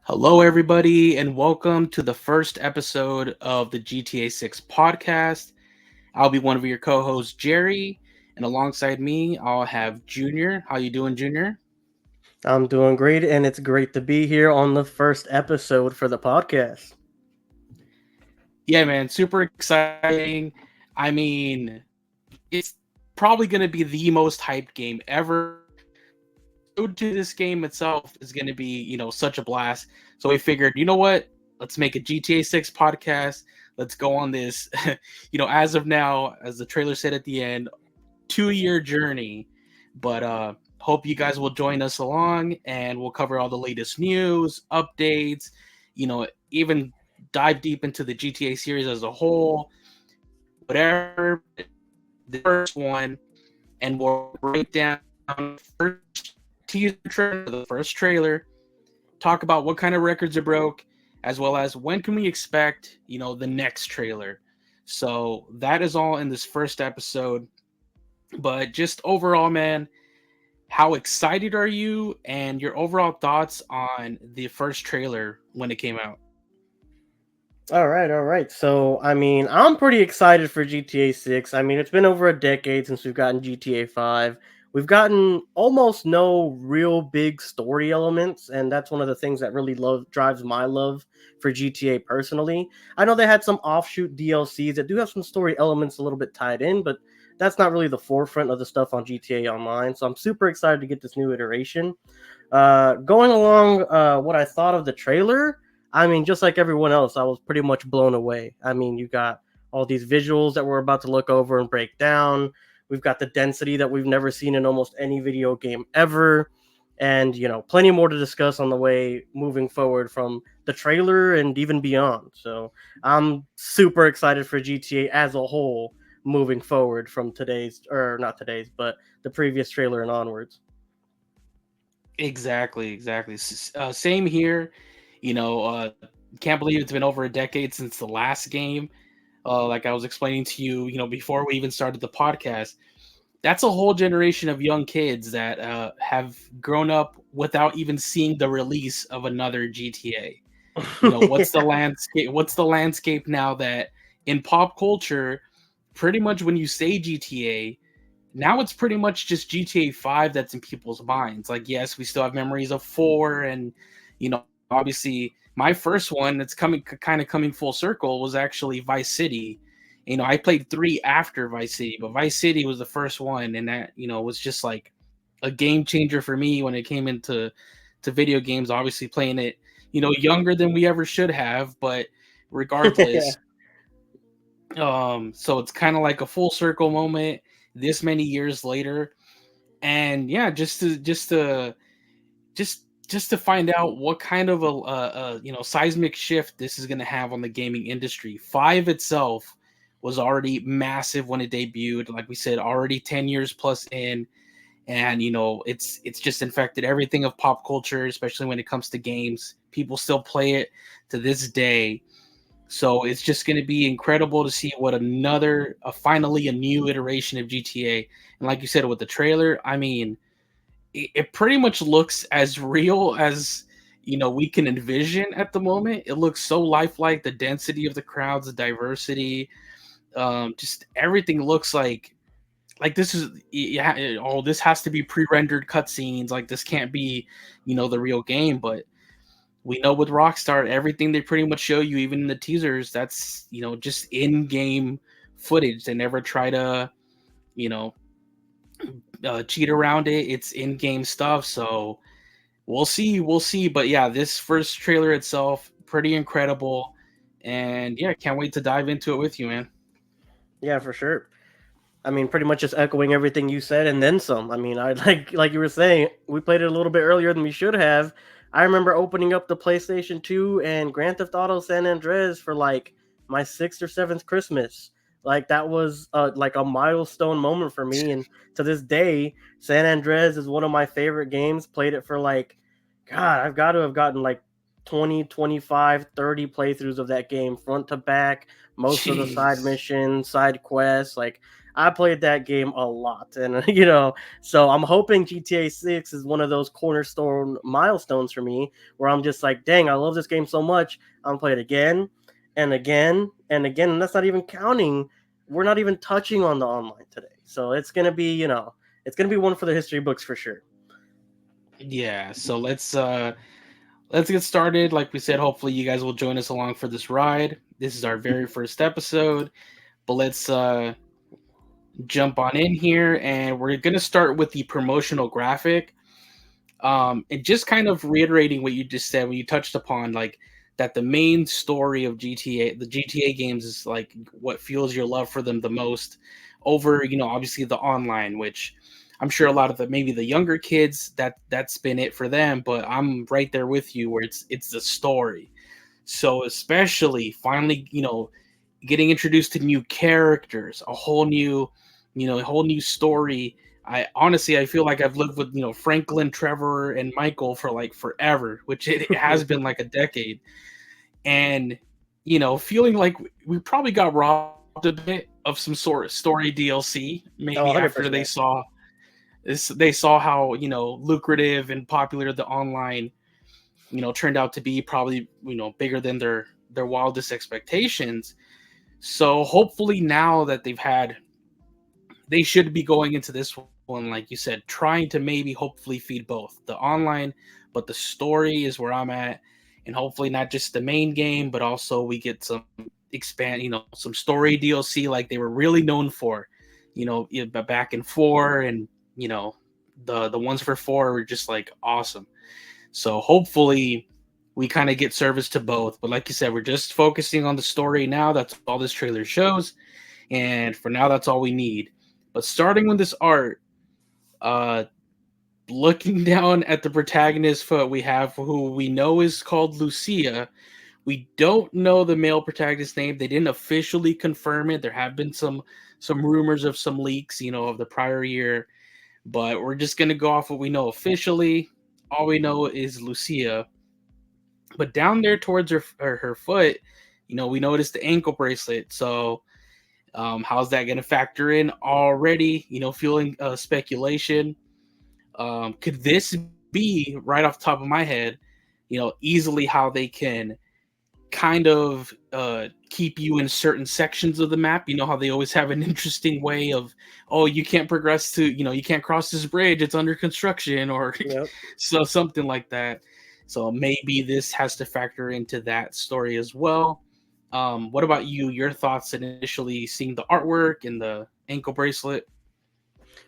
Hello, everybody, and welcome to the first episode of the GTA 6 podcast. I'll be one of your co-hosts, Jerry, and alongside me, I'll have Junior. How you doing, Junior? I'm doing great, and it's great to be here on the first episode for the podcast. Yeah, man, super exciting. I mean, it's probably going to be the most hyped game ever. The road to this game itself is going to be, such a blast. So we figured, you know what? Let's make a GTA 6 podcast. Let's go on this, as of now, as the trailer said at the end, 2-year journey. But hope you guys will join us along and we'll cover all the latest news, updates, even dive deep into the GTA series as a whole, whatever. The first one, and we'll break down the first teaser trailer, the first trailer, talk about what kind of records it broke, as well as when can we expect, the next trailer. So that is all in this first episode. But just overall, man, how excited are you and your overall thoughts on the first trailer when it came out? All right. I'm pretty excited for GTA 6. It's been over a decade since we've gotten GTA 5. We've gotten almost no real big story elements, and that's one of the things that really drives my love for GTA personally. I know they had some offshoot DLCs that do have some story elements a little bit tied in, but that's not really the forefront of the stuff on GTA Online. So I'm super excited to get this new iteration. Going along, what I thought of the trailer, just like everyone else, I was pretty much blown away. You got all these visuals that we're about to look over and break down. We've got the density that we've never seen in almost any video game ever. And, plenty more to discuss on the way moving forward from the trailer and even beyond. So I'm super excited for GTA as a whole moving forward from today's, or not today's, but the previous trailer and onwards. Exactly. Same here. Can't believe it's been over a decade since the last game. Like I was explaining to you, before we even started the podcast, that's a whole generation of young kids that have grown up without even seeing the release of another GTA. What's the landscape? What's the landscape now that in pop culture, pretty much when you say GTA, now it's pretty much just GTA 5 that's in people's minds. Like, yes, we still have memories of 4 and obviously my first one that's coming full circle was actually Vice City. I played 3 after Vice City, but Vice City was the first one and that, was just like a game changer for me when it came into video games, obviously playing it, younger than we ever should have, but Yeah. regardless, so it's kind of like a full circle moment this many years later. And yeah, just to find out what kind of a seismic shift this is going to have on the gaming industry. 5 itself was already massive when it debuted, like we said, already 10 years plus in, and it's just infected everything of pop culture, especially when it comes to games. People still play it to this day. So it's just going to be incredible to see what finally a new iteration of GTA. And like you said with the trailer, I mean, it pretty much looks as real as we can envision at the moment. It looks so lifelike. The density of the crowds, the diversity, just everything looks like this is yeah. Oh, this has to be pre-rendered cutscenes. Like this can't be the real game, but we know with Rockstar, everything they pretty much show you, even in the teasers, that's just in-game footage. They never try to, you know, cheat around it. It's in-game stuff, so we'll see. But yeah, this first trailer itself, pretty incredible, and yeah, can't wait to dive into it with you, man. Yeah, for sure. Pretty much just echoing everything you said and then some. I like you were saying, we played it a little bit earlier than we should have. I remember opening up the PlayStation 2 and Grand Theft Auto San Andreas for like my 6th or 7th Christmas. Like that was like a milestone moment for me, and to this day, San Andreas is one of my favorite games. Played it for like, God, I've got to have gotten like 20, 25, 30 playthroughs of that game front to back, most of the side Jeez. missions, side quests. Like I played that game a lot, and you know, so I'm hoping GTA 6 is one of those cornerstone milestones for me, where I'm just like, dang, I love this game so much, I'm gonna play it again and again and again, and that's not even counting. We're not even touching on the online today, so it's gonna be, you know, it's gonna be one for the history books for sure. Yeah, so let's get started. Like we said, hopefully you guys will join us along for this ride. This is our very first episode, but let's jump on in here, and we're gonna start with the promotional graphic. And just kind of reiterating what you just said when you touched upon like that the main story of GTA, the GTA games, is like what fuels your love for them the most over, obviously the online, which I'm sure a lot of the maybe the younger kids that's been it for them, but I'm right there with you where it's the story. So especially finally, getting introduced to new characters, a whole new story. I honestly I feel like I've lived with Franklin, Trevor, and Michael for like forever, which it has been like a decade, and feeling like we probably got robbed a bit of some sort of story DLC Oh, maybe after 100%. they saw how lucrative and popular the online turned out to be, probably bigger than their wildest expectations. So hopefully now that they should be going into this one, like you said, trying to maybe hopefully feed both the online, but the story is where I'm at, and hopefully not just the main game, but also we get some some story DLC like they were really known for, back in 4, and the ones for 4 were just like awesome. So hopefully we kind of get service to both. But like you said, we're just focusing on the story now. That's all this trailer shows. And for now, that's all we need. But starting with this art, uh, looking down at the protagonist foot, we have who we know is called Lucia. We don't know the male protagonist's name. They didn't officially confirm it. There have been some rumors of some leaks, of the prior year, but we're just gonna go off what we know officially. All we know is Lucia. But down there towards her foot, we noticed the ankle bracelet. So how's that going to factor in already? Fueling speculation. Could this be right off the top of my head? Easily how they can kind of keep you in certain sections of the map. You know how they always have an interesting way of, oh, you can't progress to, you can't cross this bridge, it's under construction, or Yep. so something like that. So maybe this has to factor into that story as well. What about you? Your thoughts initially seeing the artwork and the ankle bracelet?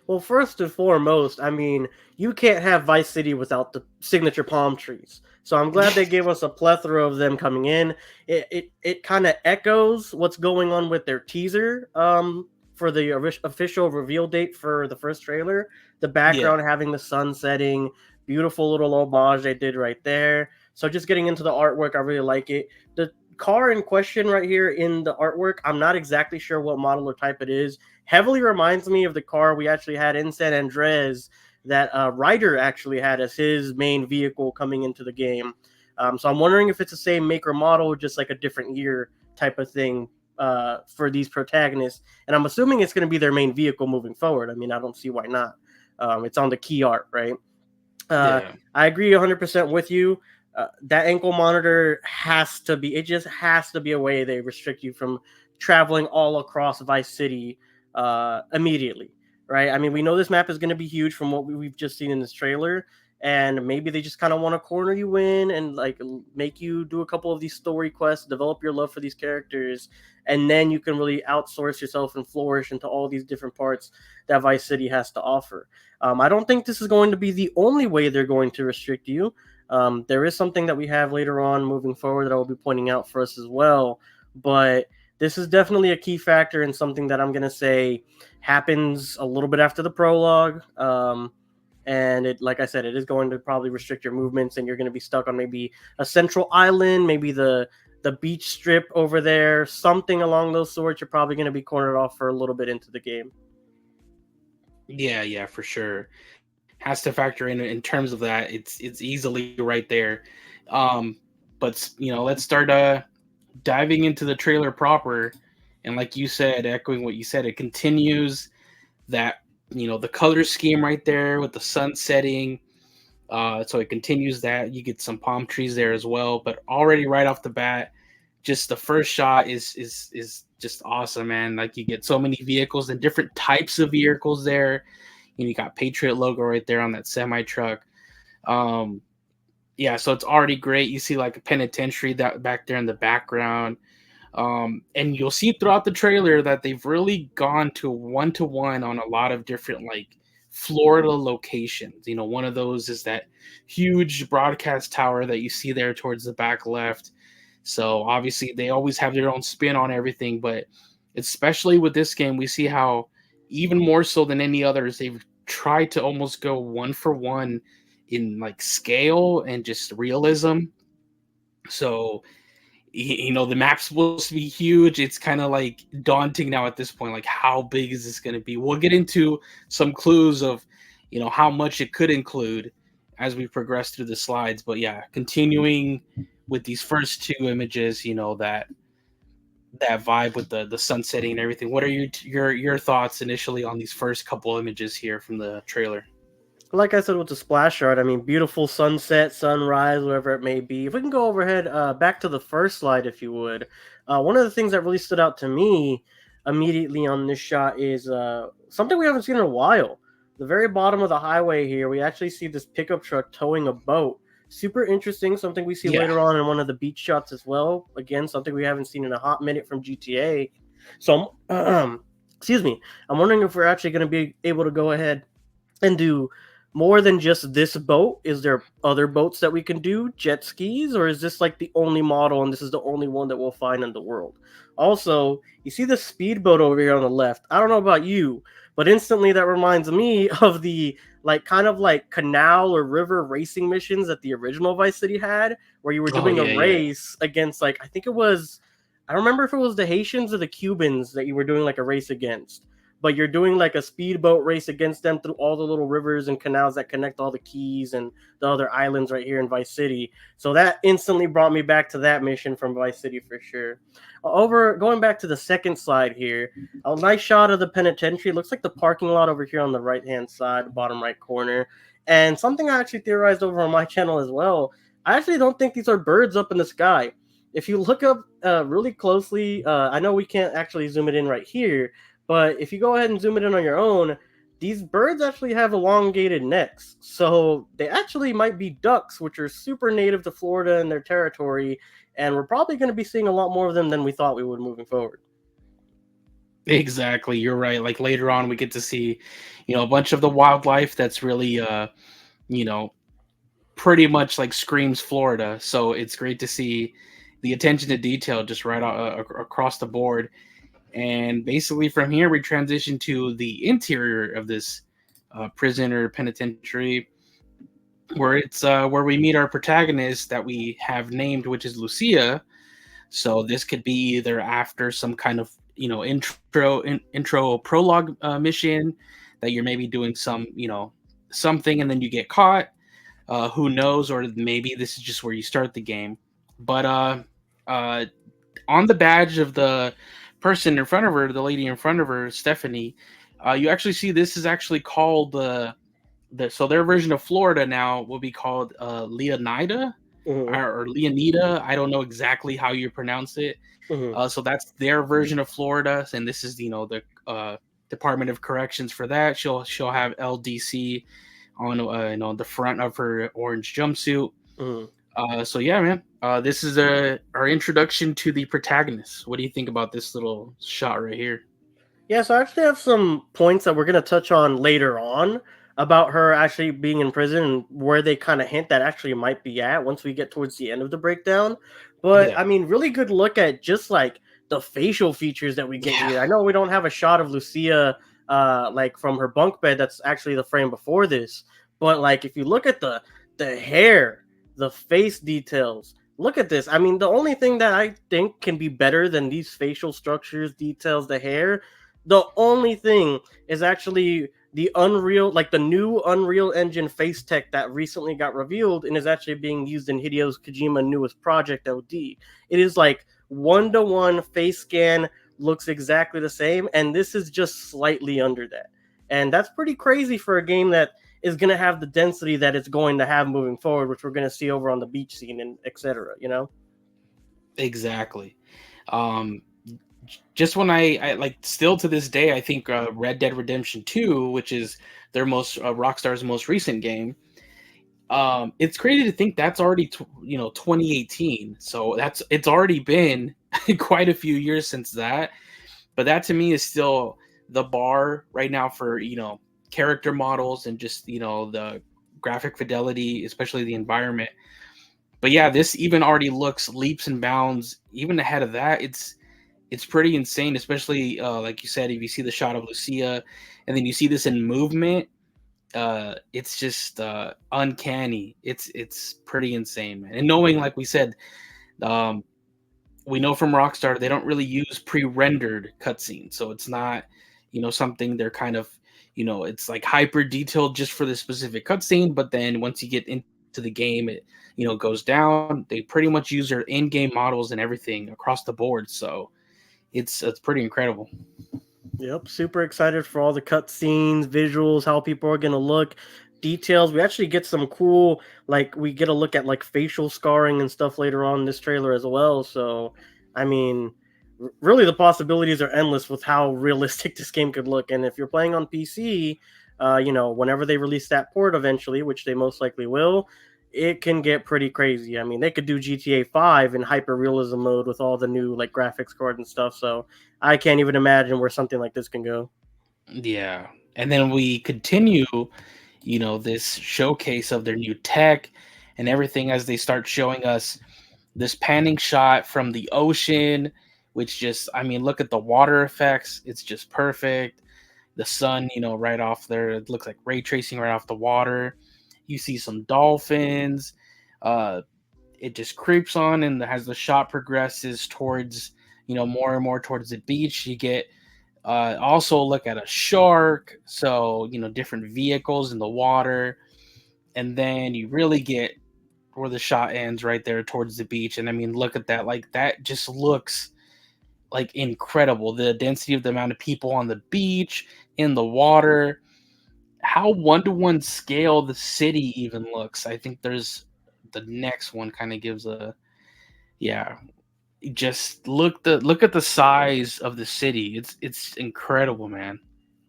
Well, first and foremost, I mean, you can't have Vice City without the signature palm trees. So I'm glad they gave us a plethora of them coming in. It kind of echoes what's going on with their teaser for the official reveal date for the first trailer. The Yeah, background having the sun setting, beautiful little homage they did right there. So just getting into the artwork, I really like it. The car in question right here in the artwork, I'm not exactly sure what model or type it is. Heavily reminds me of the car we actually had in San Andreas that Ryder actually had as his main vehicle coming into the game. So I'm wondering if it's the same make or model, just like a different year type of thing for these protagonists. And I'm assuming it's going to be their main vehicle moving forward. I mean, I don't see why not. It's on the key art, right? Uh, yeah, I agree 100% with you. That ankle monitor has to be, it just has to be a way they restrict you from traveling all across Vice City immediately, right? I mean, we know this map is going to be huge from what we've just seen in this trailer, and maybe they just kind of want to corner you in and like make you do a couple of these story quests, develop your love for these characters, and then you can really outsource yourself and flourish into all these different parts that Vice City has to offer. I don't think this is going to be the only way they're going to restrict you. There is something that we have later on moving forward that I will be pointing out for us as well, but this is definitely a key factor and something that I'm going to say happens a little bit after the prologue. And it, like I said, it is going to probably restrict your movements, and you're going to be stuck on maybe a central island, maybe the beach strip over there, something along those sorts. You're probably going to be cornered off for a little bit into the game. yeah, for sure. Has to factor in terms of that. It's easily right there. But let's start diving into the trailer proper. And like you said, echoing what you said, it continues that, the color scheme right there with the sun setting. So it continues that. You get some palm trees there as well. But already right off the bat, just the first shot is just awesome, man. Like you get so many vehicles and different types of vehicles there. You got Patriot logo right there on that semi truck. Um, yeah, so it's already great. You see like a penitentiary that back there in the background. And you'll see throughout the trailer that they've really gone to one on a lot of different like Florida locations. One of those is that huge broadcast tower that you see there towards the back left. So obviously they always have their own spin on everything, but especially with this game, we see how even more so than any others, they've tried to almost go one for one in like scale and just realism. So the map's supposed to be huge. It's kind of like daunting now at this point. Like, how big is this going to be? We'll get into some clues of, how much it could include as we progress through the slides. But yeah, continuing with these first two images, that vibe with the sun setting and everything. What are your thoughts initially on these first couple images here from the trailer? Like I said with the splash art, I mean, beautiful sunset, sunrise, whatever it may be. If we can go overhead back to the first slide, if you would. One of the things that really stood out to me immediately on this shot is something we haven't seen in a while. The very bottom of the highway here, we actually see this pickup truck towing a boat. Super interesting, something we see Yeah. later on in one of the beach shots as well. Again, something we haven't seen in a hot minute from GTA. So, excuse me, I'm wondering if we're actually going to be able to go ahead and do more than just this boat. Is there other boats that we can do, jet skis, or is this like the only model and this is the only one that we'll find in the world? Also, you see the speedboat over here on the left. I don't know about you, but instantly that reminds me of the like kind of like canal or river racing missions that the original Vice City had, where you were Oh doing a yeah, yeah. race against like I think it was, I don't remember if it was the Haitians or the Cubans that you were doing like a race against, but you're doing like a speedboat race against them through all the little rivers and canals that connect all the keys and the other islands right here in Vice City. So that instantly brought me back to that mission from Vice City for sure. Over going back to the second slide here, a nice shot of the penitentiary. Looks like the parking lot over here on the right hand side, bottom right corner. And something I actually theorized over on my channel as well. I actually don't think these are birds up in the sky. If you look up really closely, I know we can't actually zoom it in right here, but if you go ahead and zoom it in on your own, these birds actually have elongated necks. So they actually might be ducks, which are super native to Florida and their territory. And we're probably going to be seeing a lot more of them than we thought we would moving forward. Exactly, you're right. Like later on, we get to see, a bunch of the wildlife that's really, you know, pretty much like screams Florida. So it's great to see the attention to detail just right across the board. And basically, from here, we transition to the interior of this prison or penitentiary, where where we meet our protagonist that we have named, which is Lucia. So this could be either after some kind of intro prologue mission that you're maybe doing some something and then you get caught. Who knows? Or maybe this is just where you start the game. But uh, on the badge of the person in front of her, the lady in front of her, Stephanie, you actually see this is actually called so their version of Florida now will be called Leonida Mm-hmm. or Leonida. I don't know exactly how you pronounce it. Mm-hmm. So that's their version of Florida, and this is the Department of Corrections for that. She'll have LDC on the front of her orange jumpsuit. Mm-hmm. So yeah, man. This is our introduction to the protagonist. What do you think about this little shot right here? Yeah, so I actually have some points that we're going to touch on later on about her actually being in prison and where they kind of hint that actually might be at once we get towards the end of the breakdown. But Yeah, I mean, really good look at just like the facial features that we get yeah, here. I know we don't have a shot of Lucia like from her bunk bed. That's actually the frame before this. But like if you look at the hair, the face details, look at this. I mean, the only thing that I think can be better than these facial structures, details, the hair, the only thing is actually the Unreal, like the new Unreal Engine face tech that recently got revealed and is actually being used in Hideo Kojima's newest project, OD. It is like 1-to-1 face scan looks exactly the same, and this is just slightly under that. And that's pretty crazy for a game that is going to have the density that it's going to have moving forward, which we're going to see over on the beach scene and etc. You know? Exactly. Um, just when I like still to this day, I think Red Dead Redemption 2, which is their most Rockstar's most recent game. It's crazy to think that's already 2018. So it's already been quite a few years since that. But that to me is still the bar right now for character models and just the graphic fidelity, especially the environment. But yeah, this even already looks leaps and bounds even ahead of that. It's pretty insane, especially like you said, if you see the shot of Lucia and then you see this in movement, it's just uncanny. It's pretty insane, man. And knowing, like we said, um, we know from Rockstar they don't really use pre-rendered cutscenes, so it's not something they're kind of it's like hyper detailed just for the specific cutscene. But then once you get into the game, it goes down. They pretty much use their in-game models and everything across the board, so it's pretty incredible. Yep, super excited for all the cutscenes, visuals, how people are gonna look, details. We actually get some cool, like we get a look at like facial scarring and stuff later on in this trailer as well. So, I mean, really the possibilities are endless with how realistic this game could look. And if you're playing on PC, whenever they release that port eventually, which they most likely will, it can get pretty crazy. I mean, they could do GTA 5 in hyper realism mode with all the new like graphics card and stuff. So I can't even imagine where something like this can go. Yeah. And then we continue, this showcase of their new tech and everything as they start showing us this panning shot from the ocean, which just, I mean, look at the water effects. It's just perfect. The sun, right off there, it looks like ray tracing right off the water. You see some dolphins. Uh, it just creeps on, and as the shot progresses towards, more and more towards the beach, you get also look at a shark. So, different vehicles in the water. And then you really get where the shot ends right there towards the beach. And I mean, look at that. Like, that just looks like incredible. The density of the amount of people on the beach, in the water, how one-to-one scale the city even looks. I think there's the next one kind of gives a, yeah, just look at the size of the city. It's incredible, man.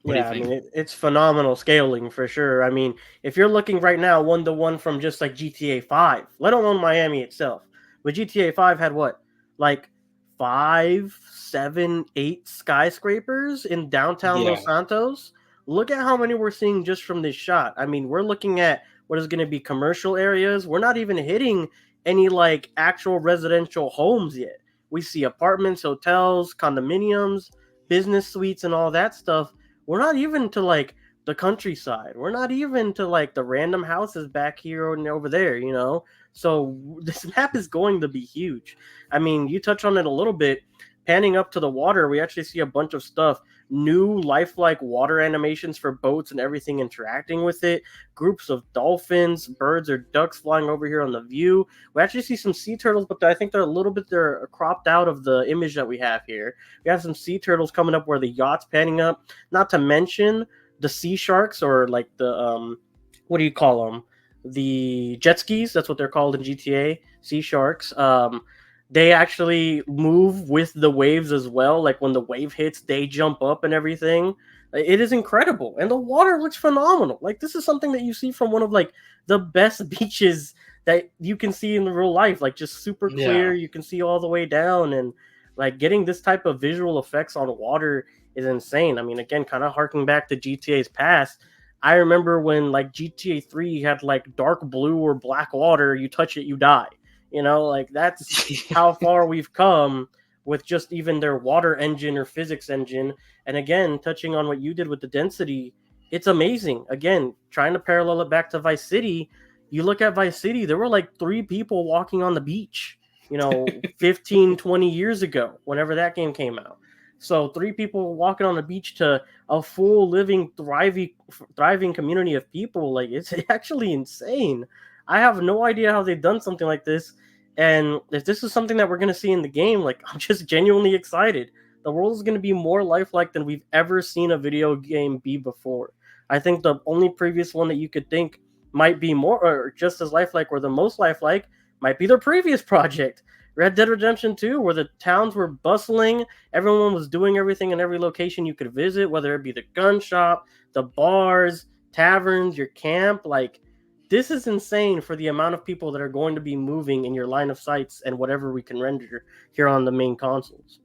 What do you Yeah, I think? mean it's phenomenal scaling for sure. I mean, if you're looking right now 1-to-1 from just like GTA 5, let alone Miami itself, but GTA 5 had what, like 5, 7, 8 skyscrapers in downtown Yeah, Los Santos. Look at how many we're seeing just from this shot. I mean, we're looking at what is going to be commercial areas. We're not even hitting any like actual residential homes yet. We see apartments, hotels, condominiums, business suites, and all that stuff. We're not even to like the countryside. We're not even to like the random houses back here and over there. So this map is going to be huge. I mean, you touch on it a little bit. Panning up to the water, we actually see a bunch of stuff. New lifelike water animations for boats and everything interacting with it. Groups of dolphins, birds or ducks flying over here on the view. We actually see some sea turtles, but I think they're cropped out of the image that we have here. We have some sea turtles coming up where the yacht's panning up. Not to mention the sea sharks, or like the what do you call them? The jet skis. That's what they're called in GTA. Sea sharks. They actually move with the waves as well. Like when the wave hits, they jump up and everything. It is incredible, and the water looks phenomenal. Like this is something that you see from one of like the best beaches that you can see in the real life. Like just super yeah, clear. You can see all the way down, and like getting this type of visual effects on water is insane. I mean, again, kind of harking back to GTA's past. I remember when like GTA 3 had like dark blue or black water, you touch it, you die. Like that's how far we've come with just even their water engine or physics engine. And again, touching on what you did with the density, it's amazing. Again, trying to parallel it back to Vice City, you look at Vice City, there were like 3 people walking on the beach, 15, 20 years ago, whenever that game came out. So 3 people walking on the beach to a full living, thriving community of people, like it's actually insane. I have no idea how they've done something like this. And if this is something that we're going to see in the game, like I'm just genuinely excited. the world is going to be more lifelike than we've ever seen a video game be before. I think the only previous one that you could think might be more or just as lifelike or the most lifelike might be their previous project, Red Dead Redemption 2, where the towns were bustling, everyone was doing everything in every location you could visit, whether it be the gun shop, the bars, taverns, your camp. Like, this is insane for the amount of people that are going to be moving in your line of sights and whatever we can render here on the main consoles.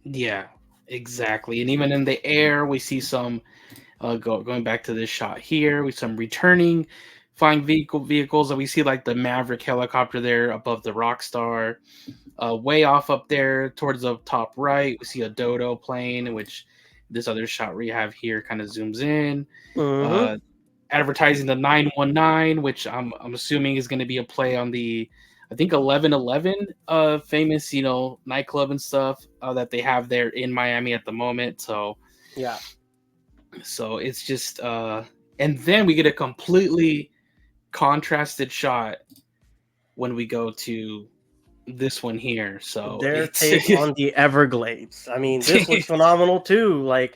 Yeah, exactly. And even in the air, we see some going back to this shot here. We some returning flying vehicles that we see, like the Maverick helicopter there above the Rockstar. Way off up there towards the top right, we see a Dodo plane, which this other shot we have here kind of zooms in. Mm-hmm. Uh, Advertising the 919, which I'm assuming is going to be a play on the, I think, 1111 famous, nightclub and stuff that they have there in Miami at the moment. Yeah. So it's just and then we get a completely contrasted shot when we go to this one here. So Their it's take on the Everglades. I mean, this looks phenomenal too. Like,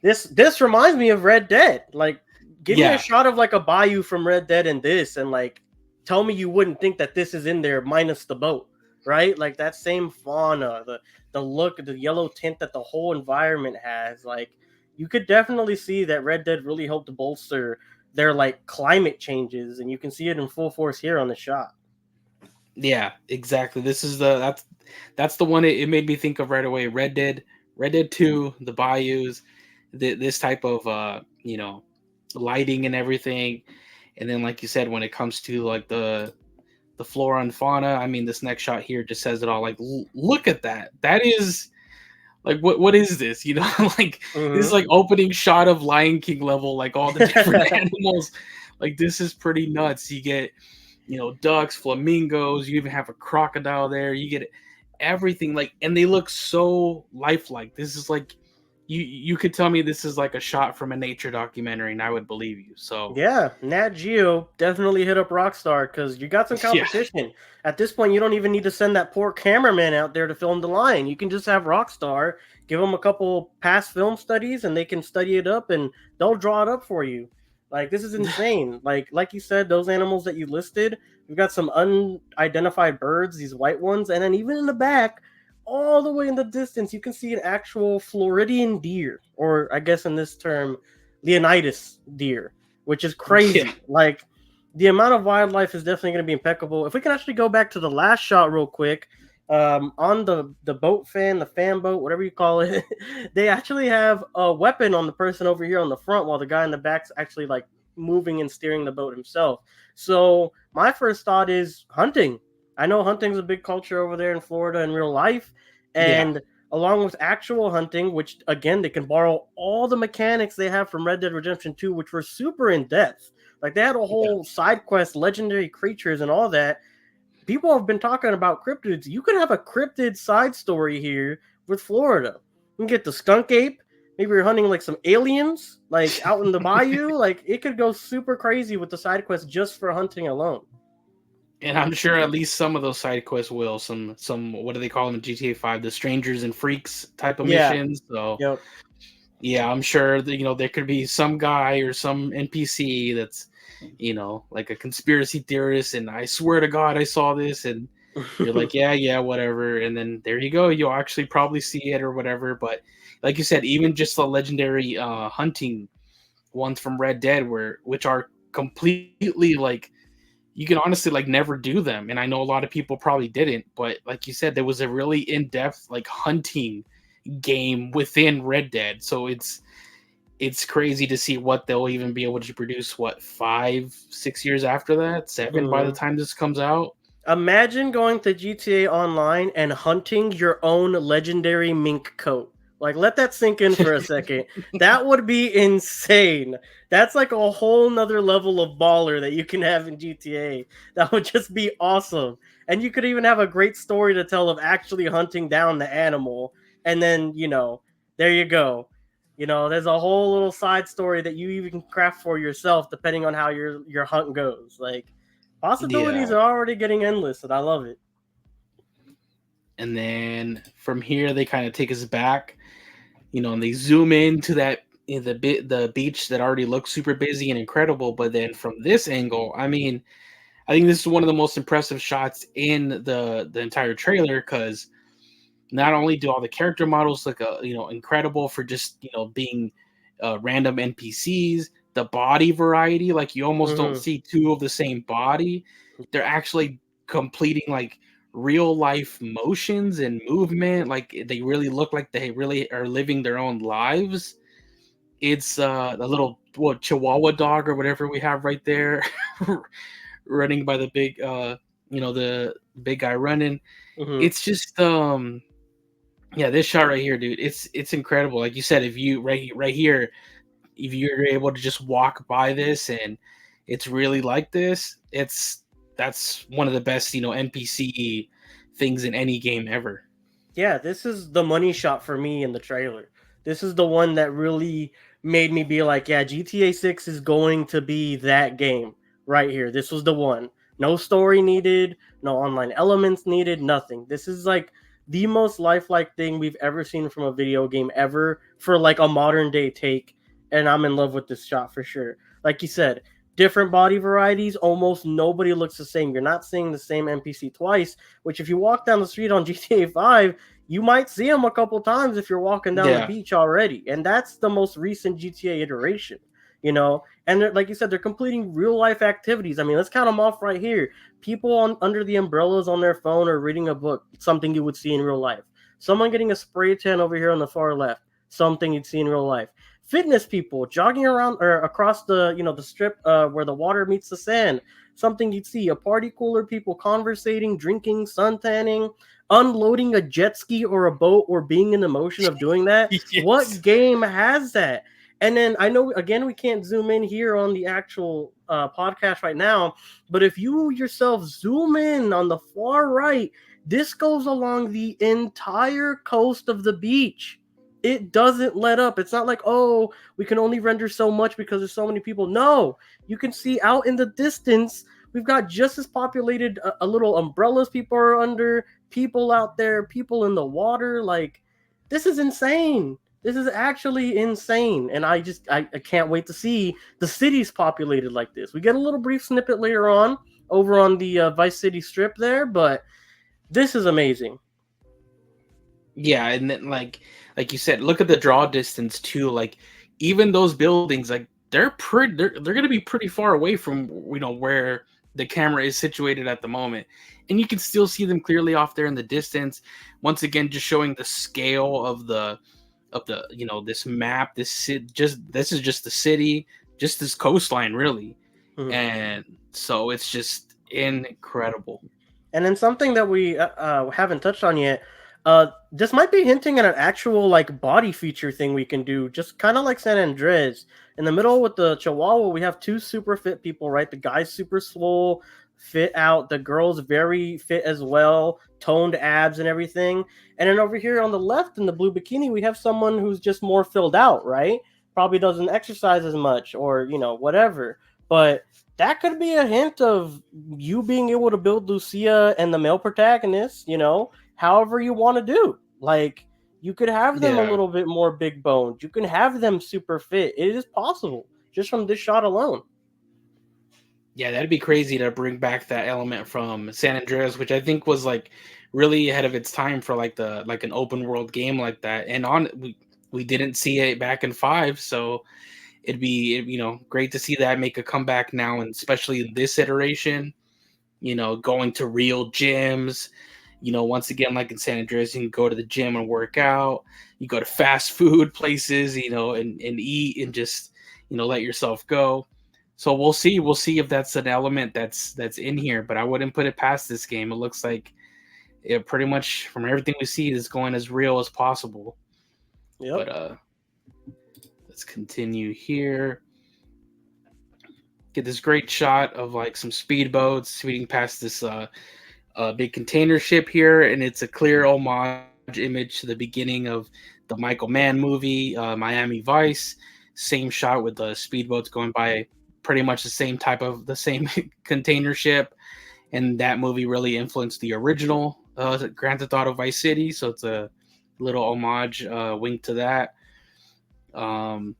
this reminds me of Red Dead. Like, give me a yeah, shot of like a bayou from Red Dead and this, and like tell me you wouldn't think that this is in there minus the boat, right? Like that same fauna, the look, the yellow tint that the whole environment has. Like, you could definitely see that Red Dead really helped to bolster their like climate changes, and you can see it in full force here on the shot. yeah, exactly. This is that's the one it made me think of right away. Red Dead 2, the bayous, this type of lighting and everything. And then, like you said, when it comes to like the flora and fauna, I mean, this next shot here just says it all. Like, look at that. That is like what is this? Like this is Mm-hmm. like opening shot of Lion King level. Like all the different animals. Like this is pretty nuts. You get ducks, flamingos. You even have a crocodile there. You get everything like, and they look so lifelike. This is like you could tell me this is like a shot from a nature documentary, and I would believe you. So Yeah, Nat Geo definitely hit up Rockstar because you got some yeah, competition. At this point, you don't even need to send that poor cameraman out there to film the lion. You can just have Rockstar give them a couple past film studies, and they can study it up, and they'll draw it up for you. Like, this is insane. Like you said, those animals that you listed, we've got some unidentified birds, these white ones, and then even in the back, all the way in the distance, you can see an actual Floridian deer, or I guess in this term, Leonidas deer, which is yeah, crazy. Like, the amount of wildlife is definitely going to be impeccable. If we can actually go back to the last shot real quick, on the boat fan, the fan boat, whatever you call it, they actually have a weapon on the person over here on the front, while the guy in the back's actually like moving and steering the boat himself. So my first thought is hunting. I know hunting's a big culture over there in Florida in real life, yeah, and along with actual hunting, which again they can borrow all the mechanics they have from Red Dead Redemption 2, which were super in depth. Like, they had a yeah. whole side quest, legendary creatures, and all that. People have been talking about cryptids. You could have a cryptid side story here with Florida. You can get the skunk ape. Maybe you're hunting like some aliens, like out in the bayou. Like, it could go super crazy with the side quest just for hunting alone. And I'm sure at least some of those side quests will some what do they call them in GTA 5, the strangers and freaks type of Yeah. missions. So Yep. yeah, I'm sure that there could be some guy or some NPC that's like a conspiracy theorist, and I swear to God I saw this, and you're like, yeah, whatever, and then there you go, you'll actually probably see it or whatever. But like you said, even just the legendary hunting ones from Red Dead, which are completely like, you can honestly like never do them, and I know a lot of people probably didn't, but like you said, there was a really in-depth like hunting game within Red Dead. So it's crazy to see what they'll even be able to produce, what, 5-6 years after that, 7 by the Mhm. time this comes out. Imagine going to GTA Online and hunting your own legendary mink coat. Like, let that sink in for a second. That would be insane. That's like a whole nother level of baller that you can have in GTA. That would just be awesome. And you could even have a great story to tell of actually hunting down the animal. And then, there you go. There's a whole little side story that you even craft for yourself depending on how your hunt goes. Like, possibilities Yeah. are already getting endless, and I love it. and then from here they kind of take us back, and they zoom into the beach that already looks super busy and incredible. But then from this angle, I mean, I think this is one of the most impressive shots in the entire trailer, because not only do all the character models look incredible for just being random NPCs, the body variety, like you almost don't Hmm. see two of the same body. They're actually completing like real life motions and movement. Like they really look like they really are living their own lives. It's a little Chihuahua dog or whatever we have right there, running by the big the big guy running. Hmm. It's just yeah, this shot right here, dude, it's incredible. Like you said, if you right here, if you're able to just walk by this and it's really like this, that's one of the best NPC things in any game ever. Yeah, this is the money shot for me in the trailer. This is the one that really made me be like, yeah, GTA 6 is going to be that game right here. This was the one. No story needed, no online elements needed, nothing. This is like the most lifelike thing we've ever seen from a video game ever for like a modern day take. And I'm in love with this shot for sure. Like you said, different body varieties, almost nobody looks the same. You're not seeing the same NPC twice, which if you walk down the street on GTA 5, you might see them a couple times if you're walking down the Yeah, beach already. And that's the most recent GTA iteration, you know? And like you said, they're completing real life activities. I mean, let's count them off right here. People under the umbrellas on their phone or reading a book, something you would see in real life. Someone getting a spray tan over here on the far left, something you'd see in real life. Fitness people jogging around or across the the strip where the water meets the sand, something you'd see. A party cooler, people conversating, drinking, suntanning, unloading a jet ski or a boat, or being in the motion of doing that. What yes, game has that? And then I know again we can't zoom in here on the actual podcast right now, but if you yourself zoom in on the far right, this goes along the entire coast of the beach. It doesn't let up. It's not like, oh, we can only render so much because there's so many people. No, you can see out in the distance, we've got just as populated a little umbrellas people are under, people out there, people in the water. Like, this is insane. This is actually insane. And I can't wait to see the cities populated like this. We get a little brief snippet later on over on the Vice City Strip there, but this is amazing. yeah, and then like you said, look at the draw distance too. Like even those buildings, like they're gonna be pretty far away from where the camera is situated at the moment, and you can still see them clearly off there in the distance. Once again, just showing the scale of the this map. This is just the city, just this coastline, really, Mhm. and so it's just incredible. And then something that we haven't touched on yet, this might be hinting at an actual like body feature thing we can do, just kind of like San Andreas. In the middle with the Chihuahua, we have two super fit people, right? The guy's super swole, fit out. The girl's very fit as well, toned abs and everything. And then over here on the left in the blue bikini, we have someone who's just more filled out, right? Probably doesn't exercise as much or, whatever. But that could be a hint of you being able to build Lucia and the male protagonist, however you want to do. Like, you could have them a Yeah. little bit more big boned. You can have them super fit. It is possible just from this shot alone. Yeah, that'd be crazy to bring back that element from San Andreas, which I think was like really ahead of its time for like an open world game like that. And we didn't see it back in 5, so it'd be great to see that make a comeback now, and especially in this iteration. Going to real gyms. Once again, like in San Andreas, you can go to the gym and work out. You go to fast food places, and eat and just let yourself go. So we'll see. We'll see if that's an element that's in here. But I wouldn't put it past this game. It looks like it pretty much from everything we see is going as real as possible. Yep. But let's continue here. Get this great shot of like some speedboats speeding past this big container ship here, and it's a clear homage image to the beginning of the Michael Mann movie, Miami Vice. Same shot with the speedboats going by, pretty much the same container ship, and that movie really influenced the original Grand Theft Auto Vice City, so it's a little homage, wink to that. Um,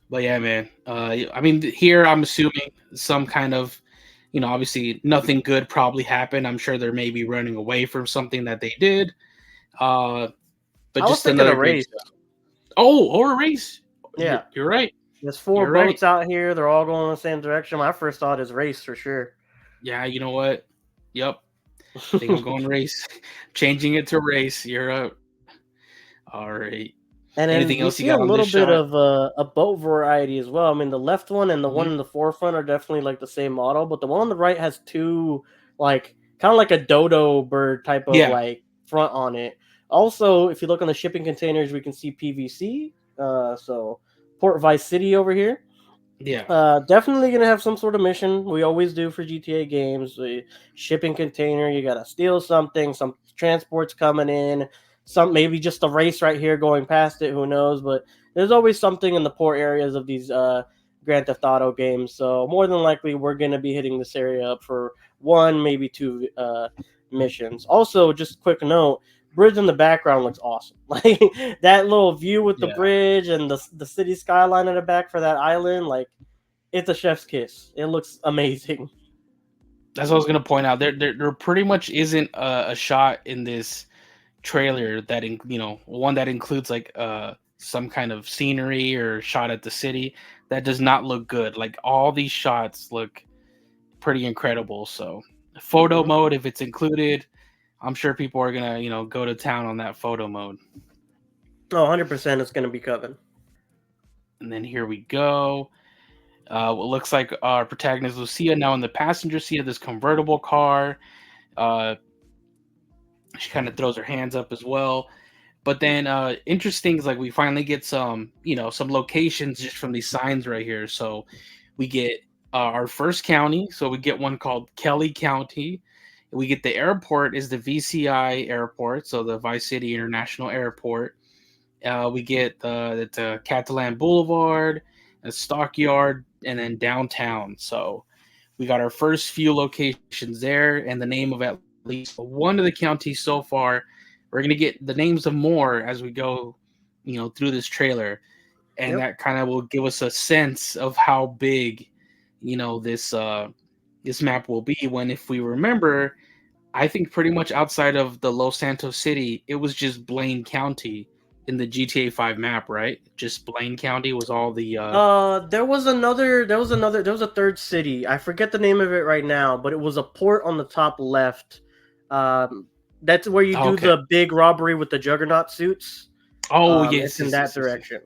but yeah, man. I mean, here I'm assuming some kind of, obviously nothing good probably happened. I'm sure they're maybe running away from something that they did. Uh, but I was just thinking a another great race. stuff. Oh, horror race. Yeah, You're right. there's four You're right. boats out here. They're all going in the same direction. My first thought is race for sure. Yeah, you know what? Yep. I think I'm going race. Changing it to race. You're up. All right. And then Anything we else you see a got on this little bit shot? of a boat variety as well. I mean, the left one and the one Hmm. in the forefront are definitely like the same model, but the one on the right has two, like, kind of like a dodo bird type of Yeah. like front on it. Also, if you look on the shipping containers, we can see PVC. So Port Vice City over here. Yeah. Definitely gonna have some sort of mission. We always do for GTA games. The shipping container, you gotta steal something. Some transports coming in. Some maybe just a race right here going past it. Who knows? But there's always something in the poor areas of these Grand Theft Auto games. So more than likely, we're gonna be hitting this area up for one, maybe two missions. Also, just quick note: bridge in the background looks awesome. Like that little view with the Yeah. bridge and the city skyline in the back for that island. Like it's a chef's kiss. It looks amazing. That's what I was gonna point out. There pretty much isn't a shot in this trailer that one that includes like some kind of scenery or shot at the city that does not look good. Like all these shots look pretty incredible. So photo Mm-hmm. mode, if it's included, I'm sure people are gonna go to town on that photo mode. Oh, 100% it's going to be Coven. And then here we go. What looks like our protagonist Lucia now in the passenger seat of this convertible car. Uh, she kind of throws her hands up as well. But then interesting is like we finally get some locations just from these signs right here. So we get our first county. So we get one called Kelly County. We get the airport is the VCI airport, so the Vice City International Airport. We get the Catalan Boulevard, a stockyard, and then downtown. So we got our first few locations there, and the name of at least one of the counties so far. We're gonna get the names of more as we go, through this trailer, and Yep. that kind of will give us a sense of how big, this map will be. When, if we remember, I think pretty much outside of the Los Santos City, it was just Blaine County in the GTA 5 map, right? Just Blaine County was all the There was a third city. I forget the name of it right now, but it was a port on the top left. Um, that's where you do okay. the big robbery with the juggernaut suits. Oh, yes, It's in yes, that yes, yes, yes. direction.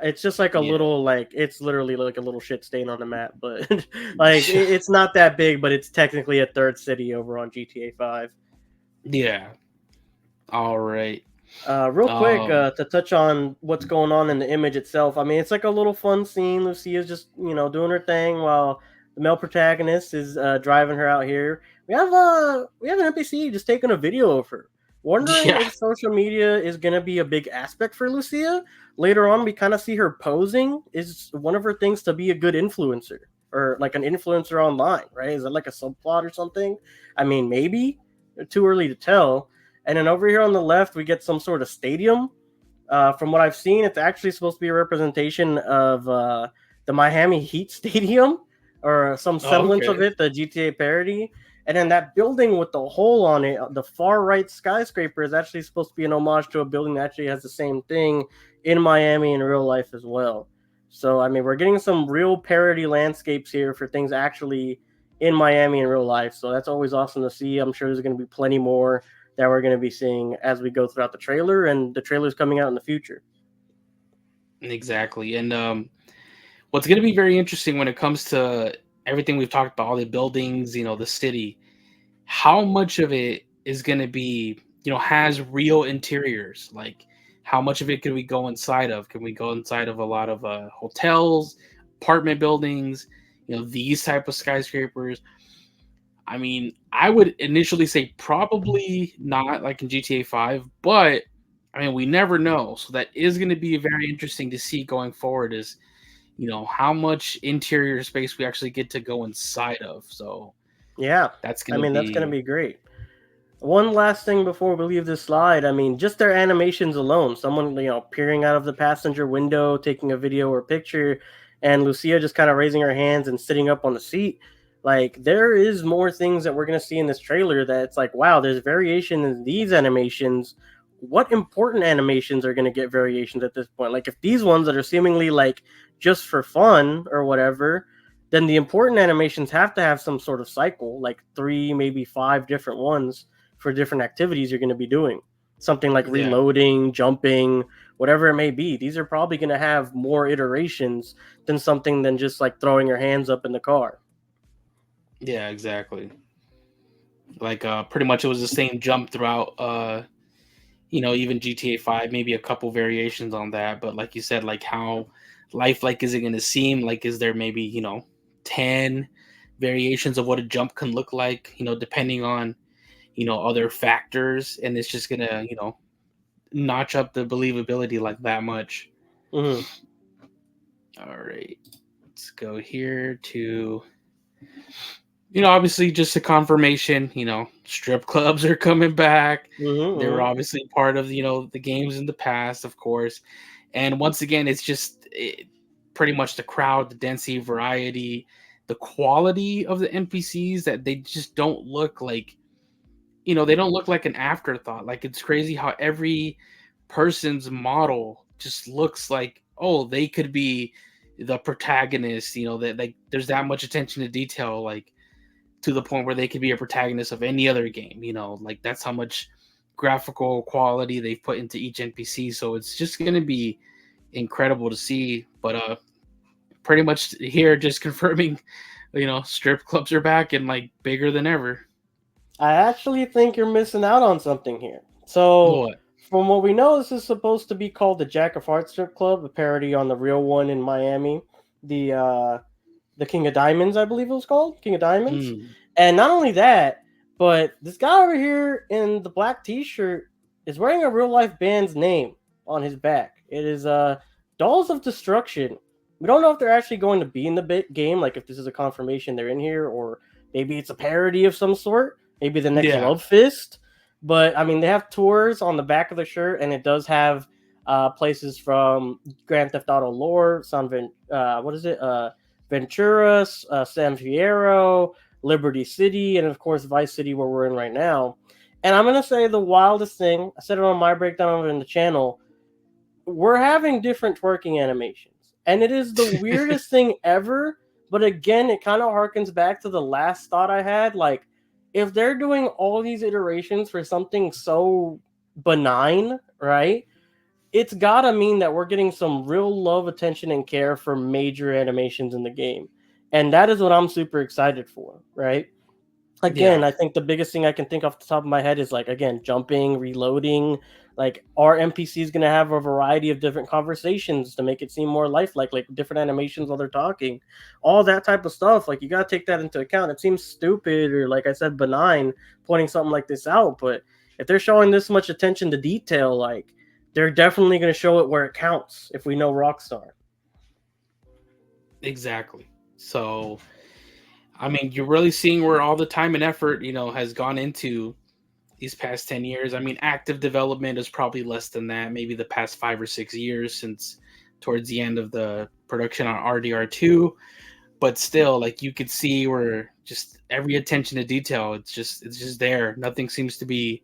It's just like a Yeah. little, like it's literally like a little shit stain on the map, but like it's not that big, but it's technically a third city over on GTA 5. Yeah. All right. Real quick, Um to touch on what's going on in the image itself. I mean, it's like a little fun scene. Lucia's just doing her thing while the male protagonist is driving her out here. We have an NPC just taking a video of her. Wondering yeah. if social media is gonna be a big aspect for Lucia later on. We kind of see her posing is one of her things to be a good influencer or like an influencer online, right? Is that like a subplot or something? I mean, maybe too early to tell. And then over here on the left, we get some sort of stadium. From what I've seen, it's actually supposed to be a representation of the Miami Heat Stadium or some Oh, semblance of okay. it, the GTA parody. And then that building with the hole on it, the far right skyscraper, is actually supposed to be an homage to a building that actually has the same thing in Miami in real life as well. So, I mean, we're getting some real parody landscapes here for things actually in Miami in real life. So that's always awesome to see. I'm sure there's going to be plenty more that we're going to be seeing as we go throughout the trailer, and the trailer's coming out in the future. Exactly. And what's going to be very interesting when it comes to everything we've talked about, all the buildings, the city, how much of it is going to be, has real interiors? Like, how much of it can we go inside of? Can we go inside of a lot of hotels, apartment buildings, these type of skyscrapers? I mean, I would initially say probably not like in GTA 5, but I mean, we never know. So that is going to be very interesting to see going forward is, how much interior space we actually get to go inside of. So Yeah, that's I going to mean that's going to be be great. One last thing before we leave this slide. I mean, just their animations alone. Someone, peering out of the passenger window, taking a video or picture, and Lucia just kind of raising her hands and sitting up on the seat. Like, there is more things that we're going to see in this trailer that's like, wow, there's variation in these animations. What important animations are going to get variations at this point? Like, if these ones that are seemingly like just for fun or whatever, then the important animations have to have some sort of cycle, like 3, maybe 5 different ones for different activities you're going to be doing. Something like Yeah, reloading, jumping, whatever it may be. These are probably going to have more iterations than something than just like throwing your hands up in the car. yeah, exactly. Like pretty much it was the same jump throughout even GTA 5, maybe a couple variations on that, but like you said, like how lifelike is it going to seem? Like is there maybe, 10 variations of what a jump can look like, depending on, other factors, and it's just going to, notch up the believability like that much. Mm-hmm. All right. Let's go here to obviously just a confirmation, strip clubs are coming back. They were Mm-hmm. obviously part of, the games in the past, of course. And once again, it's just pretty much the crowd, the density, variety, the quality of the NPCs that they just don't look like, they don't look like an afterthought. Like it's crazy how every person's model just looks like, oh, they could be the protagonist, that like there's that much attention to detail, like to the point where they could be a protagonist of any other game, like that's how much graphical quality they've put into each NPC. So it's just going to be incredible to see. But pretty much here just confirming, strip clubs are back and like bigger than ever. I actually think you're missing out on something here. So, What? from what we know, this is supposed to be called the Jack of Hearts Strip Club, a parody on the real one in Miami. The King of Diamonds, I believe it was called King of Diamonds. Mm. And not only that, but this guy over here in the black T-shirt is wearing a real life band's name on his back. It is Dolls of Destruction. We don't know if they're actually going to be in the game, like if this is a confirmation they're in here, or maybe it's a parody of some sort. Maybe the next Yeah. Love Fist. But I mean, they have tours on the back of the shirt, and it does have places from Grand Theft Auto lore, what is it? Ventura, San Fierro, Liberty City, and of course Vice City, where we're in right now. And I'm gonna say the wildest thing. I said it on my breakdown over in the channel. We're having different twerking animations, and it is the weirdest thing ever. But again, it kind of harkens back to the last thought I had. Like, if they're doing all these iterations for something so benign, right? It's gotta mean that we're getting some real love, attention, and care for major animations in the game. And that is what I'm super excited for, right? Yeah. Again, I think the biggest thing I can think off the top of my head is like, again, jumping, reloading. Like, our NPC is going to have a variety of different conversations to make it seem more lifelike, like different animations while they're talking, all that type of stuff. Like, you got to take that into account. It seems stupid or, like I said, benign pointing something like this out, but if they're showing this much attention to detail, like, they're definitely going to show it where it counts if we know Rockstar. Exactly. So I mean, you're really seeing where all the time and effort, has gone into these past 10 years. I mean, active development is probably less than that, maybe the past 5 or 6 years since towards the end of the production on RDR2. But still, like you could see where just every attention to detail, it's just there. Nothing seems to be,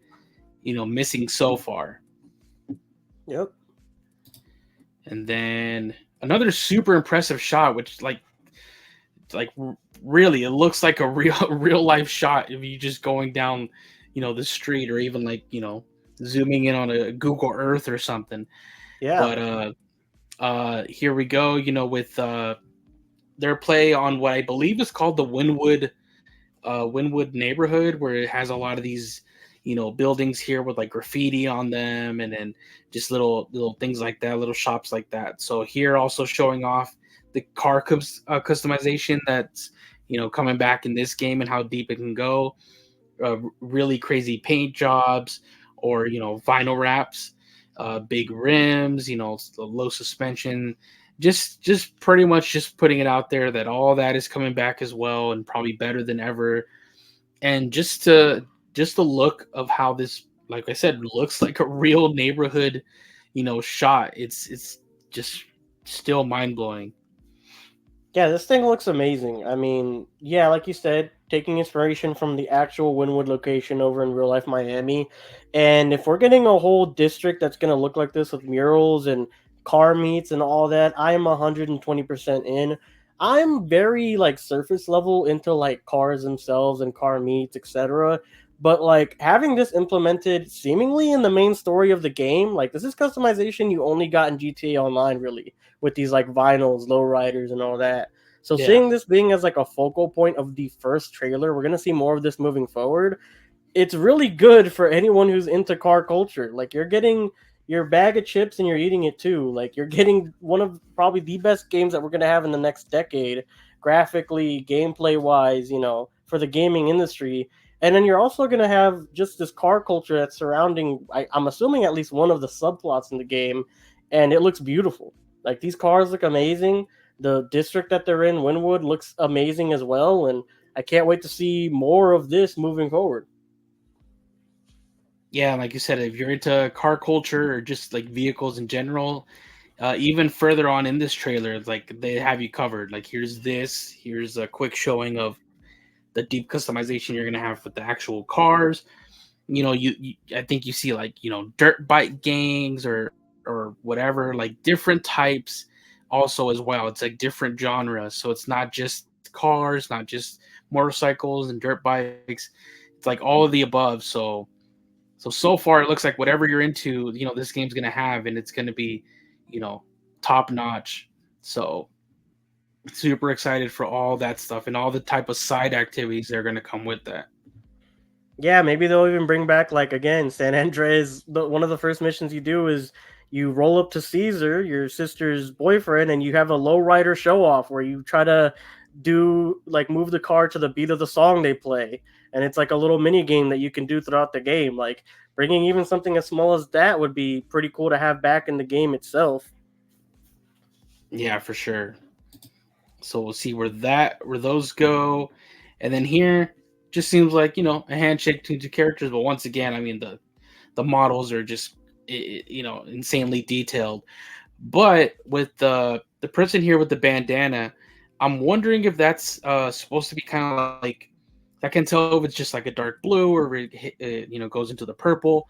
missing so far. Yep. And then another super impressive shot, which like really it looks like a real real life shot if you just going down the street, or even like zooming in on a Google Earth or something. Yeah. But here we go, with their play on what I believe is called the Wynwood neighborhood, where it has a lot of these buildings here with like graffiti on them, and then just little things like that, little shops like that. So here also showing off the car customization that's coming back in this game, and how deep it can go. Really crazy paint jobs, or vinyl wraps, big rims, the low suspension. Just pretty much just putting it out there that all that is coming back as well, and probably better than ever. And just to just the look of how this, like I said, looks like a real neighborhood, shot. It's just still mind blowing. Yeah, this thing looks amazing. I mean, yeah, like you said, taking inspiration from the actual Wynwood location over in real life Miami. And if we're getting a whole district that's going to look like this with murals and car meets and all that, I am 120% in. I'm very like surface level into like cars themselves and car meets, etc. But like having this implemented seemingly in the main story of the game, like this is customization you only got in GTA Online really with these like vinyls, lowriders, and all that. So Yeah. seeing this being as like a focal point of the first trailer, we're gonna see more of this moving forward. It's really good for anyone who's into car culture. Like you're getting your bag of chips and you're eating it too. Like you're getting one of probably the best games that we're gonna have in the next decade, graphically, gameplay wise, for the gaming industry. And then you're also gonna have just this car culture that's surrounding. I'm assuming at least one of the subplots in the game, and it looks beautiful. Like these cars look amazing. The district that they're in, Wynwood, looks amazing as well, and I can't wait to see more of this moving forward. Yeah, like you said, if you're into car culture or just like vehicles in general, even further on in this trailer, it's like they have you covered. Like here's a quick showing of the deep customization you're gonna have with the actual cars. I think you see like dirt bike gangs or whatever, like different types also as well. It's like different genres, so it's not just cars, not just motorcycles and dirt bikes. It's like all of the above. So far it looks like whatever you're into, this game's gonna have, and it's gonna be, you know, top notch. So super excited for all that stuff and all the type of side activities that are gonna come with that. Yeah, maybe they'll even bring back like again San Andreas. One of the first missions you do is you roll up to Caesar, your sister's boyfriend, and you have a lowrider show off where you try to do like move the car to the beat of the song they play, and it's like a little mini game that you can do throughout the game. Like bringing even something as small as that would be pretty cool to have back in the game itself. Yeah, for sure. So we'll see where those go, and then here just seems like a handshake between two characters. But once again, I mean the models are just insanely detailed. But with the person here with the bandana, I'm wondering if that's supposed to be kind of like, I can tell if it's just like a dark blue or goes into the purple.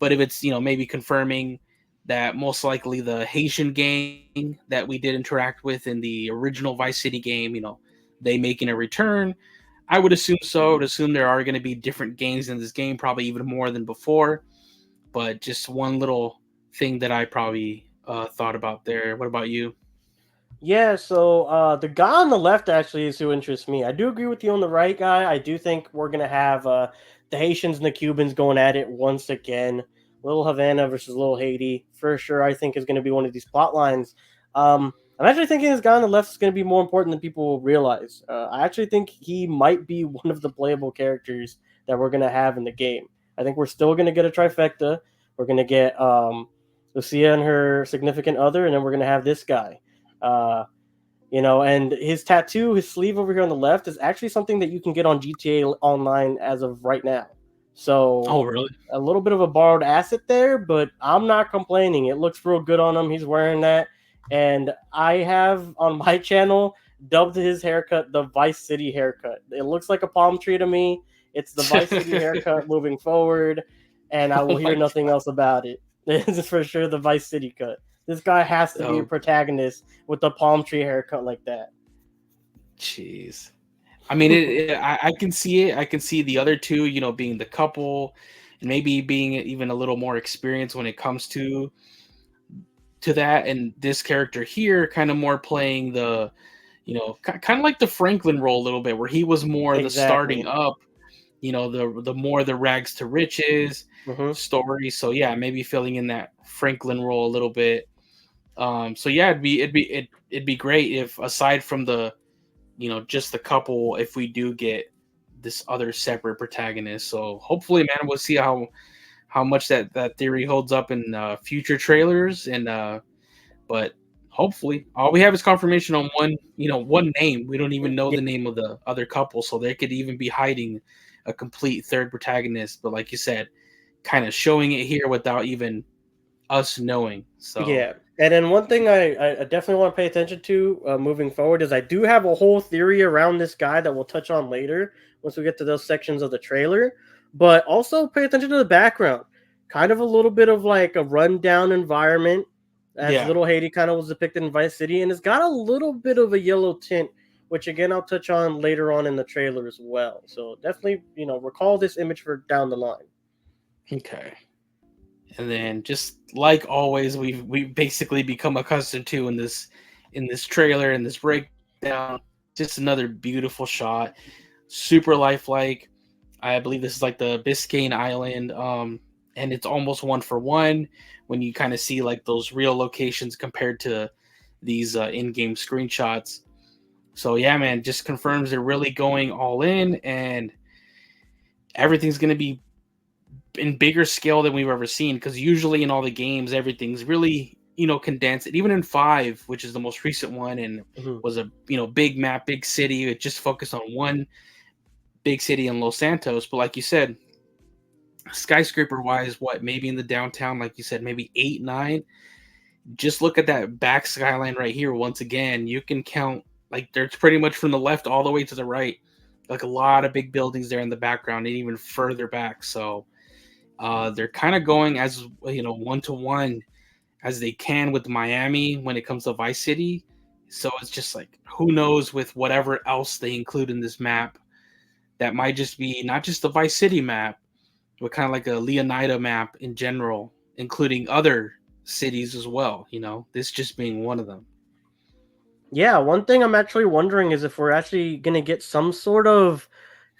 But if it's maybe confirming that most likely the Haitian gang that we did interact with in the original Vice City game, they making a return. I would assume so. I would assume there are going to be different gangs in this game, probably even more than before. But just one little thing that I probably thought about there. What about you? Yeah, so the guy on the left actually is who interests me. I do agree with you on the right guy. I do think we're gonna have the Haitians and the Cubans going at it once again. Little Havana versus Little Haiti for sure. I think is going to be one of these plot lines. I'm actually thinking this guy on the left is going to be more important than people realize. I actually think he might be one of the playable characters that we're going to have in the game. I think we're still going to get a trifecta. We're going to get Lucia and her significant other, and then we're going to have this guy. Uh, and his tattoo, his sleeve over here on the left, is actually something that you can get on GTA Online as of right now. So Oh, really? a little bit of a borrowed asset there, but I'm not complaining. It looks real good on him. He's wearing that. And I have on my channel dubbed his haircut the Vice City haircut. It looks like a palm tree to me. It's the Vice City haircut moving forward, and I will Oh hear my nothing else about it. This is for sure the Vice City cut. This guy has to be a oh, protagonist with the palm tree haircut like that. jeez. I mean, I can see it. I can see the other two, being the couple, and maybe being even a little more experienced when it comes to that. And this character here, kind of more playing the, kind of like the Franklin role a little bit, where he was more the starting Exactly. up, the more the rags to riches Hmm. story. So yeah, maybe filling in that Franklin role a little bit. So yeah, it'd be great if, aside from the just the couple, if we do get this other separate protagonist. So hopefully, man, we'll see how much that theory holds up in future trailers. And but hopefully, all we have is confirmation on one name. We don't even know Yeah. the name of the other couple, so they could even be hiding a complete third protagonist. But like you said, kind of showing it here without even us knowing. So Yeah, and then one thing I definitely want to pay attention to moving forward is I do have a whole theory around this guy that we'll touch on later once we get to those sections of the trailer. But also pay attention to the background, kind of a little bit of like a rundown environment, as yeah. little Haiti kind of was depicted in Vice City, and it's got a little bit of a yellow tint, which again I'll touch on later on in the trailer as well. So definitely, recall this image for down the line. Okay. And then just like always, we basically become accustomed to in this trailer, in this breakdown, just another beautiful shot, super lifelike. I believe this is like the Biscayne Island, and it's almost one for one when you kind of see like those real locations compared to these in-game screenshots. So yeah, man, just confirms they're really going all in, and everything's going to be in bigger scale than we've ever seen. Because usually in all the games, everything's really condensed. And even in 5, which is the most recent one, and Mhm. was a big map, big city, it just focused on one big city in Los Santos. But like you said, skyscraper wise, what, maybe in the downtown, like you said, maybe 8, 9. Just look at that back skyline right here. Once again, you can count, like, there's pretty much from the left all the way to the right, like a lot of big buildings there in the background and even further back. So they're kind of going as one to one as they can with Miami when it comes to Vice City. So it's just like, who knows with whatever else they include in this map, that might just be not just the Vice City map, but kind of like a Leonida map in general, including other cities as well. This just being one of them. Yeah, one thing I'm actually wondering is if we're actually gonna get some sort of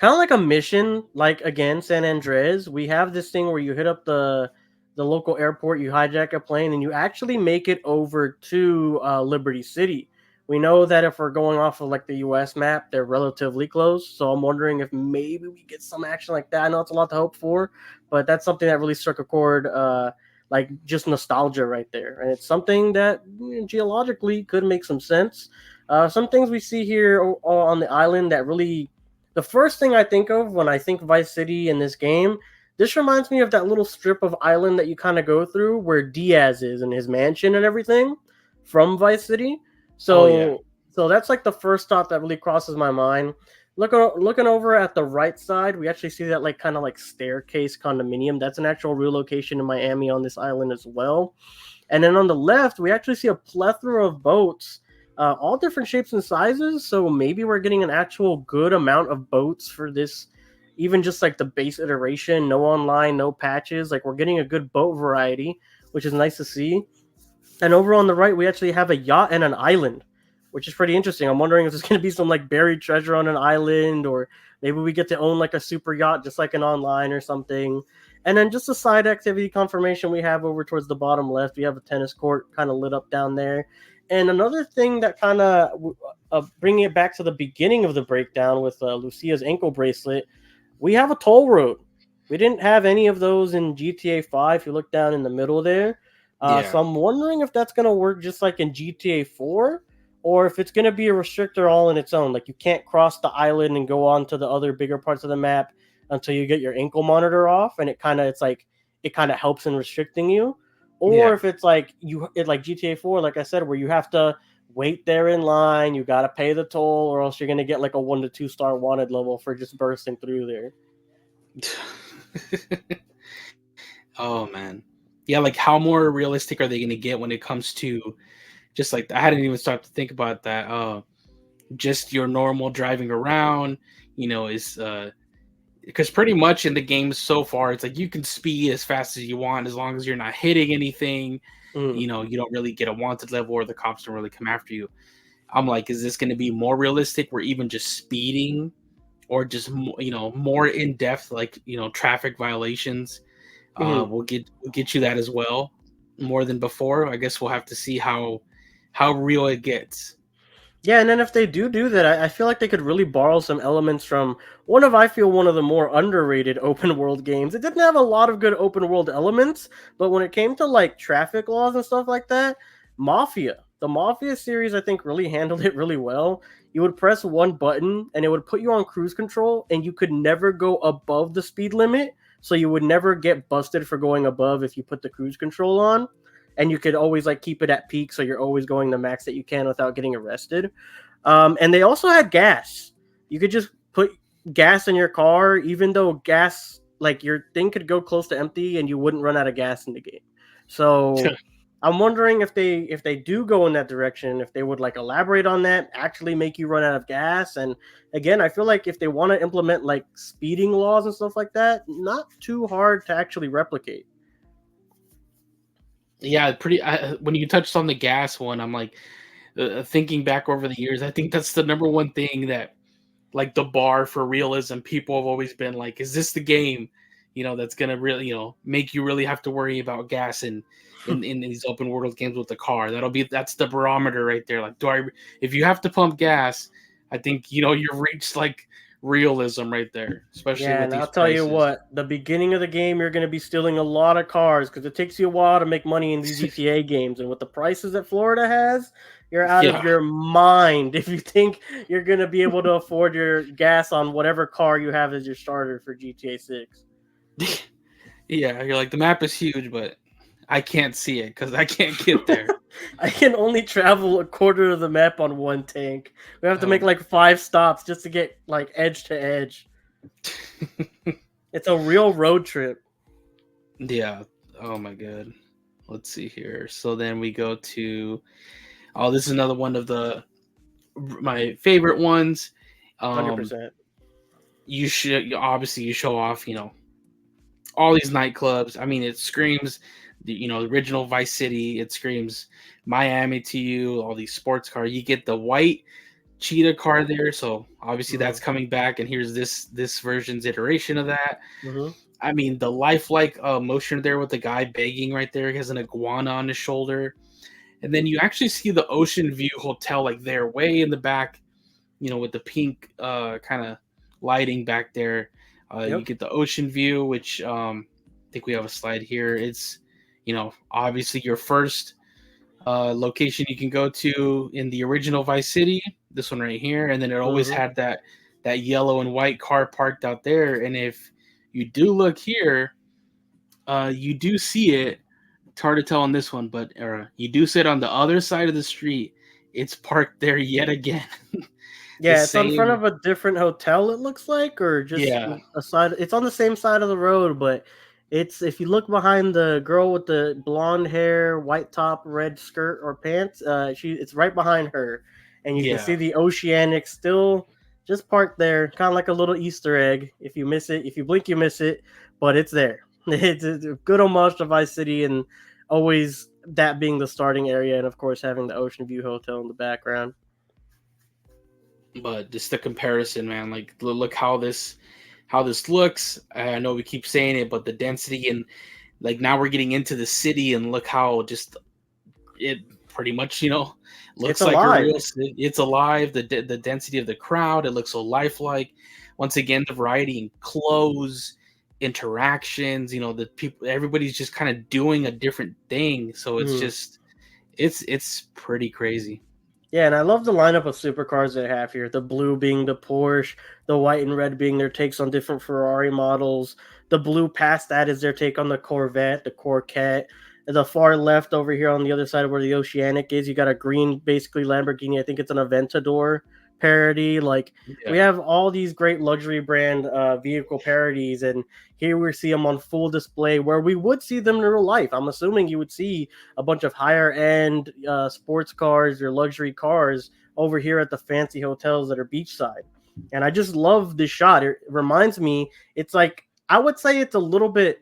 kind of like a mission, like again San Andreas. We have this thing where you hit up the local airport, you hijack a plane, and you actually make it over to Liberty City. We know that if we're going off of like the U.S. map, they're relatively close. So I'm wondering if maybe we get some action like that. I know it's a lot to hope for, but that's something that really struck a chord. Like just nostalgia right there. And it's something that geologically could make some sense. Some things we see here on the island that really, the first thing I think of when I think Vice City in this game, this reminds me of that little strip of island that you kind of go through where Diaz is and his mansion and everything from Vice City. Oh yeah, So that's like the first thought that really crosses my mind. Looking over at the right side, we actually see that like kind of like staircase condominium. That's an actual real location in Miami on this island as well. And then on the left, we actually see a plethora of boats, all different shapes and sizes. So maybe we're getting an actual good amount of boats for this, even just like the base iteration, no online, no patches. Like we're getting a good boat variety, which is nice to see. And over on the right, we actually have a yacht and an island, which is pretty interesting. I'm wondering if there's going to be some like buried treasure on an island, or maybe we get to own like a super yacht, just like an online or something. And then just a side activity confirmation we have over towards the bottom left. We have a tennis court kind of lit up down there. And another thing that kind of bringing it back to the beginning of the breakdown with Lucia's ankle bracelet, we have a toll road. We didn't have any of those in GTA 5. If you look down in the middle there, yeah, so I'm wondering if that's going to work just like in GTA 4, or if it's going to be a restrictor all in its own. Like you can't cross the island and go on to the other bigger parts of the map until you get your ankle monitor off, and it kind of helps in restricting you. Or yeah. if it's like like GTA 4, like I said, where you have to wait there in line, you got to pay the toll, or else you're going to get like a 1 to 2 star wanted level for just bursting through there. Oh man, yeah. Like, how more realistic are they going to get when it comes to just like, I hadn't even started to think about that. Just your normal driving around, is because pretty much in the game so far, it's like you can speed as fast as you want as long as you're not hitting anything. Mm. You don't really get a wanted level, or the cops don't really come after you. I'm like, is this going to be more realistic where even just speeding, or just more in depth, like traffic violations, Mhm. will get you that as well, more than before. I guess we'll have to see how real it gets. Yeah, and then if they do that, I feel like they could really borrow some elements from I feel one of the more underrated open world games. It didn't have a lot of good open world elements, but when it came to like traffic laws and stuff like that, the Mafia series, I think really handled it really well. you would press one button and it would put you on cruise control, and you could never go above the speed limit. So you would never get busted for going above if you put the cruise control on. And you could always like keep it at peak, so you're always going the max that you can without getting arrested. And they also had gas. You could just put gas in your car, even though gas, like your thing could go close to empty and you wouldn't run out of gas in the game. So I'm wondering if they do go in that direction, if they would like elaborate on that, actually make you run out of gas. And again, I feel like if they want to implement like speeding laws and stuff like that, not too hard to actually replicate. Yeah, when you touched on the gas one, I'm like thinking back over the years. I think that's the number one thing that, like, the bar for realism. People have always been like, "Is this the game, that's gonna really, make you really have to worry about gas in these open world games with the car?" That's the barometer right there. Like, if you have to pump gas, I think you've reached like realism right there, especially Yeah, with and these I'll tell you prices. what, the beginning of the game, you're going to be stealing a lot of cars because it takes you a while to make money in these GTA games. And with the prices that Florida has, you're out of Yeah. your mind if you think you're going to be able to afford your gas on whatever car you have as your starter for GTA 6. Yeah, you're like, the map is huge, but I can't see it because I can't get there. I can only travel a quarter of the map on one tank. We have to make Oh. like 5 stops just to get like edge to edge. It's a real road trip. Yeah. Oh my god. Let's see here. So then we go to, oh, this is another one of my favorite ones. Um 100%. you show off, all these nightclubs. I mean, it screams the original Vice City. It screams Miami to you. All these sports cars. You get the white cheetah car there, so obviously that's coming back, and here's this version's iteration of that. Mm-hmm. I mean, the lifelike motion there with the guy begging right there. He has an iguana on his shoulder, and then you actually see the Ocean View Hotel like there, way in the back, with the pink kind of lighting back there. You Yep. get the ocean view, which I think we have a slide here. It's obviously your first location you can go to in the original Vice City. This one right here, and then it always Mm-hmm. had that yellow and white car parked out there. And if you do look here, you do see it. It's hard to tell on this one, but you do see it on the other side of the street. It's parked there yet again. The Yeah, it's on front same, of a different hotel, it looks like, or just yeah, a side. It's on the same side of the road, but it's if you look behind the girl with the blonde hair, white top, red skirt or pants, it's right behind her, and you can see yeah. the Oceanic still just parked there, kind of like a little Easter egg. If you miss it, if you blink, you miss it, but it's there. It's a good homage to Vice City, and always that being the starting area, and of course having the Ocean View Hotel in the background. But just the comparison, man. Like, look how this looks. I know we keep saying it, but the density, and like now we're getting into the city, and look how just it pretty much It's looks like a alive. real city. It's alive. The density of the crowd. It looks so lifelike. Once again, the variety in clothes, interactions. The people. Everybody's just kind of doing a different thing. So it's Mhm. just it's pretty crazy. Yeah, and I love the lineup of supercars they have here. The blue being the Porsche, the white and red being their takes on different Ferrari models. The blue past that is their take on the Corvette, the Corvette. And the far left over here on the other side of where the Oceanic is, you got a green, basically Lamborghini. I think it's an Aventador parody. Like we Yeah. have all these great luxury brand vehicle parodies, and here we see them on full display where we would see them in real life. I'm assuming you would see a bunch of higher end sports cars or luxury cars over here at the fancy hotels that are beachside. And I just love this shot. It reminds me, it's like, I would say it's a little bit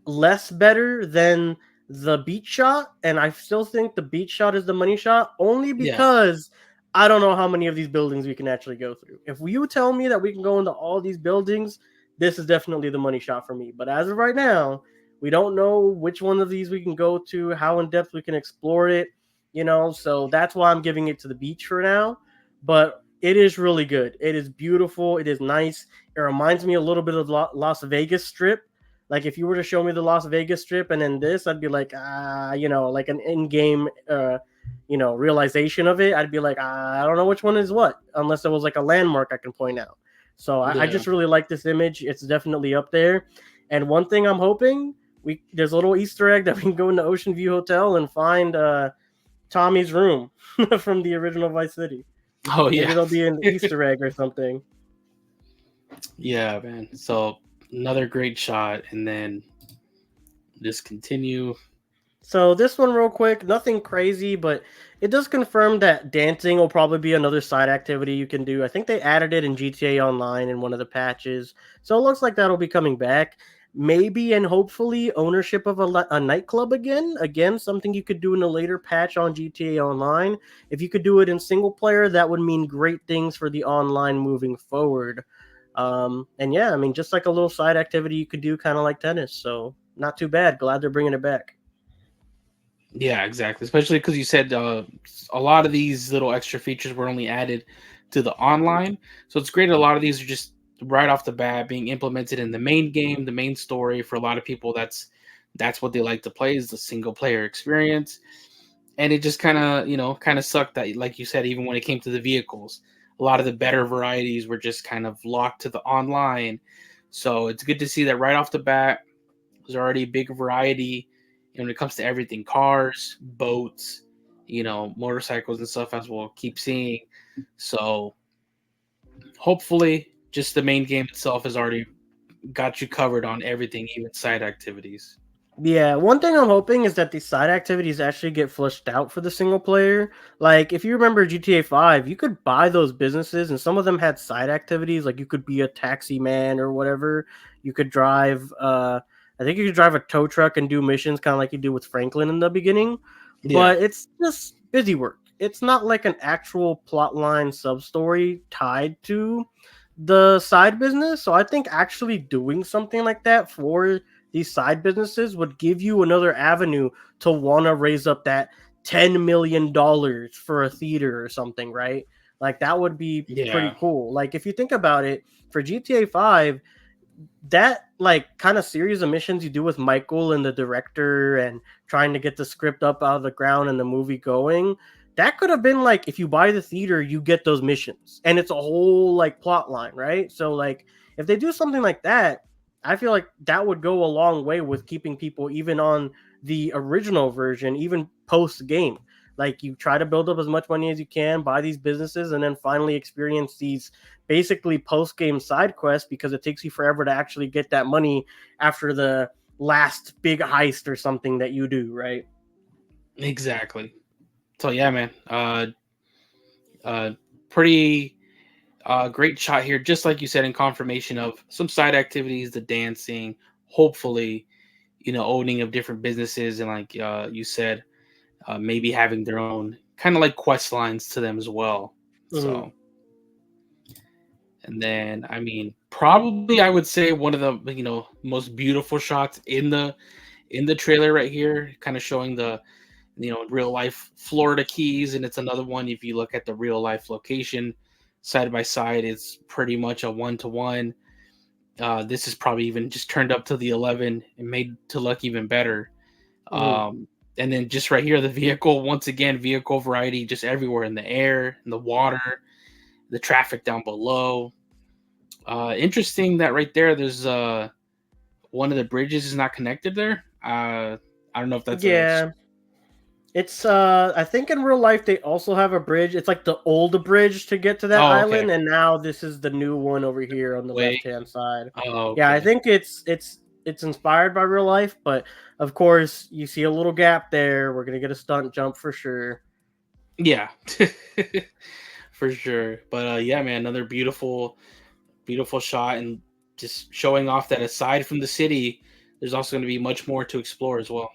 less better than the beach shot. And I still think the beach shot is the money shot only Yeah. because I don't know how many of these buildings we can actually go through. If you tell me that we can go into all these buildings, this is definitely the money shot for me. But as of right now, we don't know which one of these we can go to, how in depth we can explore it, so that's why I'm giving it to the beach for now. But it is really good. It is beautiful. It is nice. It reminds me a little bit of Las Vegas Strip. Like if you were to show me the Las Vegas Strip and then this, I'd be like, like an in-game realization of it, I'd be like, I don't know which one is what, unless there was like a landmark I can point out. So I Yeah. just really like this image. It's definitely up there. And one thing I'm hoping, there's a little Easter egg that we can go into Ocean View Hotel and find Tommy's room from the original Vice City. Oh Maybe yeah. there'll be an Easter egg or something. Yeah, man. So another great shot, and then just continue. So this one real quick, nothing crazy, but it does confirm that dancing will probably be another side activity you can do. I think they added it in GTA Online in one of the patches. So it looks like that'll be coming back. Maybe and hopefully ownership of a nightclub again. Again, something you could do in a later patch on GTA Online. If you could do it in single player, that would mean great things for the online moving forward. And yeah, I mean, just like a little side activity you could do, kind of like tennis. So not too bad. Glad they're bringing it back. Yeah, exactly. Especially because you said a lot of these little extra features were only added to the online, so it's great. A lot of these are just right off the bat being implemented in the main game, the main story. For a lot of people, that's what they like to play, is the single player experience. And it just kind of sucked that, like you said, even when it came to the vehicles, a lot of the better varieties were just kind of locked to the online. So it's good to see that right off the bat there's already a big variety when it comes to everything: cars, boats, motorcycles and stuff, as we'll keep seeing. So hopefully just the main game itself has already got you covered on everything, even side activities. Yeah, one thing I'm hoping is that the side activities actually get flushed out for the single player. Like, if you remember GTA 5, you could buy those businesses, and some of them had side activities. Like, you could be a taxi man or whatever. You could drive, I think you could drive a tow truck and do missions, kind of like you do with Franklin in the beginning. Yeah. But it's just busy work. It's not like an actual plotline sub story tied to the side business. So I think actually doing something like that for these side businesses would give you another avenue to want to raise up that $10 million for a theater or something, right? Like that would be pretty Yeah. cool. Like if you think about it, for GTA 5, that like kind of series of missions you do with Michael and the director and trying to get the script up out of the ground and the movie going, that could have been like if you buy the theater, you get those missions and it's a whole like plot line, right? So like if they do something like that, I feel like that would go a long way with keeping people even on the original version, even post game. Like you try to build up as much money as you can, buy these businesses, and then finally experience these basically post game side quests because it takes you forever to actually get that money after the last big heist or something that you do, right? Exactly. So yeah, man. Uh pretty great shot here, just like you said, in confirmation of some side activities, the dancing, hopefully, owning of different businesses, and like you said, maybe having their own kind of like quest lines to them as well. Mm-hmm. So, and then I mean, probably I would say one of the most beautiful shots in the trailer right here, kind of showing the real life Florida Keys, and it's another one. If you look at the real life location side by side, it's pretty much a 1-to-1. This is probably even just turned up to the 11 and made to look even better. Mm-hmm. And then just right here, the vehicle, once again, vehicle variety just everywhere, in the air, in the water, the traffic down below. Interesting that right there's one of the bridges is not connected there. I don't know if that's a. Yeah. It's I think in real life they also have a bridge. It's like the old bridge to get to that Oh, okay. island, and now this is the new one over here on the Way. left hand side. Oh, Yeah, I okay. think it's inspired by real life, but of course you see a little gap there. We're gonna get a stunt jump for sure. Yeah, for sure. But yeah, man, another beautiful shot, and just showing off that aside from the city, there's also going to be much more to explore as well.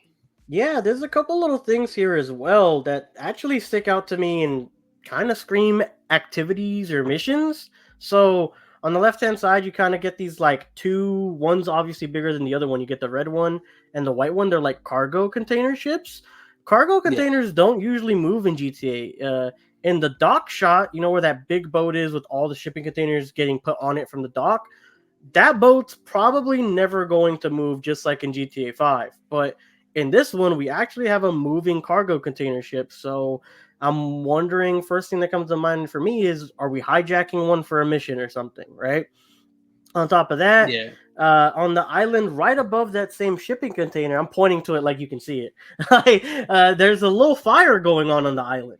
Yeah, there's a couple little things here as well that actually stick out to me and kind of scream activities or missions. So on the left hand side, you kind of get these like two, one's obviously bigger than the other one. You get the red one and the white one. They're like cargo container ships. Cargo Yeah, containers don't usually move in GTA. In the dock shot, where that big boat is with all the shipping containers getting put on it from the dock, that boat's probably never going to move just like in GTA 5. But in this one, we actually have a moving cargo container ship. So I'm wondering, first thing that comes to mind for me is, are we hijacking one for a mission or something, right? On top of that, Yeah. on the island right above that same shipping container, I'm pointing to it like you can see it. There's a little fire going on the island.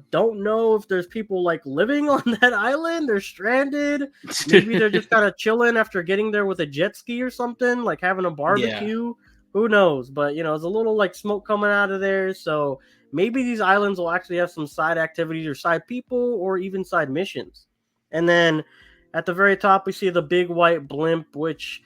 Don't know if there's people like living on that island. They're stranded. Maybe they're just kind of chilling after getting there with a jet ski or something, like having a Yeah. barbecue. Who knows? But there's a little like smoke coming out of there. So maybe these islands will actually have some side activities or side people or even side missions. And then at the very top, we see the big white blimp, which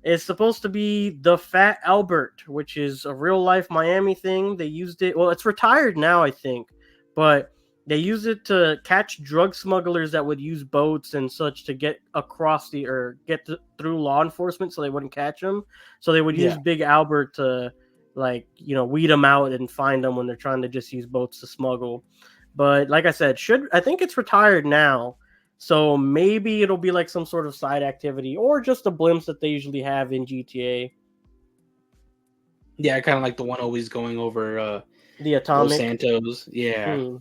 is supposed to be the Fat Albert, which is a real life Miami thing. They used it. Well, it's retired now, I think, but they used it to catch drug smugglers that would use boats and such to get across the or get through law enforcement, so they wouldn't catch them. So they would use Yeah. Big Albert to weed them out and find them when they're trying to just use boats to smuggle. But like I said, I think it's retired now. So maybe it'll be like some sort of side activity or just a glimpse that they usually have in GTA. Yeah, kind of like the one always going over The Los Atomic. Santos. Yeah. Hmm.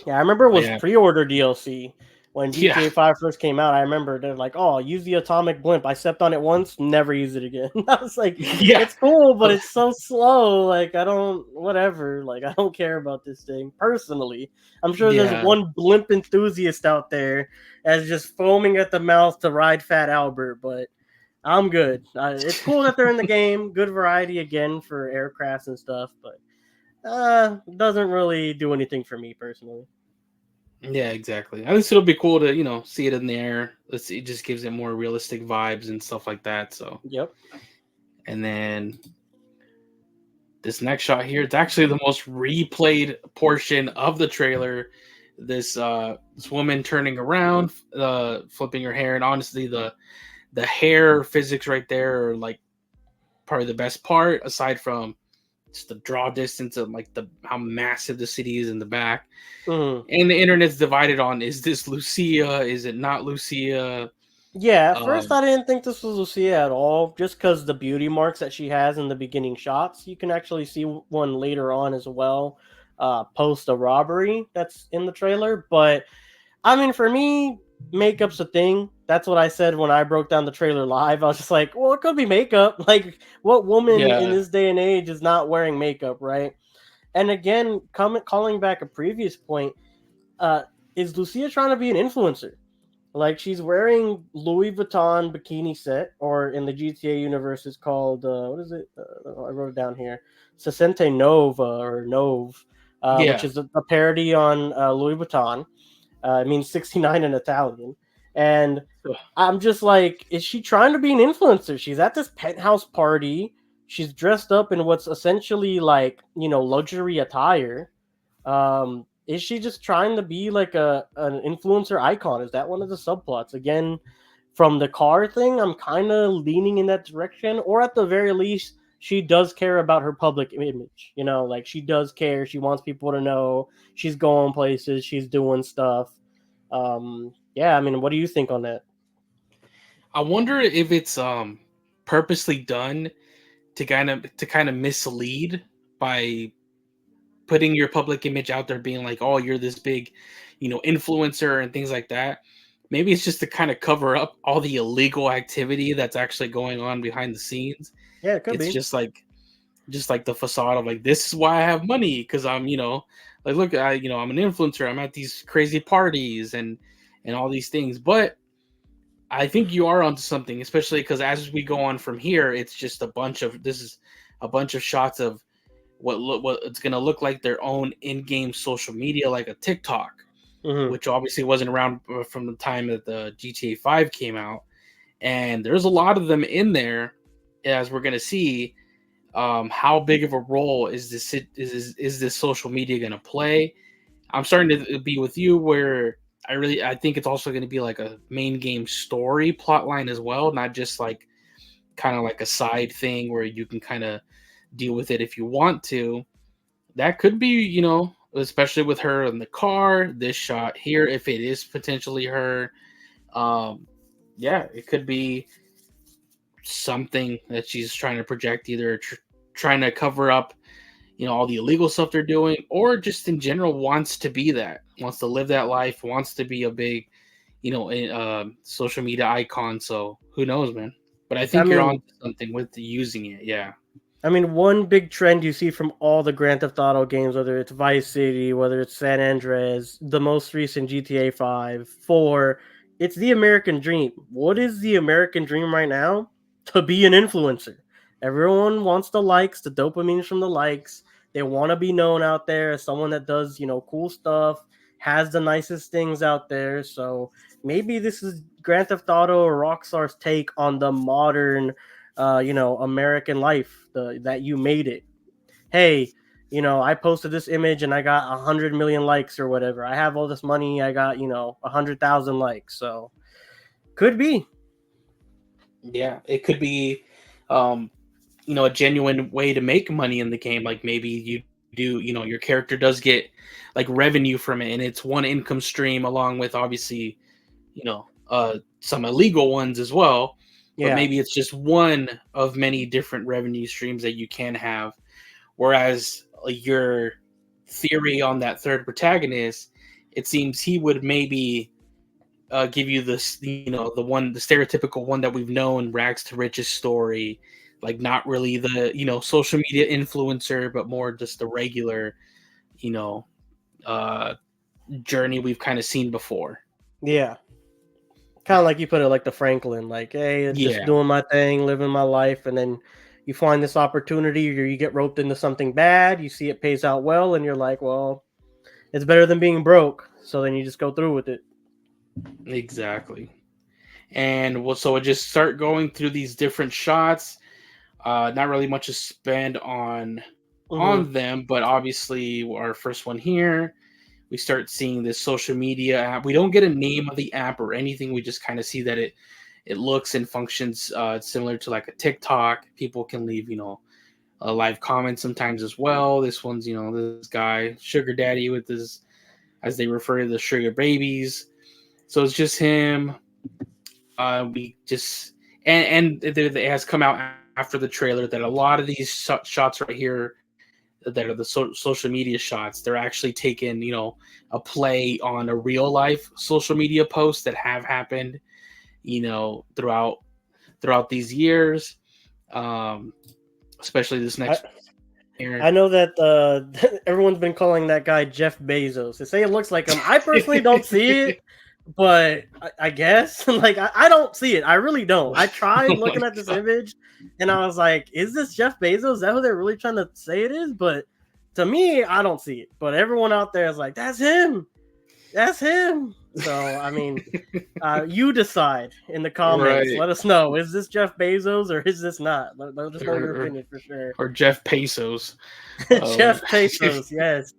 Yeah, I remember it Oh, was yeah. pre-order DLC when Yeah. GTA 5 first came out. I remember they're like, "Oh, use the atomic blimp." I stepped on it once, never use it again. I was like, Yeah. "It's cool, but it's so slow. Like, I don't, whatever. Like, I don't care about this thing personally." I'm sure there's Yeah. one blimp enthusiast out there that's just foaming at the mouth to ride Fat Albert, but I'm good. It's cool that they're in the game. Good variety again for aircrafts and stuff, but doesn't really do anything for me personally. Yeah, exactly. At least it'll be cool to, see it in the air. It just gives it more realistic vibes and stuff like that. So, Yep. and then this next shot here, it's actually the most replayed portion of the trailer. This woman turning around, flipping her hair, and honestly, the hair physics right there are like probably the best part, aside from just the draw distance of like the how massive the city is in the back. Mhm. And the internet's divided on, is this Lucia? Is it not Lucia? Yeah, at first Um, I didn't think this was Lucia at all, just because the beauty marks that she has in the beginning shots. You can actually see one later on as well, post a robbery that's in the trailer. But I mean, for me, makeup's a thing. That's what I said when I broke down the trailer live. I was just like, well, it could be makeup. Like, what woman in yeah, this day and age is not wearing makeup, right? And again, calling back a previous point, uh, is Lucia trying to be an influencer? Like she's wearing Louis Vuitton bikini set, or in the GTA universe, it's called what is it? I wrote it down here. Sessente Nova or Nove, which yeah. is a parody on Louis Vuitton. It means 69 in Italian, and I'm just like, is she trying to be an influencer? She's at this penthouse party. She's dressed up in what's essentially like luxury attire. Is she just trying to be like an influencer icon? Is that one of the subplots? Again, from the car thing, I'm kind of leaning in that direction, or at the very least, she does care about her public image. Like she does care. She wants people to know she's going places, she's doing stuff. Yeah, I mean, what do you think on that? I wonder if it's purposely done to kind of mislead by putting your public image out there, being like, oh, you're this big, influencer and things like that. Maybe it's just to kind of cover up all the illegal activity that's actually going on behind the scenes. Yeah, it could It's be. just like the facade of like, this is why I have money, because I'm, like, look, I'm an influencer, I'm at these crazy parties and all these things. But I think you are onto something, especially because as we go on from here, it's just this is a bunch of shots of what it's going to look like their own in-game social media, like a TikTok, Hmm. which obviously wasn't around from the time that the GTA 5 came out. And there's a lot of them in there, as we're going to see. How big of a role is this social media going to play? I'm starting to be with you, where I think it's also going to be like a main game story plot line as well, not just like kind of like a side thing where you can kind of deal with it if you want to. That could be, especially with her in the car, this shot here, if it is potentially her. Um, yeah, it could be something that she's trying to project, either trying to cover up, all the illegal stuff they're doing, or just in general wants to be that, wants to live that life, wants to be a big, social media icon. So who knows, man? But I I think you're on mean, to something with using it. Yeah. one big trend you see from all the Grand Theft Auto games, whether it's Vice City, whether it's San Andreas, the most recent GTA 5, 4, it's the American dream. What is the American dream right now? To be an influencer. Everyone wants the likes, the dopamine from the likes. They want to be known out there as someone that does, cool stuff, has the nicest things out there. So maybe this is Grand Theft Auto or Rockstar's take on the modern American life, that you made it. Hey, I posted this image and I got 100 million likes or whatever. I have all this money. I got 100,000 likes. So could be. Yeah, it could be, a genuine way to make money in the game. Like maybe you do, your character does get like revenue from it, and it's one income stream along with obviously, some illegal ones as well. But Yeah. maybe it's just one of many different revenue streams that you can have. Whereas your theory on that third protagonist, it seems he would maybe give you this, the stereotypical one that we've known, rags to riches story, like not really the, social media influencer, but more just the regular, you know, uh, journey we've kind of seen before. Yeah. Kind of like you put it, like the Franklin, like, hey, just Yeah, doing my thing, living my life, and then you find this opportunity, or you get roped into something bad, you see it pays out well, and you're like, well, it's better than being broke. So then you just go through with it. exactly. And well, so I just start going through these different shots. Not really much to spend Hmm. on them, but obviously our first one here, we start seeing this social media app. We don't get a name of the app or anything. We just kind of see that it looks and functions similar to like a TikTok. People can leave, a live comment sometimes as well. This one's, this guy, Sugar Daddy, with his, as they refer to the sugar babies. So it's just him. We just, and it has come out after the trailer that a lot of these shots right here that are the social media shots, they're actually taking, a play on a real life social media posts that have happened, throughout these years, um, especially this I, next year. I know that everyone's been calling that guy Jeff Bezos. They say it looks like him. I personally don't see it, but I guess like I don't see it. I really don't. I tried Oh my looking at this god! image, and I was like, "Is this Jeff Bezos? Is that who they're really trying to say it is?" But to me, I don't see it. But everyone out there is like, "That's him. That's him." So I mean, you decide in the comments. Right, Let us know: is this Jeff Bezos or is this not? Let us know your or, opinion for sure. or Jeff Pesos. Jeff Bezos, yes.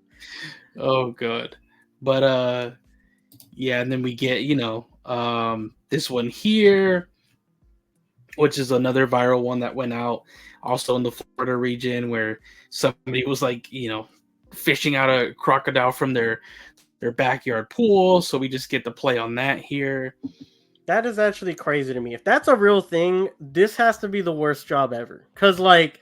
Oh god, but yeah, and then we get, this one here, which is another viral one that went out also in the Florida region, where somebody was like, fishing out a crocodile from their backyard pool. So we just get the play on that here. That is actually crazy to me. If that's a real thing, this has to be the worst job ever. Cause like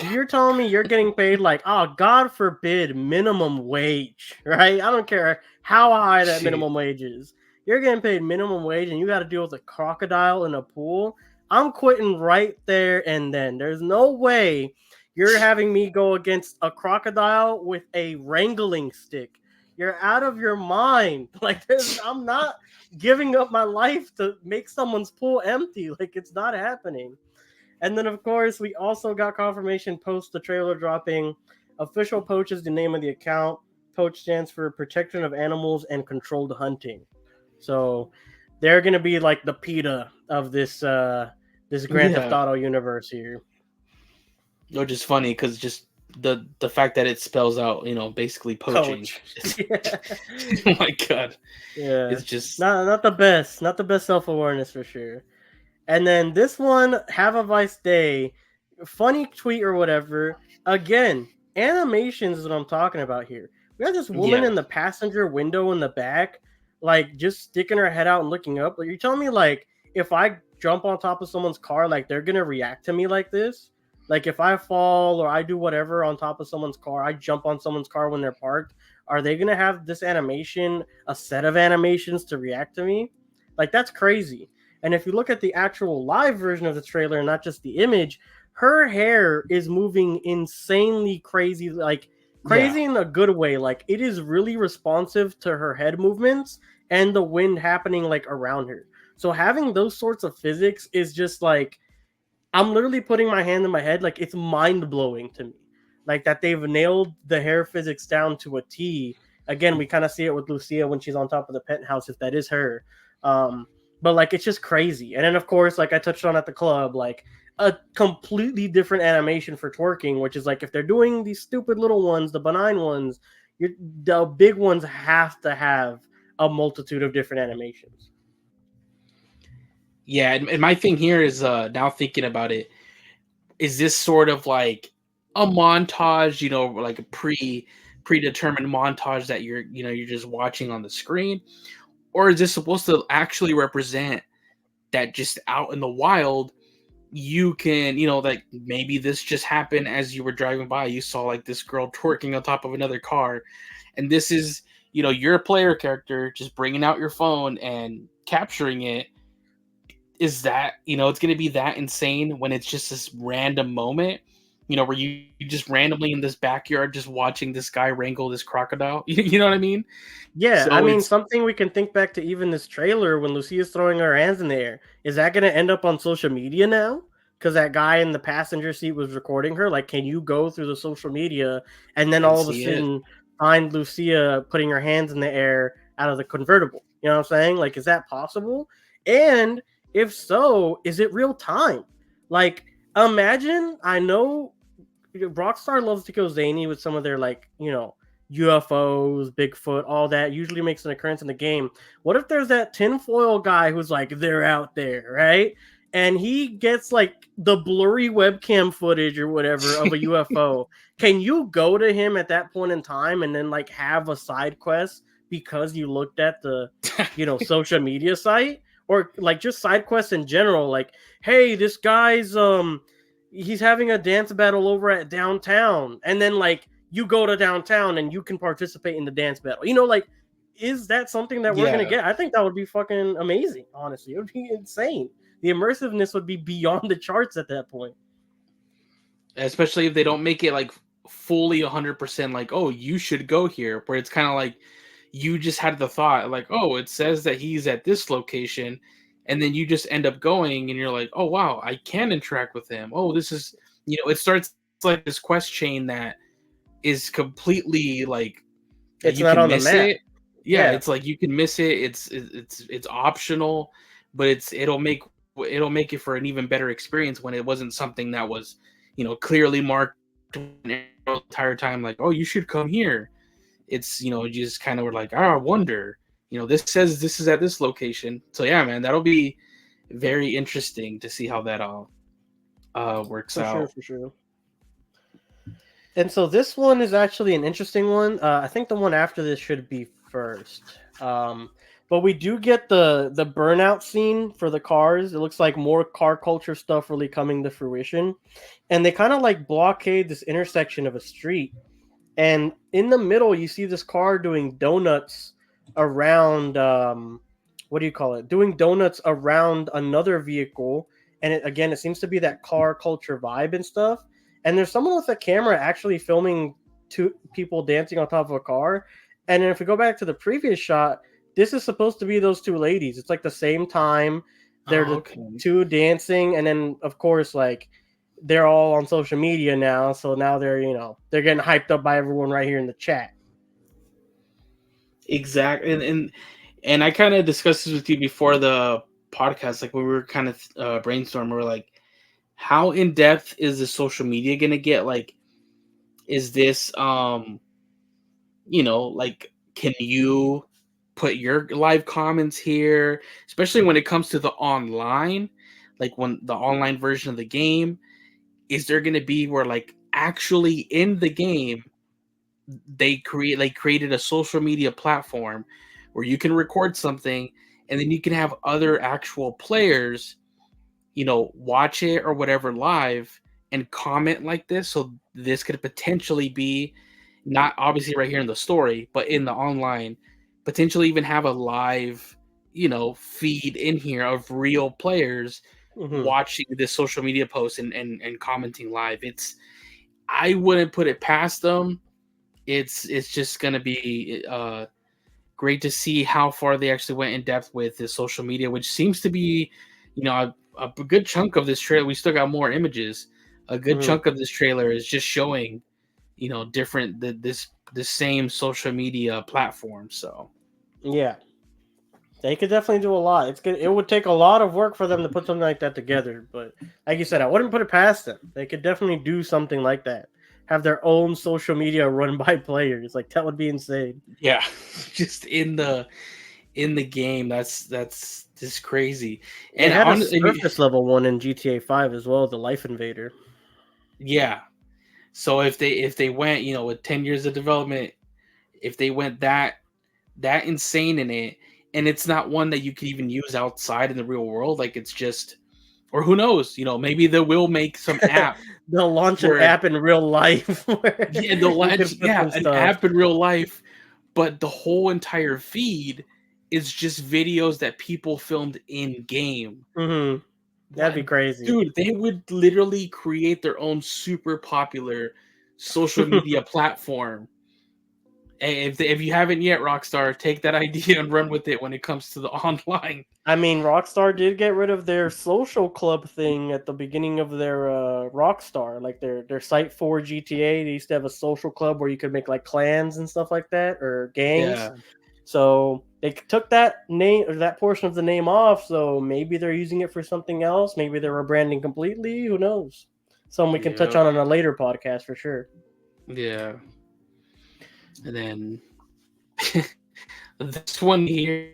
you're telling me you're getting paid like, oh, God forbid, minimum wage, right? I don't care how high that Jeez. minimum wage is. You're getting paid minimum wage and you got to deal with a crocodile in a pool. I'm quitting right there and then. There's no way you're having me go against a crocodile with a wrangling stick. You're out of your mind. Like I'm not giving up my life to make someone's pool empty. Like it's not happening. And then, of course, we also got confirmation post the trailer dropping. Official Poach is the name of the account. Poach stands for Protection of Animals and Controlled Hunting. So they're gonna be like the PETA of this Grand Theft Yeah, Auto universe here. which is funny because just the fact that it spells out, basically poaching. Poach. Yeah. Oh my god, Yeah. it's just Not the best self awareness for sure. And then this one, Have a Vice Day, funny tweet or whatever. Again, animations is what I'm talking about here. We have this woman yeah. in the passenger window in the back, like just sticking her head out and looking up. Like, you're telling me like if I jump on top of someone's car, like they're gonna react to me like this? Like if I fall or I do whatever on top of someone's car, I jump on someone's car when they're parked, are they going to have this animation, a set of animations to react to me? Like that's crazy. And if you look at the actual live version of the trailer, not just the image, her hair is moving insanely crazy, like Yeah. crazy in a good way. Like it is really responsive to her head movements and the wind happening like around her. So having those sorts of physics is just like I'm literally putting my hand in my head. Like it's mind blowing to me. Like that they've nailed the hair physics down to a T. Again, we kind of see it with Lucia when she's on top of the penthouse, if that is her. Um, but like it's just crazy. And then of course, like I touched on at the club, like a completely different animation for twerking, which is like if they're doing these stupid little ones, the benign ones, the big ones have to have a multitude of different animations. Yeah, and my thing here is now thinking about it, is this sort of like a montage, like a predetermined montage that you're just watching on the screen, or is this supposed to actually represent that just out in the wild you can, like maybe this just happened as you were driving by, you saw like this girl twerking on top of another car, and this is, your player character just bringing out your phone and capturing it. Is that, it's going to be that insane when it's just this random moment, where you just randomly in this backyard just watching this guy wrangle this crocodile. You know what I mean? Yeah, I So mean, it's something we can think back to even this trailer when Lucia's throwing her hands in the air. Is that going to end up on social media now? Because that guy in the passenger seat was recording her. Like, can you go through the social media and then and all of a see it. sudden find Lucia putting her hands in the air out of the convertible? You know what I'm saying? Like, is that possible? And if so, is it real time? Like, imagine, I know Rockstar loves to go zany with some of their like, UFOs, Bigfoot, all that usually makes an occurrence in the game. What if there's that tinfoil guy who's like, they're out there, right? And he gets like the blurry webcam footage or whatever of a UFO. Can you go to him at that point in time and then like have a side quest because you looked at the, social media site? Or like just side quests in general, like, hey, this guy's he's having a dance battle over at downtown, and then like you go to downtown and you can participate in the dance battle. Like, is that something that we're gonna Yeah, get? I think that would be fucking amazing. Honestly, it would be insane. The immersiveness would be beyond the charts at that point. especially if they don't make it like fully 100% like, oh, you should go here, where it's kind of like you just had the thought like, oh, it says that he's at this location, and then you just end up going and you're like, oh wow, I can interact with him. Oh, this is, it starts like this quest chain that is completely like, It's you not can on the miss map. it. Yeah, Yeah, it's like you can miss it. It's optional, but it'll make it for an even better experience when it wasn't something that was, clearly marked the entire time. Like, oh, you should come here. It's, you just kind of were like, oh, I wonder. This says this is at this location. So yeah, man, that'll be very interesting to see how that all works for sure, out. for sure. And so this one is actually an interesting one. I think the one after this should be first. But we do get the burnout scene for the cars. It looks like more car culture stuff really coming to fruition. And they kind of like blockade this intersection of a street. And in the middle, you see this car doing donuts around what do you call it? Doing donuts around another vehicle. And it seems to be that car culture vibe and stuff. And there's someone with a camera actually filming two people dancing on top of a car. And then if we go back to the previous shot, this is supposed to be those two ladies. It's like the same time. They're Oh, the okay. two dancing, and then of course, like they're all on social media now, so now they're getting hyped up by everyone right here in the chat. Exactly, and I kind of discussed this with you before the podcast, like when we were kind of brainstorming. We are like, how in depth is the social media gonna get? Like, is this like, can you put your live comments here, especially when it comes to the online, like when the online version of the game, is there gonna be where like actually in the game they created a social media platform where you can record something and then you can have other actual players, watch it or whatever live, and comment like this. So this could potentially be not obviously right here in the story, but in the online, potentially even have a live, feed in here of real players Hmm. watching this social media post and commenting live. I wouldn't put it past them. It's just gonna be great to see how far they actually went in depth with this social media, which seems to be, a good chunk of this trailer. We still got more images. A good Hmm. chunk of this trailer is just showing, different the same social media platform. So Yeah, they could definitely do a lot. It's good. It would take a lot of work for them to put something like that together. But like you said, I wouldn't put it past them. They could definitely do something like that. Have their own social media run by players. Like that would be insane. yeah, just in the game, that's just crazy. They And had a on surface level one in GTA 5 as well, the Life Invader. yeah. So if they went, with 10 years of development, if they went that insane in it, and it's not one that you could even use outside in the real world, like it's just, or who knows, maybe they will make some app They'll launch an where, app in real life where yeah, they'll you launch, can put some an stuff. app in real life, but the whole entire feed is just videos that people filmed in game. Hmm. That'd What, be crazy. dude? They would literally create their own super popular social media platform. If you haven't yet, Rockstar, take that idea and run with it when it comes to the online. I mean, Rockstar did get rid of their social club thing at the beginning of their Rockstar, like their site for GTA. They used to have a social club where you could make like clans and stuff like that, or gangs. Yeah, So they took that name or that portion of the name off. So maybe they're using it for something else. Maybe they're rebranding completely. Who knows? Something we can touch yeah, on a later podcast for sure. yeah. And then this one here,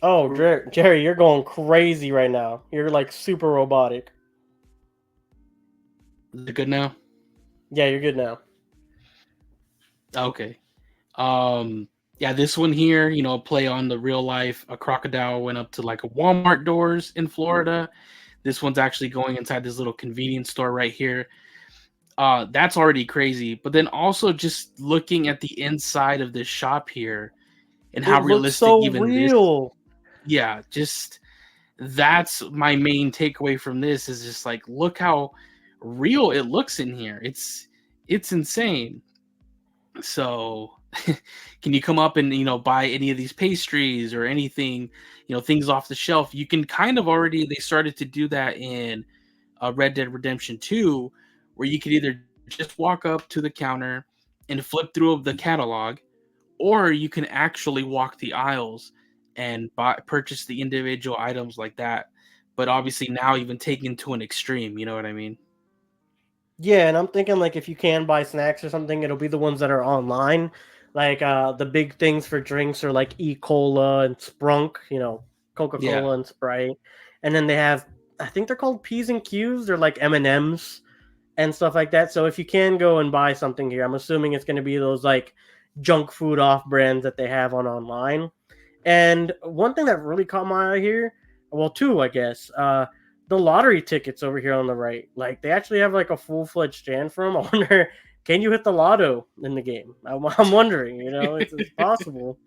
Oh, Jerry, you're going crazy right now. You're like super robotic. good now. Yeah, you're good now. Okay. Yeah, this one here, play on the real life. A crocodile went up to like a Walmart doors in Florida. This one's actually going inside this little convenience store right here. That's already crazy. But then also just looking at the inside of this shop here and It how looks realistic so even this, real. yeah, just that's my main takeaway from this is just like look how real it looks in here. It's insane. So can you come up and buy any of these pastries or anything, things off the shelf? You can kind of already, they started to do that in Red Dead Redemption 2, where you could either just walk up to the counter and flip through the catalog, or you can actually walk the aisles and purchase the individual items like that. But obviously now even taken to an extreme, you know what I mean? Yeah, and I'm thinking like if you can buy snacks or something, it'll be the ones that are online. Like the big things for drinks are like E-Cola and Sprunk, Yeah. Coca-Cola and Sprite. And then they have I think they're called P's and Q's. They're like M&Ms and stuff like that. So if you can go and buy something here, I'm assuming it's going to be those like junk food off brands that they have on online. And one thing that really caught my eye here, well, two, I guess, the lottery tickets over here on the right. Like they actually have like a full-fledged stand for them. I wonder, can you hit the lotto in the game? I'm wondering. It's possible.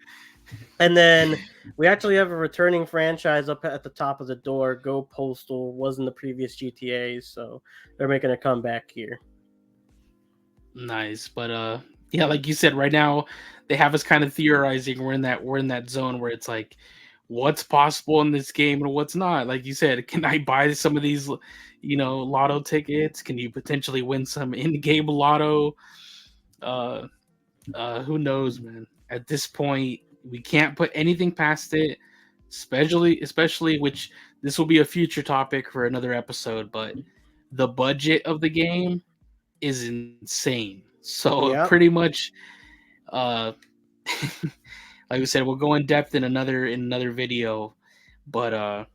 And then we actually have a returning franchise up at the top of the door. Go Postal was in the previous GTAs, so they're making a comeback here. Nice. But yeah, like you said, right now they have us kind of theorizing. We're in that zone where it's like what's possible in this game and what's not. Like you said, can I buy some of these lotto tickets? Can you potentially win some in-game lotto? Uh who knows, man. At this point, we can't put anything past it, especially which this will be a future topic for another episode, but the budget of the game is insane. So Yeah. pretty much, uh, like we said, we'll go in depth in another video. But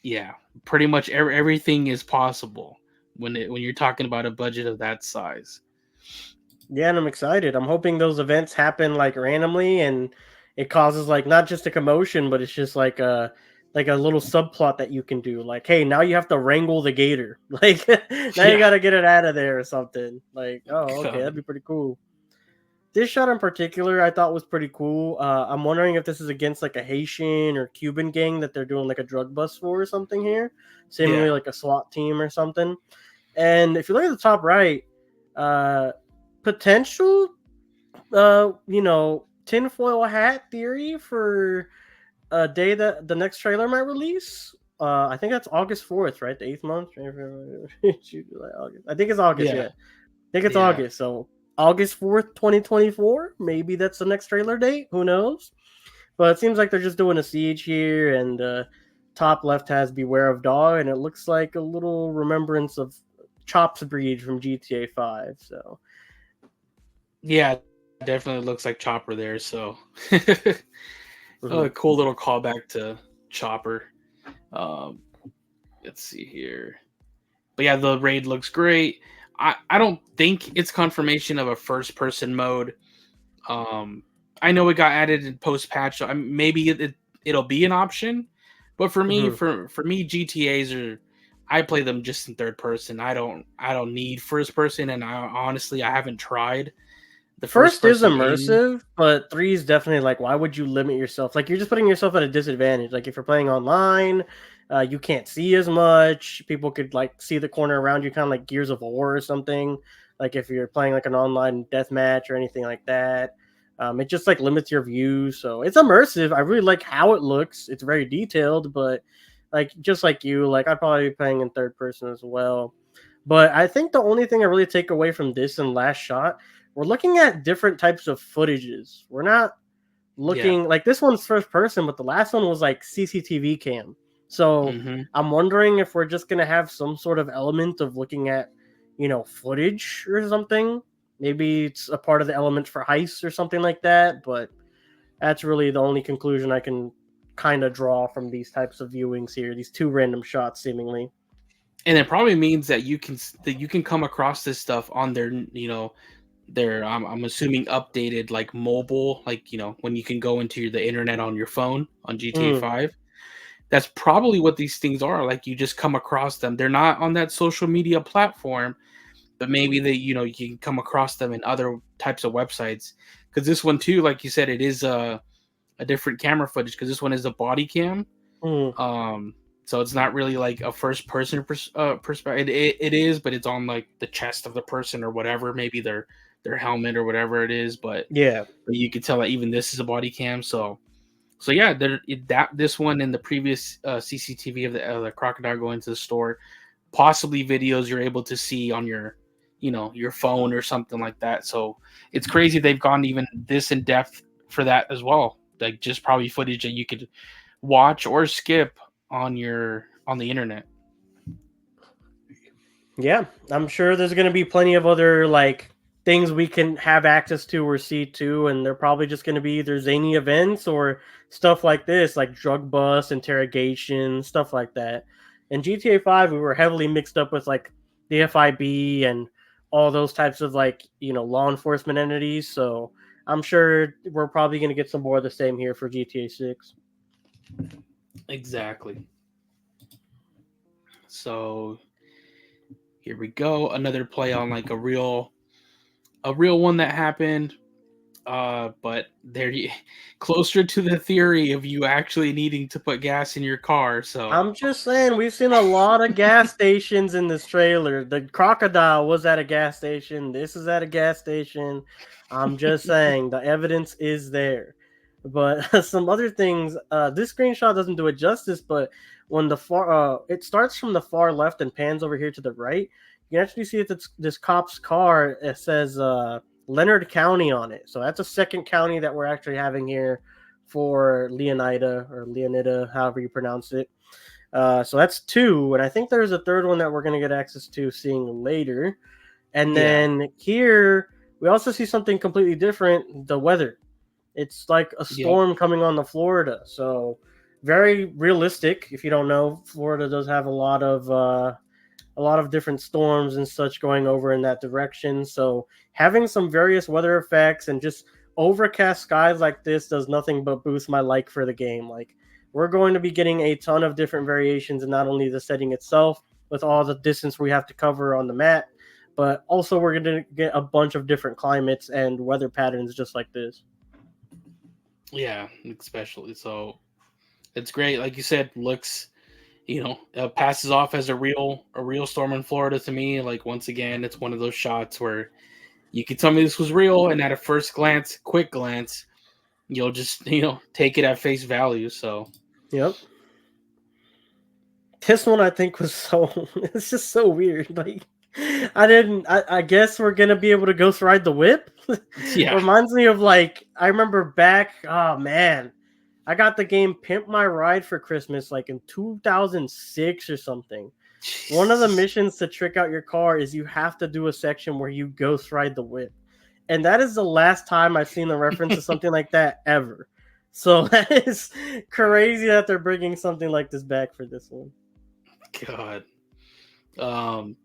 yeah, pretty much everything is possible when you're talking about a budget of that size. Yeah, and I'm excited. I'm hoping those events happen like randomly and it causes like not just a commotion, but it's just like like a little subplot that you can do. Like, hey, now you have to wrangle the gator. Like, now you Yeah. got to get it out of there or something. Like, oh, okay, that'd God. be pretty cool. This shot in particular, I thought was pretty cool. I'm wondering if this is against like a Haitian or Cuban gang that they're doing like a drug bust for or something here, seemingly Yeah. like a SWAT team or something. And if you look at the top right, uh, potential, tinfoil hat theory for a day that the next trailer might release. I think that's August 4th, right? The 8th month. July, August. I think it's August. Yeah. Yeah, I think it's Yeah. August. So August 4th, 2024. Maybe that's the next trailer date. Who knows? But it seems like they're just doing a siege here, and top left has Beware of Dog, and it looks like a little remembrance of Chop's breed from GTA 5. So Yeah. Definitely looks like Chopper there. So, mhm. a cool little callback to Chopper. Um, let's see here. But yeah, the raid looks great. I don't think it's confirmation of a first person mode. Um, I know it got added in post patch, so maybe it'll be an option. But for me, Mhm. for me, GTA's are I play them just in third person. I don't need first person, and I haven't tried the first First is person game. immersive, but three is definitely like, why would you limit yourself? Like, you're just putting yourself at a disadvantage. Like, if you're playing online, you can't see as much. People could like see the corner around you, kind of like Gears of War or something. Like, if you're playing like an online deathmatch or anything like that, it just like limits your view. So it's immersive. I really like how it looks. It's very detailed, but like just like you, like I'd probably be playing in third person as well. But I think the only thing I really take away from this and Last Shot, we're looking at different types of footages. We're not Yeah. looking like this one's first person, but the last one was like CCTV cam. So Hmm. I'm wondering if we're just gonna have some sort of element of looking at, footage or something. Maybe it's a part of the element for heists or something like that. But that's really the only conclusion I can kind of draw from these types of viewings here. These two random shots, seemingly. And it probably means that you can come across this stuff on their I'm assuming updated like mobile, like when you can go into the internet on your phone on GTA Mm, 5. That's probably what these things are. Like you just come across them. They're not on that social media platform, but maybe you can come across them in other types of websites. Because this one too, like you said, it is a different camera footage. Because this one is a body cam. mm, Um, so it's not really like a first person perspective. It is, but it's on like the chest of the person or whatever, maybe their helmet or whatever it is. yeah. But you can tell that even this is a body cam. So yeah, that this one and the previous CCTV of the crocodile going to the store, possibly videos you're able to see on your phone or something like that. So it's crazy they've gone even this in depth for that as well. Like just probably footage that you could watch or skip on the internet. Yeah, I'm sure there's going to be plenty of other like things we can have access to or see too, and they're probably just going to be either zany events or stuff like this, like drug bust, interrogation, stuff like that. In GTA 5, we were heavily mixed up with like the FIB and all those types of like law enforcement entities. So I'm sure we're probably going to get some more of the same here for GTA 6. Exactly. So here we go. Another play on like a real one that happened. But they're closer to the theory of you actually needing to put gas in your car. So I'm just saying, we've seen a lot of gas stations in this trailer. The crocodile was at a gas station. This is at a gas station. I'm just saying, the evidence is there. But some other things, this screenshot doesn't do it justice. But when it starts from the far left and pans over here to the right, you can actually see that this cop's car. It says Leonard County on it. So that's a second county that we're actually having here for Leonida or Leonida, however you pronounce it. So that's two, and I think there's a third one that we're going to get access to seeing later. And yeah, then here we also see something completely different: the weather. It's like a yep, storm coming on the Florida, so very realistic. If you don't know, Florida does have a lot of different storms and such going over in that direction. So having some various weather effects and just overcast skies like this does nothing but boost my like for the game. Like we're going to be getting a ton of different variations, and not only the setting itself with all the distance we have to cover on the map, but also we're going to get a bunch of different climates and weather patterns just like this. Yeah, especially so it's great. Like you said, looks passes off as a real storm in Florida to me. Like once again, it's one of those shots where you could tell me this was real, and at a first glance, quick glance, you'll just take it at face value. So Yep. This one I think was so it's just so weird. Like I guess we're gonna be able to ghost ride the whip. yeah, Reminds me of like I remember back, oh man. I got the game Pimp My Ride for Christmas like in 2006 or something. One of the Jesus. missions to trick out your car is you have to do a section where you ghost ride the whip. And that is the last time I've seen a reference to something like that ever. So that is crazy that they're bringing something like this back for this one. God. Um,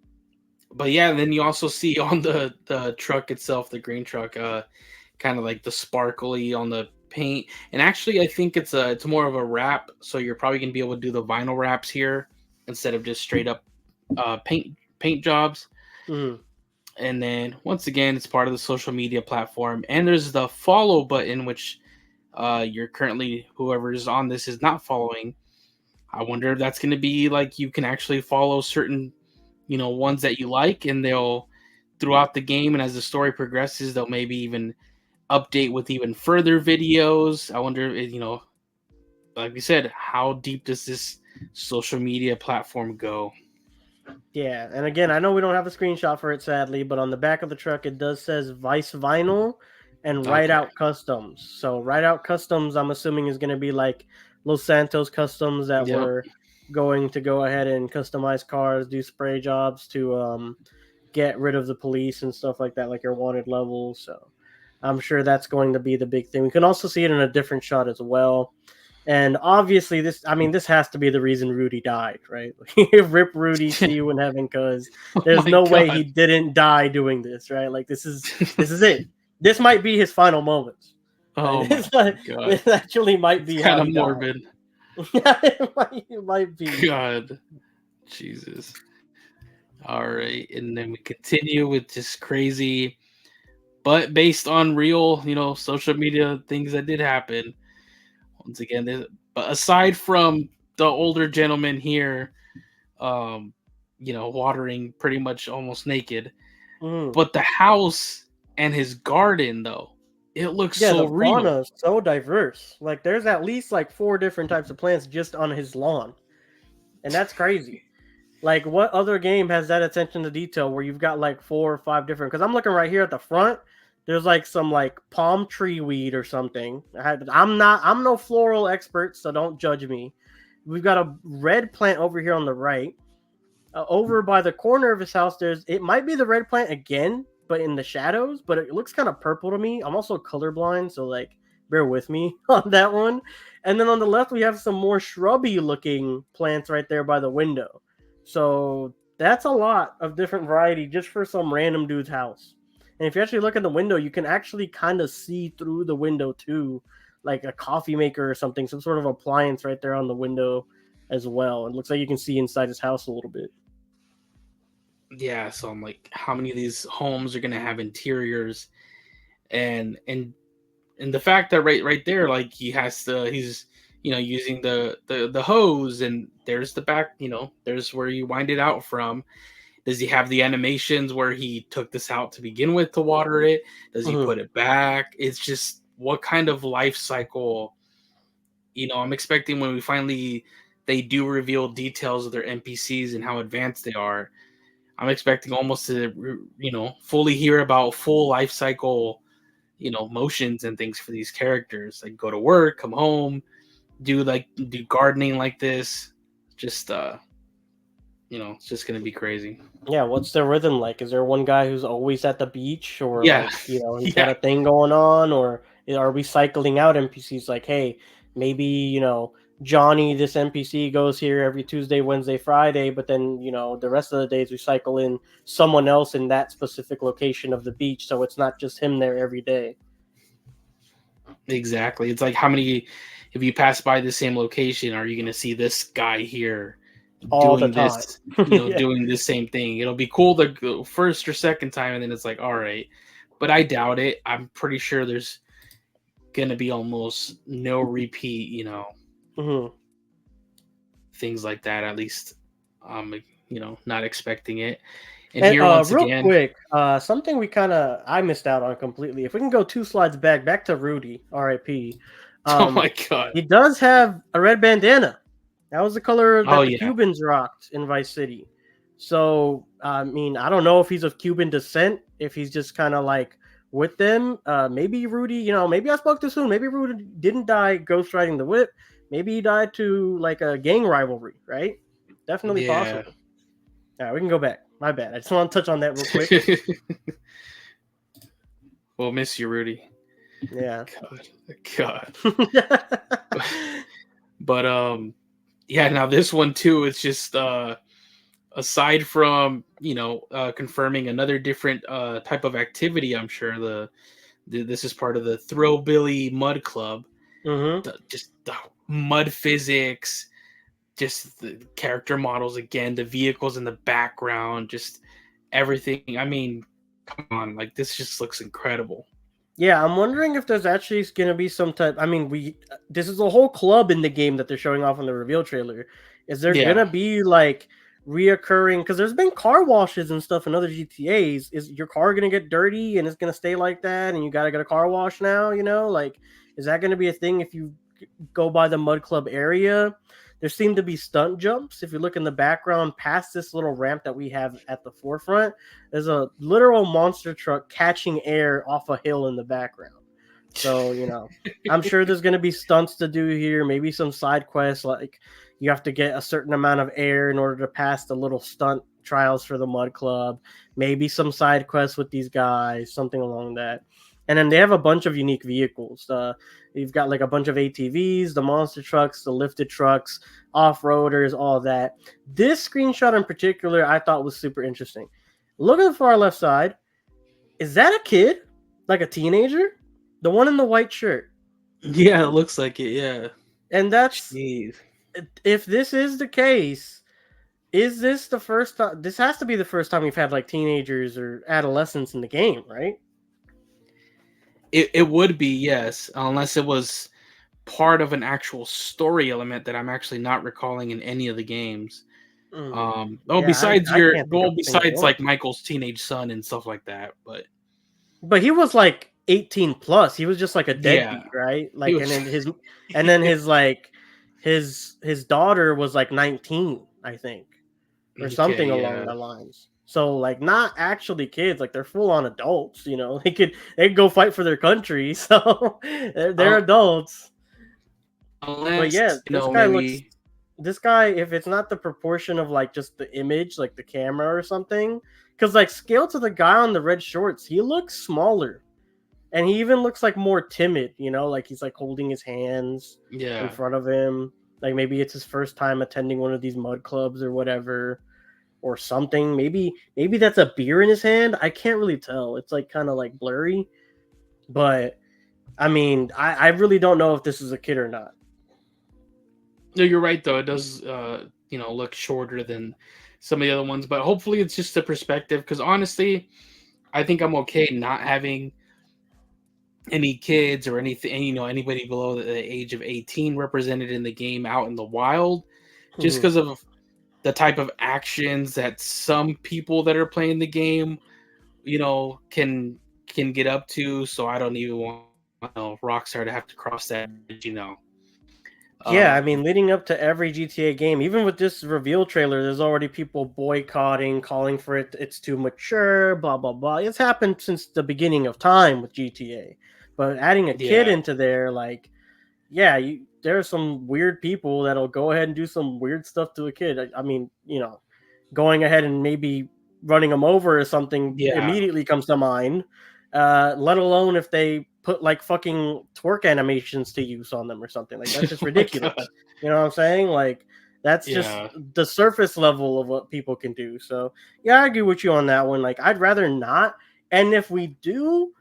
but yeah, then you also see on the truck itself, the green truck, kind of like the sparkly on the paint. And actually, I think it's more of a wrap, so you're probably gonna be able to do the vinyl wraps here instead of just straight up paint jobs. Mhm. And then once again, it's part of the social media platform. And there's the follow button, which you're currently whoever is on this is not following. I wonder if that's going to be like you can actually follow certain, ones that you like, and they'll throughout the game and as the story progresses, they'll maybe even update with even further videos. I wonder, like we said, how deep does this social media platform go? Yeah, and again, I know we don't have a screenshot for it sadly, but on the back of the truck it does says Vice Vinyl and Ride Okay. Out Customs. So Ride Out Customs, I'm assuming is going to be like Los Santos Customs that Yep. were going to go ahead and customize cars, do spray jobs to get rid of the police and stuff like that, like your wanted levels. So I'm sure that's going to be the big thing. We can also see it in a different shot as well. And obviously, this has to be the reason Rudy died, right? Rip Rudy, see you in heaven, because Oh there's my no way he god. didn't die doing this, right? Like this is it. This might be his final moments, right? Oh my god. This actually might It's be kind how of he died. morbid. It might be. God. Jesus. All right. And then we continue with just crazy, but based on real, social media things that did happen. Once again, but aside from the older gentleman here, um, watering pretty much almost naked, Mm. but the house and his garden, though, it looks Yeah, so the real. fauna is so diverse. Like, there's at least like 4 different types of plants just on his lawn, and that's crazy. Like, what other game has that attention to detail where you've got like 4 or 5 different? Because I'm looking right here at the front. There's like some like palm tree weed or something. I'm no floral expert, so don't judge me. We've got a red plant over here on the right. Over by the corner of his house, it might be the red plant again, but in the shadows. But it looks kind of purple to me. I'm also colorblind, so like bear with me on that one. And then on the left, we have some more shrubby looking plants right there by the window. So that's a lot of different variety just for some random dude's house. And if you actually look in the window, you can actually kind of see through the window too, like a coffee maker or something, some sort of appliance right there on the window as well. It looks like you can see inside his house a little bit. Yeah, so I'm like, how many of these homes are gonna have interiors, and the fact that right there, like he's using the hose, and there's the back, there's where you wind it out from. Does he have the animations where he took this out to begin with to water it? Does he Mhm. put it back? It's just what kind of life cycle, I'm expecting when we finally they do reveal details of their NPCs and how advanced they are. I'm expecting almost to fully hear about full life cycle, motions and things for these characters. Like go to work, come home, do gardening like this. Just it's just gonna be crazy. Yeah, what's their rhythm like? Is there one guy who's always at the beach, or Yeah, like, he's got yeah, a thing going on, or are we cycling out NPCs like, hey, maybe, Johnny, this NPC goes here every Tuesday, Wednesday, Friday, but then, the rest of the days we cycle in someone else in that specific location of the beach, so it's not just him there every day. exactly. It's like how many if you pass by the same location, are you going to see this guy here all the doing time. this, Yeah. doing the same thing? It'll be cool the first or second time, and then it's like, all right. But I doubt it. I'm pretty sure there's going to be almost no repeat, Hmm. things like that. At least, um, not expecting it. And And here once real again, quick, something I missed out on completely. If we can go 2 slides back to Rudy, R.I.P. oh Um, my god, he does have a red bandana. That was the color oh that the yeah, Cubans rocked in Vice City. So I mean, I don't know if he's of Cuban descent, if he's just kind of like with them. Maybe Rudy, maybe I spoke too soon. Maybe Rudy didn't die ghost riding the whip. Maybe he died to like a gang rivalry, right? Definitely yeah. possible. All right, we can go back. My bad. I just want to touch on that real quick. We'll miss you, Rudy. Yeah. God. But yeah, now this one too, it's just aside from confirming another different type of activity. I'm sure this is part of the Thrillbilly Mud Club. Mm-hmm. Just the mud physics, just the character models again, the vehicles in the background, just everything. I mean, come on, like this just looks incredible. Yeah, I'm wondering if there's actually going to be some type. I mean, this is a whole club in the game that they're showing off in the reveal trailer. Is there going Yeah. to be like reoccurring? Because there's been car washes and stuff in other GTA's. Is your car going to get dirty and it's going to stay like that, and you got to get a car wash now? Like, is that going to be a thing if you go by the Mud Club area? There seem to be stunt jumps. If you look in the background past this little ramp that we have at the forefront, there's a literal monster truck catching air off a hill in the background. So, I'm sure there's going to be stunts to do here, maybe some side quests, like you have to get a certain amount of air in order to pass the little stunt trials for the Mud Club, maybe some side quests with these guys, something along that. And then they have a bunch of unique vehicles. You've got like a bunch of ATVs, the monster trucks, the lifted trucks, off-roaders, all that. This screenshot in particular I thought was super interesting. Look at the far left side. Is that a kid? Like a teenager? The one in the white shirt. Yeah, it looks like it. Yeah. And that's, Jeez. if this is the case, is this the first time? This has to be the first time we've had like teenagers or adolescents in the game, right? It would be, yes, unless it was part of an actual story element that I'm actually not recalling in any of the games. Yeah, Besides I can't think of a single besides one. like Michael's teenage son and stuff like that, But he was like 18 plus. He was just like a yeah, deadbeat, right? he Like, was. and then his like his daughter was like 19, I think, or something Okay, along yeah. that lines. So like not actually kids, like they're full on adults, they could go fight for their country. So they're Um, adults. But yeah, unless maybe. this guy, if it's not the proportion of like just the image, like the camera or something, because like scale to the guy on the red shorts, he looks smaller. And he even looks like more timid, like he's like holding his hands in Yeah. front of him. Like maybe it's his first time attending one of these mud clubs or whatever, or something. Maybe that's a beer in his hand. I can't really tell. It's like kind of like blurry. But I mean, I really don't know if this is a kid or not. No, you're right though. It does look shorter than some of the other ones, but hopefully it's just a perspective. Because honestly, I think I'm okay not having any kids or anything, anybody below the age of 18 represented in the game out in the wild, just Mhm. because of the type of actions that some people that are playing the game, can get up to. So I don't even want Rockstar to have to cross that bridge. Yeah, I Um, mean, leading up to every GTA game, even with this reveal trailer, there's already people boycotting, calling for it. It's too mature, blah blah blah. It's happened since the beginning of time with GTA, but adding a kid yeah, into there, like, yeah, there are some weird people that'll go ahead and do some weird stuff to a kid. I mean, going ahead and maybe running them over or something yeah, immediately comes to mind. Let alone if they put like fucking twerk animations to use on them or something. Like that's just oh my ridiculous. god, You know what I'm saying? Like that's just yeah, the surface level of what people can do. So yeah, I agree with you on that one. Like I'd rather not. And if we do,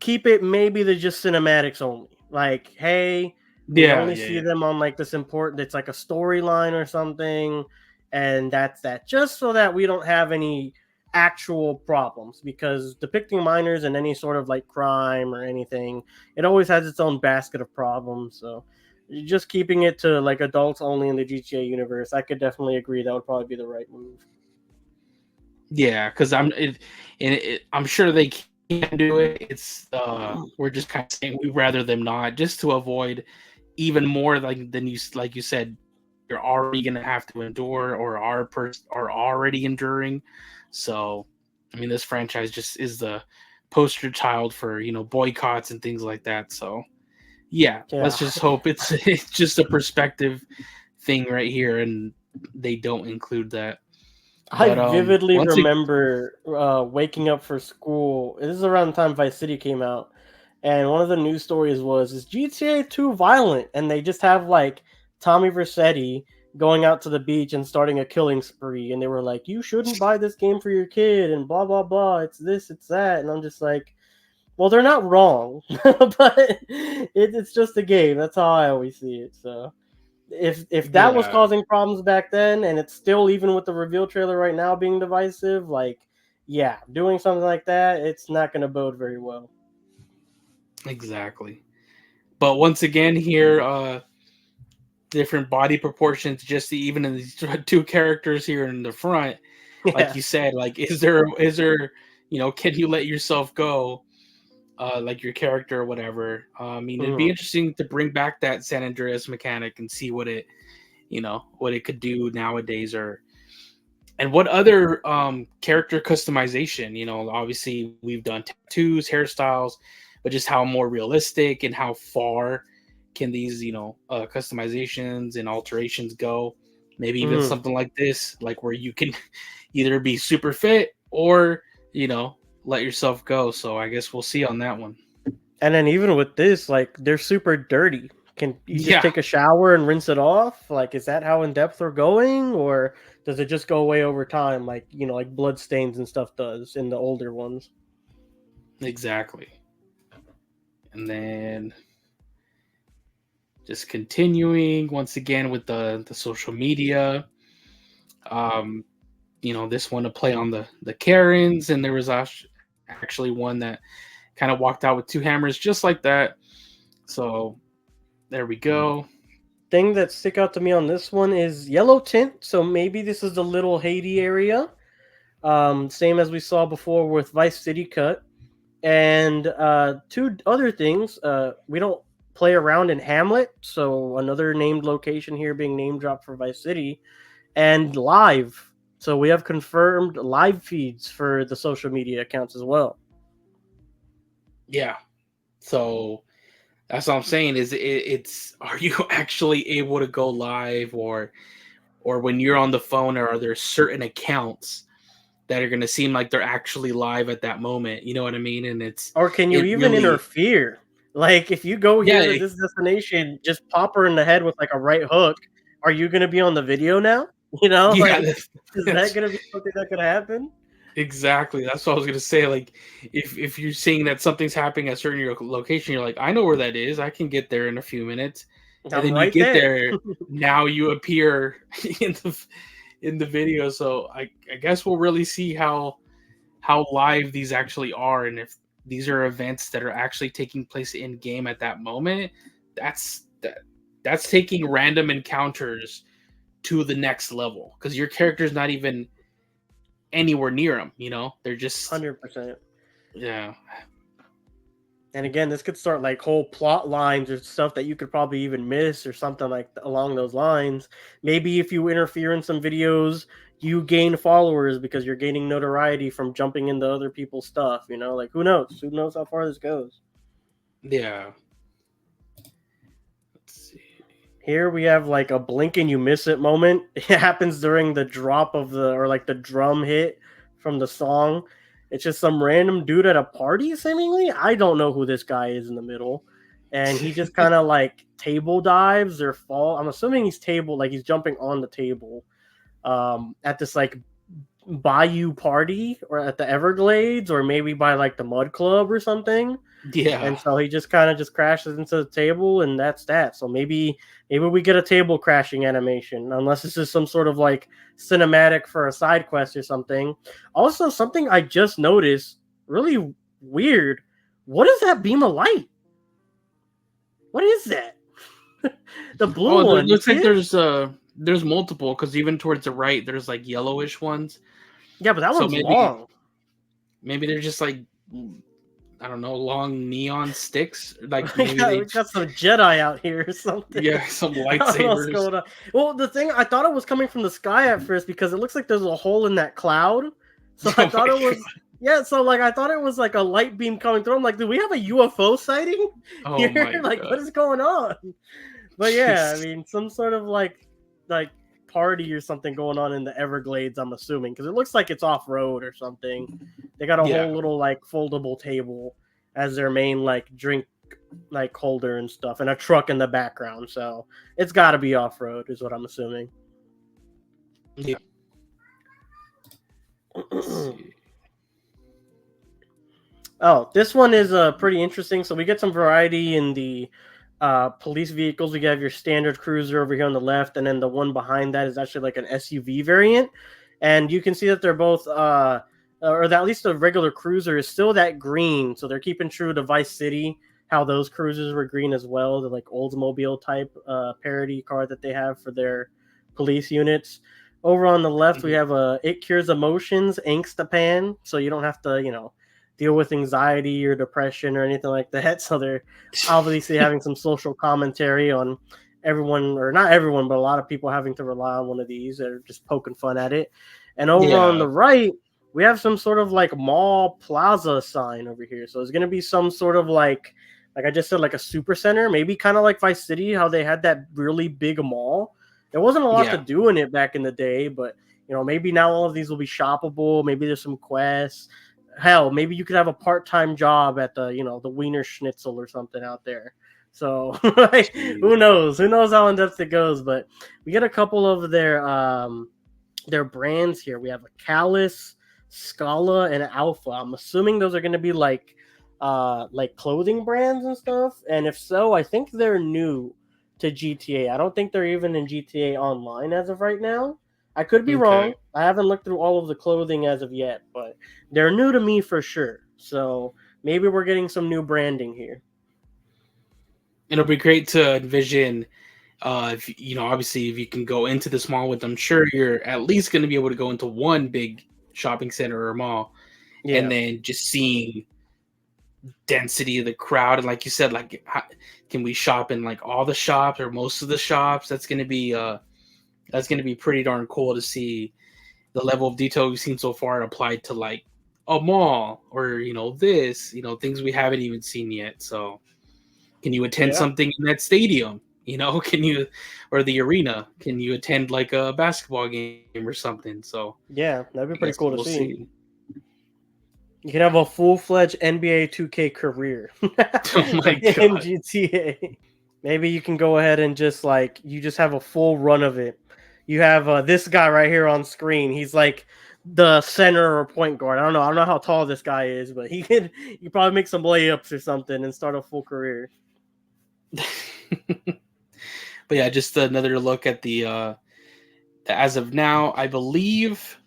keep it maybe the just cinematics only. Like, hey, We Yeah, only yeah, see yeah. them on like this important, it's like a storyline or something, and that's that. Just so that we don't have any actual problems, because depicting minors in any sort of like crime or anything, it always has its own basket of problems. So just keeping it to like adults only in the GTA universe, I could definitely agree that would probably be the right move. Yeah, because I'm sure they can do it. It's we're just kind of saying we'd rather them not, just to avoid even more like than like you said, you're already gonna have to endure or are already enduring. So, I mean, this franchise just is the poster child for boycotts and things like that. So, yeah, let's Yeah. just hope it's it's just a perspective thing right here, and they don't include that. I But vividly once it, remember waking up for school. This is around the time Vice City came out, and one of the news stories was, "Is GTA too violent?" And they just have like Tommy Vercetti going out to the beach and starting a killing spree, and they were like, "You shouldn't buy this game for your kid," and blah blah blah. It's this, it's that, and I'm just like, "Well, they're not wrong, but it's just a game." That's how I always see it. So if that was yeah, causing problems back then, and it's still, even with the reveal trailer right now, being divisive, like, yeah, doing something like that, it's not going to bode very well. exactly. But once again, here, different body proportions, just even in these two characters here in the front. Like Yeah. you said, like can you let yourself go, like your character or whatever. I mean, it'd be Mhm. interesting to bring back that San Andreas mechanic and see what it could do nowadays, or and what other character customization. Obviously we've done tattoos, hairstyles, but just how more realistic and how far can these customizations and alterations go. Maybe even Mhm. something like this, like where you can either be super fit or you know let yourself go. So I guess we'll see on that one. And then even with this, like, they're super dirty. Can you just Yeah, take a shower and rinse it off? Like, is that how in depth they're going, or does it just go away over time, like, like blood stains and stuff does in the older ones? exactly. And then just continuing once again with the social media. Um, this one to play on the Karens, and there was actually one that kind of walked out with two hammers just like that. So there we go. Thing that stick out to me on this one is yellow tint. So maybe this is the Little Haiti area. Same as we saw before with Vice City Cut. And two other things. We don't play around in Hamlet, so another named location here being name dropped for Vice City. And live. So we have confirmed live feeds for the social media accounts as well. Yeah. So that's what I'm saying. Is it's are you actually able to go live, or when you're on the phone, or are there certain accounts that are going to seem like they're actually live at that moment? You know what I mean? And Or can you it even really, interfere? Like, if you go yeah, here to this destination, just pop her in the head with like a right hook. Are you going to be on the video now? yeah, Like, is that that's going to be something that could happen? exactly. That's what I was gonna say. Like, if you're seeing that something's happening at a certain location, you're like, I know where that is. I can get there in a few minutes. And I'm then you right get there. there. Now you appear in the video. So I guess we'll really see how live these actually are, and if these are events that are actually taking place in game at that moment. That's taking random encounters to the next level, because your character's not even anywhere near them. They're just 100%. yeah. And again, this could start like whole plot lines or stuff that you could probably even miss or something like along those lines. Maybe if you interfere in some videos, you gain followers because you're gaining notoriety from jumping into other people's stuff. Like, who knows? Who knows how far this goes? Yeah. Let's see. Here we have like a blink and you miss it moment. It happens during the drop of or like the drum hit from the song. It's just some random dude at a party, seemingly. I don't know who this guy is in the middle. And he just kind of like table dives or fall. I'm assuming he's table, like he's jumping on the table at this like Bayou Party or at the Everglades or maybe by like the Mud Club or something. And Yeah. so he just kind of just crashes into the table, and that's that. So maybe we get a table crashing animation, unless this is some sort of like cinematic for a side quest or something. Also, something I just noticed, really weird. What is that beam of light? What is that? The blue Oh, there one, you looks see like it? there's multiple because even towards the right there's like yellowish ones. Yeah, but that So one's long. maybe they're just like I don't know, long neon sticks. Like we maybe got, we got some Jedi out here or something. yeah, some I don't know what's lightsabers. going on. Well, the thing I thought it was coming from the sky at first because it looks like there's a hole in that cloud. So I Oh thought my it god. was so like I thought it was like a light beam coming through. I'm like, do we have a UFO sighting Oh here? my Like, what god. is going on? But yeah, I Jeez. mean, some sort of like party or something going on in the Everglades. I'm assuming because it looks like it's off road or something. They got a Yeah. whole little like foldable table as their main like drink like holder and stuff, and a truck in the background. So it's got to be off road, is what I'm assuming. Yeah. Let's see. Oh, this one is pretty interesting. So we get some variety in the police vehicles. We have your standard cruiser over here on the left, and then the one behind that is actually like an SUV variant. And you can see that they're both, or at least the regular cruiser is still that green. So they're keeping true to Vice City, how those cruisers were green as well. The like Oldsmobile type parody car that they have for their police units. Over on the left, we Mhm. have a It Cures Emotions Angstapan, so you don't have to, deal with anxiety or depression or anything like that. So they're obviously having some social commentary on everyone, or not everyone, but a lot of people having to rely on one of these. They're just poking fun at it. And over on Yeah. the right, we have some sort of like mall plaza sign over here. So it's going to be some sort of like I just said, like a super center, maybe kind of like Vice City, how they had that really big mall. There wasn't a lot to Yeah. do in it back in the day, but maybe now all of these will be shoppable. Maybe there's some quests. Hell, maybe you could have a part-time job at the Wiener Schnitzel or something out there. So like, who Jeez. knows? Who knows how in depth it goes? But we get a couple of their brands here. We have a Callus, Scala, and Alpha. I'm assuming those are going to be like clothing brands and stuff. And if so, I think they're new to GTA. I don't think they're even in GTA Online as of right now. I could be Okay. wrong. I haven't looked through all of the clothing as of yet, but they're new to me for sure. So maybe we're getting some new branding here. It'll be great to envision if obviously if you can go into this mall with them, sure you're at least going to be able to go into one big shopping center or mall and Yeah. then just seeing density of the crowd and like you said like can we shop in like all the shops or most of the shops. That's going to be pretty darn cool to see the level of detail we've seen so far applied to like a mall or this things we haven't even seen yet. So can you attend Yeah. something in that stadium? Can you, or the arena? Can you attend like a basketball game or something? So Yeah. That'd be I pretty guess cool to we'll see. see. You can have a full-fledged NBA 2K career Oh my in god. GTA. Maybe you can go ahead and just you just have a full run of it. You have this guy right here on screen. He's like the center or point guard. I don't know how tall this guy is, but you probably make some layups or something and start a full career. But yeah, just another look at as of now, I believe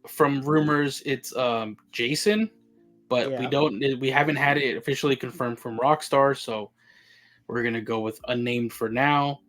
from rumors it's Jason, but Yeah. we haven't had it officially confirmed from Rockstar, so we're gonna go with unnamed for now.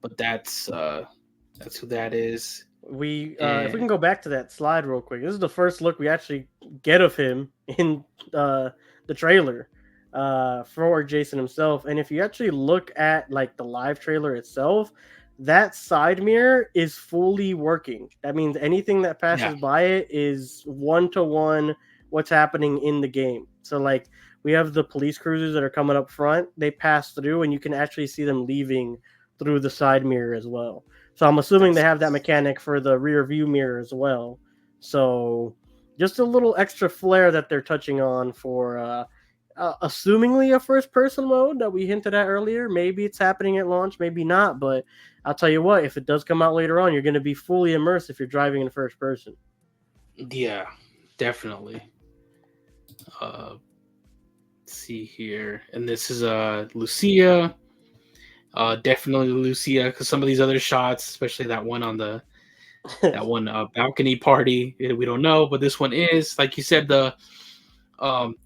But that's who that is. We if we can And go back to that slide real quick. This is the first look we actually get of him in the trailer for Jason himself. And if you actually look at like the live trailer itself, that side mirror is fully working. That means anything that yeah, passes by it is one to one what's happening in the game. So like we have the police cruisers that are coming up front, they pass through and you can actually see them leaving through the side mirror as well. So I'm assuming they that's have that mechanic for the rear view mirror as well. So just a little extra flair that they're touching on for assumingly a first person mode that we hinted at earlier. Maybe it's happening at launch, maybe not. But I'll tell you what, if it does come out later on, you're going to be fully immersed if you're driving in first person. Yeah, definitely. Uh, see here, and this is Lucia. Definitely Lucia, because some of these other shots, especially that one balcony party, we don't know, but this one is like you said, the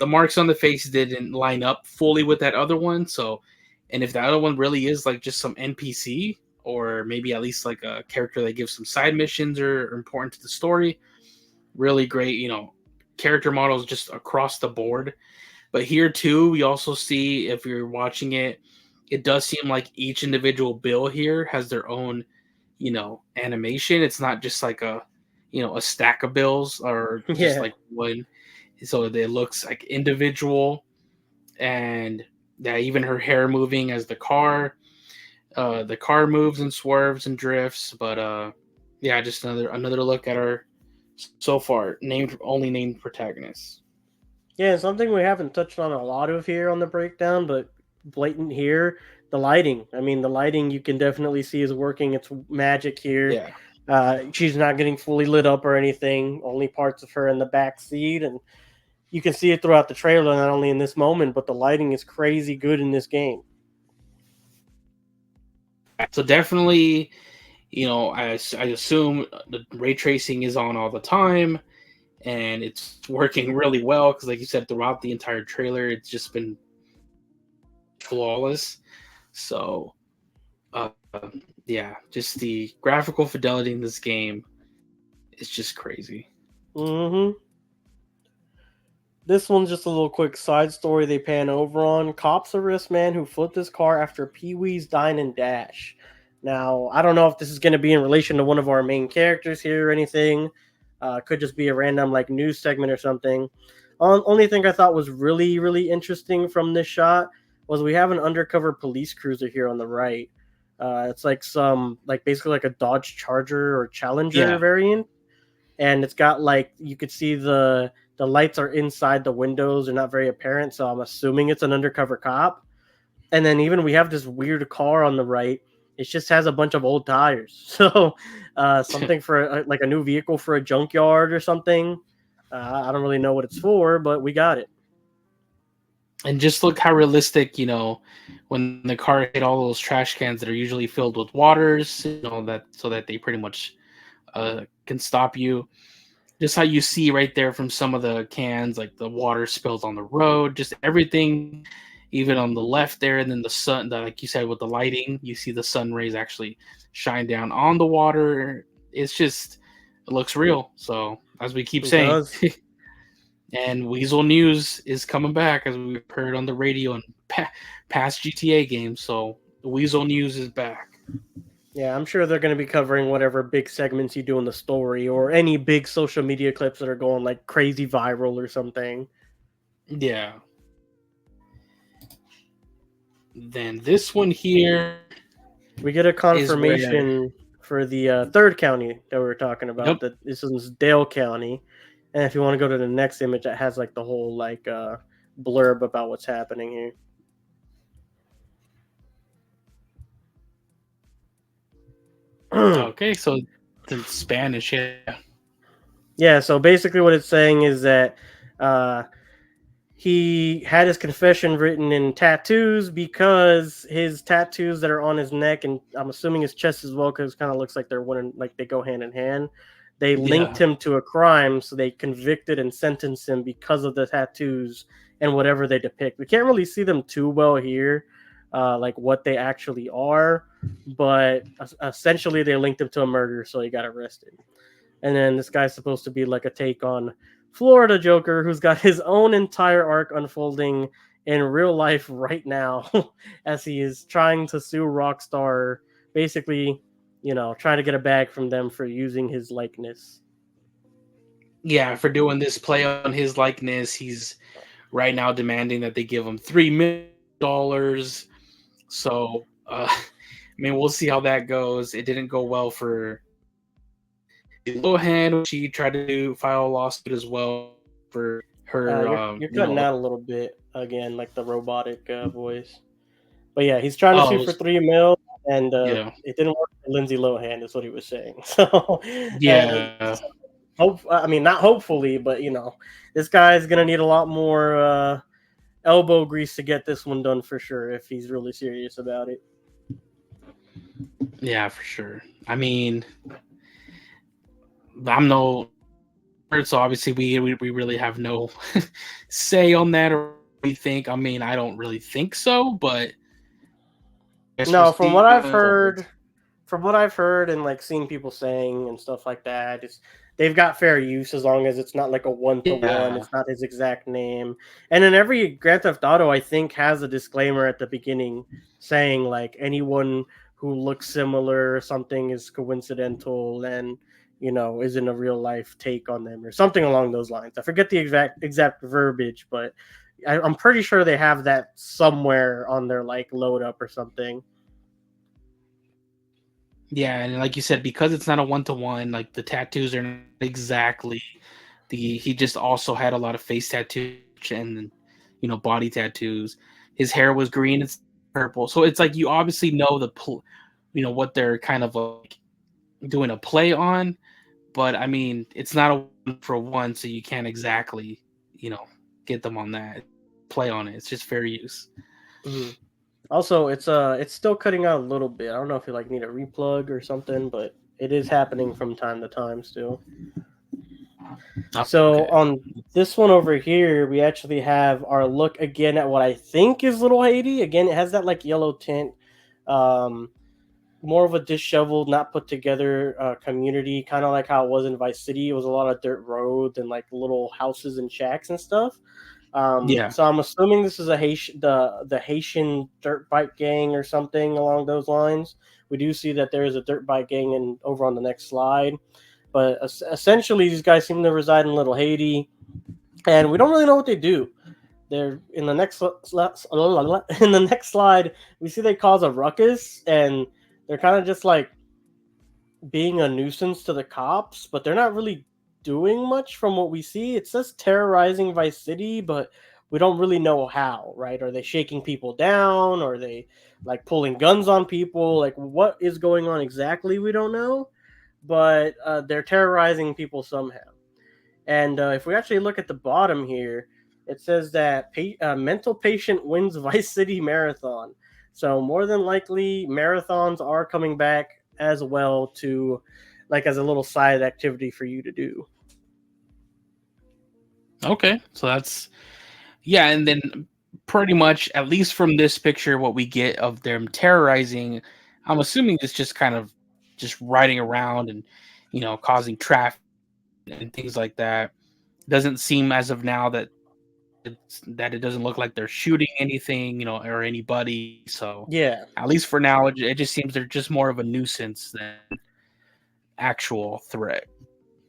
marks on the face didn't line up fully with that other one. So, and if the other one really is like just some NPC or maybe at least like a character that gives some side missions or important to the story, really great, character models just across the board. But here too, we also see if you're watching it, it does seem like each individual bill here has their own, animation. It's not just like a stack of bills or just Yeah. like one. So it looks like individual, and yeah, even her hair moving as the car moves and swerves and drifts. But yeah, just another look at our so far named protagonists. Yeah, something we haven't touched on a lot of here on the breakdown, but blatant here, the lighting. I mean, the lighting you can definitely see is working its magic here. Yeah. She's not getting fully lit up or anything. Only parts of her in the back seat, and you can see it throughout the trailer. Not only in this moment, but the lighting is crazy good in this game. So definitely, I assume the ray tracing is on all the time, and it's working really well because, like you said, throughout the entire trailer, it's just been flawless. So, uh, yeah, just the graphical fidelity in this game is just crazy. Hmm. This one's just a little quick side story they pan over on. Cops arrest man who flipped his car after Pee Wee's Dine and Dash. Now, I don't know if this is going to be in relation to one of our main characters here or anything. Could just be a random like news segment or something. Only thing I thought was really, really interesting from this shot was we have an undercover police cruiser here on the right. It's like like basically like a Dodge Charger or Challenger Yeah, variant, and it's got like you could see the lights are inside the windows, they're not very apparent, so I'm assuming it's an undercover cop. And then even we have this weird car on the right. It just has a bunch of old tires. So something for like a new vehicle for a junkyard or something. I don't really know what it's for, but we got it. and just look how realistic, when the car hit all those trash cans that are usually filled with waters, that so that they pretty much can stop you. Just how you see right there from some of the cans, like the water spills on the road, just everything, even on the left there, and then the sun, like you said, with the lighting, you see the sun rays actually shine down on the water. It's just, it looks real. So as we keep It saying, does. and Weasel News is coming back, as we've heard on the radio and past GTA games. So the Weasel News is back. Yeah, I'm sure they're going to be covering whatever big segments you do in the story or any big social media clips that are going like crazy viral or something. Yeah. Then this one here We get a is where, confirmation for the third county that we were talking about. yep. That this is Dale County, and if you want to go to the next image, that has like the whole like blurb about what's happening here. Okay, so the Spanish, yeah. Yeah, so basically what it's saying is that uh, he had his confession written in tattoos because his tattoos that are on his neck and I'm assuming his chest as well, because it kind of looks like they're one like they go hand in hand. They linked Yeah. him to a crime, so they convicted and sentenced him because of the tattoos and whatever they depict. We can't really see them too well here, like what they actually are, but essentially they linked him to a murder, so he got arrested. And then this guy's supposed to be like a take on Florida Joker, who's got his own entire arc unfolding in real life right now as he is trying to sue Rockstar, basically, trying to get a bag from them for using his likeness. Yeah, for doing this play on his likeness, he's right now demanding that they give him $3 million. So, I mean, we'll see how that goes. It didn't go well for Lohan. She tried to file a lawsuit as well for her, You're cutting out a little bit again, like the robotic voice. But yeah, he's trying to oh, sue for 3 mil, and yeah, it didn't work for Lindsay Lohan. Is what he was saying. So yeah. I mean, not hopefully, but this guy's gonna need a lot more elbow grease to get this one done for sure if he's really serious about it. Yeah, for sure. I mean, I'm no, so obviously we really have no say on that or we think. I mean, I don't really think so, but I guess we'll No, see forward. from what I've heard and like seen people saying and stuff like that, it's they've got fair use as long as it's not like a one to one. Yeah, It's not his exact name. And in every Grand Theft Auto, I think has a disclaimer at the beginning saying like anyone who looks similar or something is coincidental and isn't a real life take on them or something along those lines. I forget the exact verbiage, but I'm pretty sure they have that somewhere on their like load up or something. yeah, and like you said, because it's not a one to one, like the tattoos are not exactly the. He just also had a lot of face tattoos and body tattoos. His hair was green, it's purple, so it's like you obviously know what they're kind of like doing a play on. But I mean, it's not a one for one, so you can't exactly you know get them on that play on it. It's just fair use. Mhm. Also, it's still cutting out a little bit. I don't know if you like need a replug or something, but it is happening from time to time still. Oh, So okay. on this one over here, we actually have our look again at what I think is Little Haiti. Again, it has that like yellow tint, um, more of a disheveled, not put together community, kind of like how it was in Vice City. It was a lot of dirt roads and like little houses and shacks and stuff. Yeah. So I'm assuming this is a Haitian, the Haitian dirt bike gang or something along those lines. We do see that there is a dirt bike gang over on the next slide, but essentially these guys seem to reside in Little Haiti, and we don't really know what they do. They're in the next in the next slide. We see they cause a ruckus, and they're kind of just like being a nuisance to the cops, but they're not really doing much from what we see. It says terrorizing Vice City, but we don't really know how, right? Are they shaking people down? Are they like pulling guns on people? Like what is going on exactly? We don't know, but they're terrorizing people somehow. And if we actually look at the bottom here, it says that mental patient wins Vice City Marathon. So more than likely, marathons are coming back as well to, like, as a little side activity for you to do. Okay. So that's yeah, and then pretty much at least from this picture, what we get of them terrorizing, I'm assuming it's just kind of just riding around and causing traffic and things like that. Doesn't seem as of now that it doesn't look like they're shooting anything, or anybody. So Yeah. at least for now, it just seems they're just more of a nuisance than actual threat.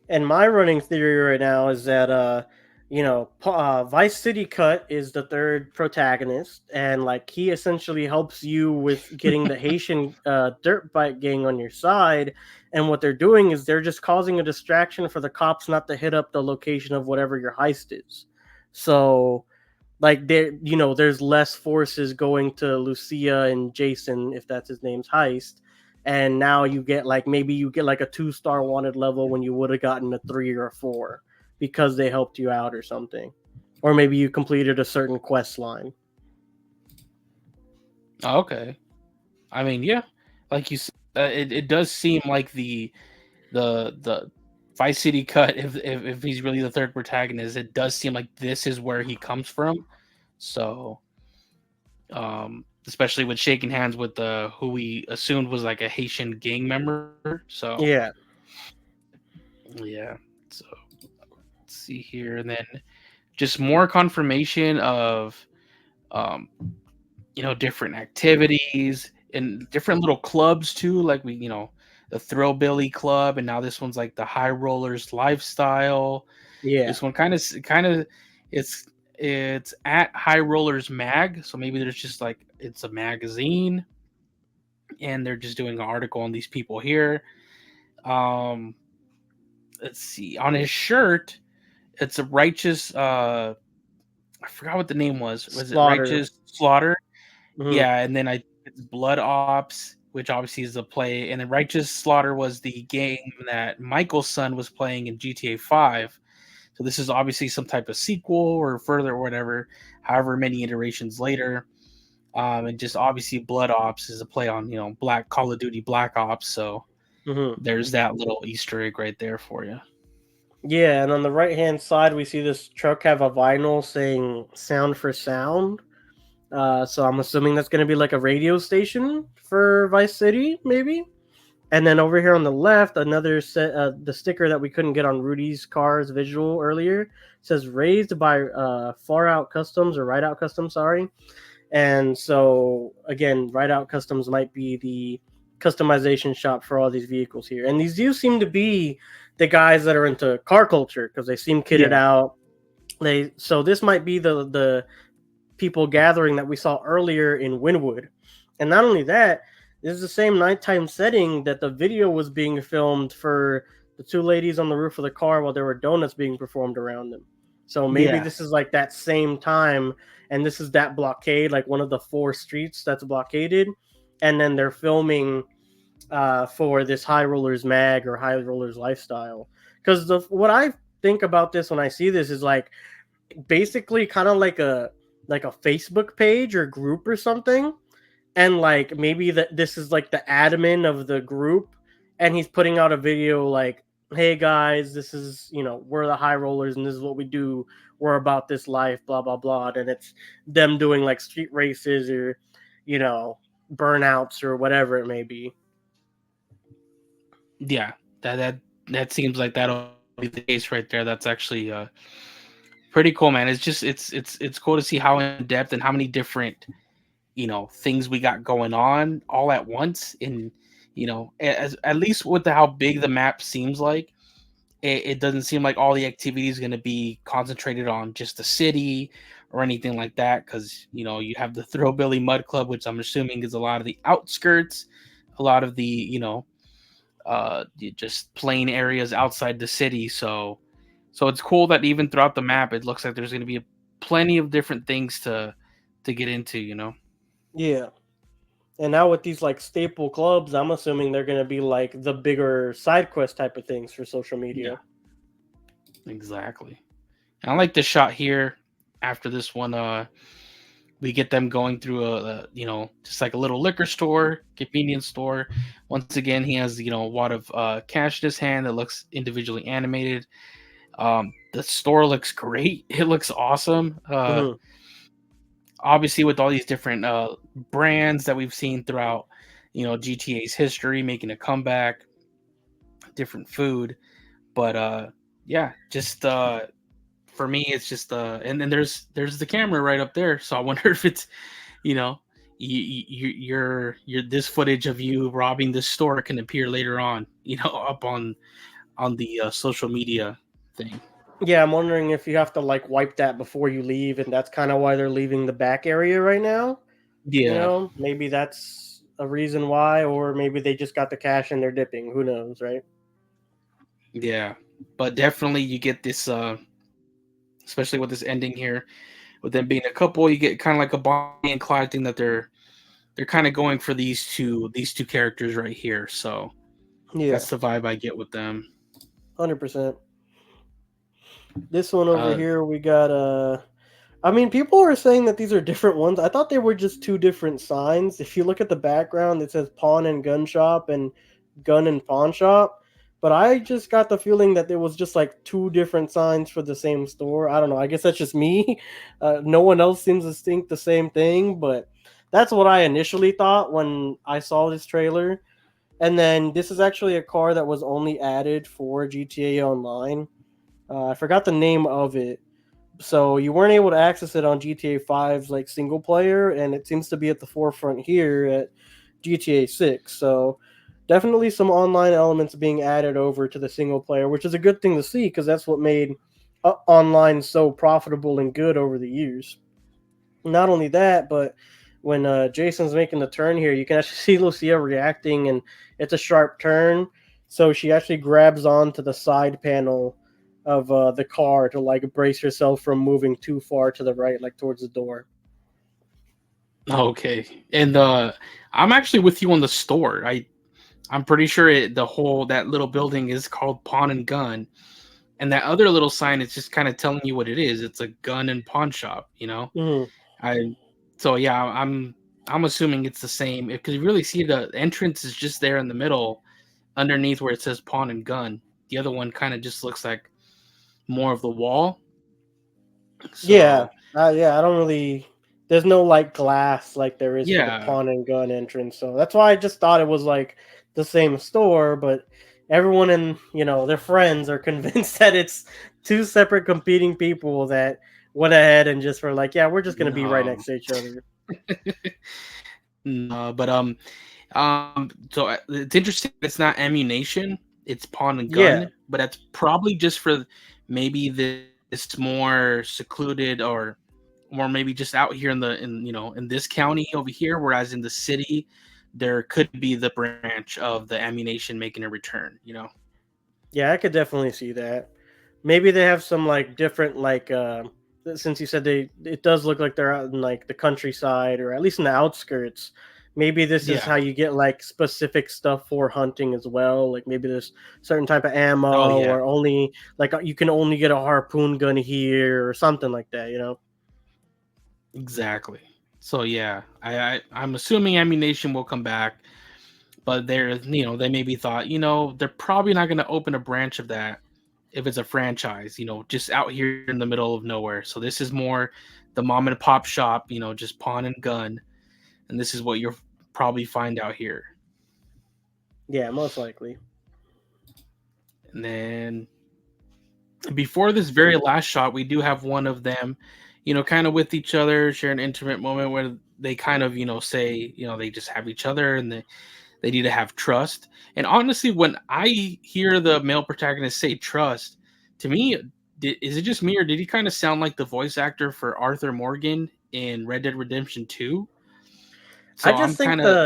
And my running theory right now is that Vice City Cut is the third protagonist, and like he essentially helps you with getting the Haitian dirt bike gang on your side. And what they're doing is they're just causing a distraction for the cops not to hit up the location of whatever your heist is. So like there's less forces going to Lucia and Jason, if that's his name's heist, and now you get like maybe you get like a 2-star wanted level when you would have gotten a 3 or a 4 because they helped you out or something, or maybe you completed a certain quest line. Okay. I mean, yeah, like you said, it does seem like the Vice City cut. If he's really the third protagonist, it does seem like this is where he comes from. So, especially with shaking hands with the who we assumed was like a Haitian gang member. So, Yeah. yeah. So let's see here, and then just more confirmation of um, different activities and different little clubs too, like the Thrillbilly Club, and now this one's like the High Rollers Lifestyle. Yeah. This one kind of it's it's at High Rollers Mag, so maybe there's just like it's a magazine, and they're just doing an article on these people here. Um, let's see, on his shirt, it's a righteous. I forgot what the name was. Was it Slaughter. Righteous Slaughter? Mhm. Yeah, and then I it's Blood Ops which obviously is a play, and then Righteous Slaughter was the game that Michael's son was playing in GTA 5. So this is obviously some type of sequel or further or whatever, however many iterations later. And just obviously Blood Ops is a play on, Black Call of Duty Black Ops. So Hmm. there's that little Easter egg right there for you. Yeah, and on the right hand side, we see this truck have a vinyl saying "Sound for Sound." So I'm assuming that's going to be like a radio station for Vice City, maybe. And then over here on the left, another set, the sticker that we couldn't get on Rudy's car's visual earlier says "Raised by Far Out Customs" or Ride Out Customs, sorry. And so again, Ride Out Customs might be the customization shop for all these vehicles here. And these do seem to be the guys that are into car culture because they seem kitted Yeah. out. So this might be the people gathering that we saw earlier in Wynwood. And not only that, this is the same nighttime setting that the video was being filmed for the two ladies on the roof of the car while there were donuts being performed around them. So maybe Yeah. this is like that same time, and this is that blockade, like one of the 4 streets that's blockaded, and then they're filming for this High Rollers mag or High Rollers lifestyle. Because what I think about this when I see this is like basically kind of like a Facebook page or group or something, and like maybe that this is like the admin of the group, and he's putting out a video like, "Hey guys, this is we're the High Rollers, and this is what we do. We're about this life, blah blah blah." And it's them doing like street races or you know burnouts or whatever it may be. Yeah. That seems like that'll be the case right there. That's actually pretty cool, man. It's just it's cool to see how in depth and how many different things we got going on all at once. And as at least with how big the map seems like, it doesn't seem like all the activity is going to be concentrated on just the city or anything like that, because you have the Throwbilly Mud Club, which I'm assuming is a lot of the outskirts, a lot of the just plain areas outside the city. So it's cool that even throughout the map it looks like there's going to be plenty of different things to get into. Yeah. And now with these like staple clubs, I'm assuming they're going to be like the bigger side quest type of things for social Yeah, media. exactly. And I like the shot here after this one. We get them going through just like a little liquor store, convenience store. Once again, he has a wad of cash in his hand that looks individually animated. The store looks great. It looks awesome. Hmm. Obviously, with all these different brands that we've seen throughout GTA's history making a comeback, different food. But yeah, just for me, it's just and then there's the camera right up there. So I wonder if it's you know you're this footage of you robbing this store can appear later on, up on the social media thing. Yeah, I'm wondering if you have to like wipe that before you leave, and that's kind of why they're leaving the back area right now. Yeah, Maybe that's a reason why, or maybe they just got the cash and they're dipping. Who knows, right? yeah, but definitely you get this, especially with this ending here, with them being a couple, you get kind of like a Bonnie and Clyde thing that they're kind of going for these two characters right here. So Yeah, that's the vibe I get with them. 100%. This one over Uh, here, we got I mean, people are saying that these are different ones. I thought they were just two different signs. If you look at the background, it says pawn and gun shop and gun and pawn shop. But I just got the feeling that there was just like two different signs for the same store. I don't know. I guess that's just me. No one else seems to think the same thing, but that's what I initially thought when I saw this trailer. And then this is actually a car that was only added for GTA Online. I forgot the name of it, so you weren't able to access it on GTA 5's like single player, and it seems to be at the forefront here at GTA 6. So definitely some online elements being added over to the single player, which is a good thing to see because that's what made online so profitable and good over the years. Not only that, but when Jason's making the turn here, you can actually see Lucia reacting, and it's a sharp turn. So she actually grabs onto the side panel of the car to like brace herself from moving too far to the right, like towards the door. Okay. And I'm actually with you on the store. I'm pretty sure the whole that little building is called Pawn and Gun, and that other little sign is just kind of telling you what it is. It's a gun and pawn shop. Mhm. I so yeah, I'm assuming it's the same because you really see the entrance is just there in the middle, underneath where it says Pawn and Gun. The other one kind of just looks like more of the wall. Yeah, So yeah. I don't really. There's no like glass like there is for the yeah, pawn and gun entrance, so that's why I just thought it was like the same store. But everyone and their friends are convinced that it's two separate competing people that went ahead and just were like, yeah, we're just gonna be right no, next to each other. no, but so it's interesting. It's not ammunition; it's pawn and Yeah, gun, but that's probably just for maybe this more secluded or maybe just out here in this county over here, whereas in the city there could be the branch of the ammunition making a return. yeah, I could definitely see that. Maybe they have some like different like since you said it does look like they're out in like the countryside or at least in the outskirts. Maybe this is Yeah. how you get like specific stuff for hunting as well. Like maybe there's certain type of Oh ammo yeah, or only like you can only get a harpoon gun here or something like that. exactly. So yeah, I'm assuming ammunition will come back, but they maybe thought, they're probably not going to open a branch of that if it's a franchise, just out here in the middle of nowhere. So this is more the mom and pop shop, just pawn and gun, and this is what you'll probably find out here. Yeah, most likely. And then before this very last shot, we do have one of them, kind of with each other, share an intimate moment where they kind of, say, they just have each other and they need to have trust. And honestly, when I hear the male protagonist say trust, to me, is it just me or did he kind of sound like the voice actor for Arthur Morgan in Red Dead Redemption 2? I So I'm just think kind of,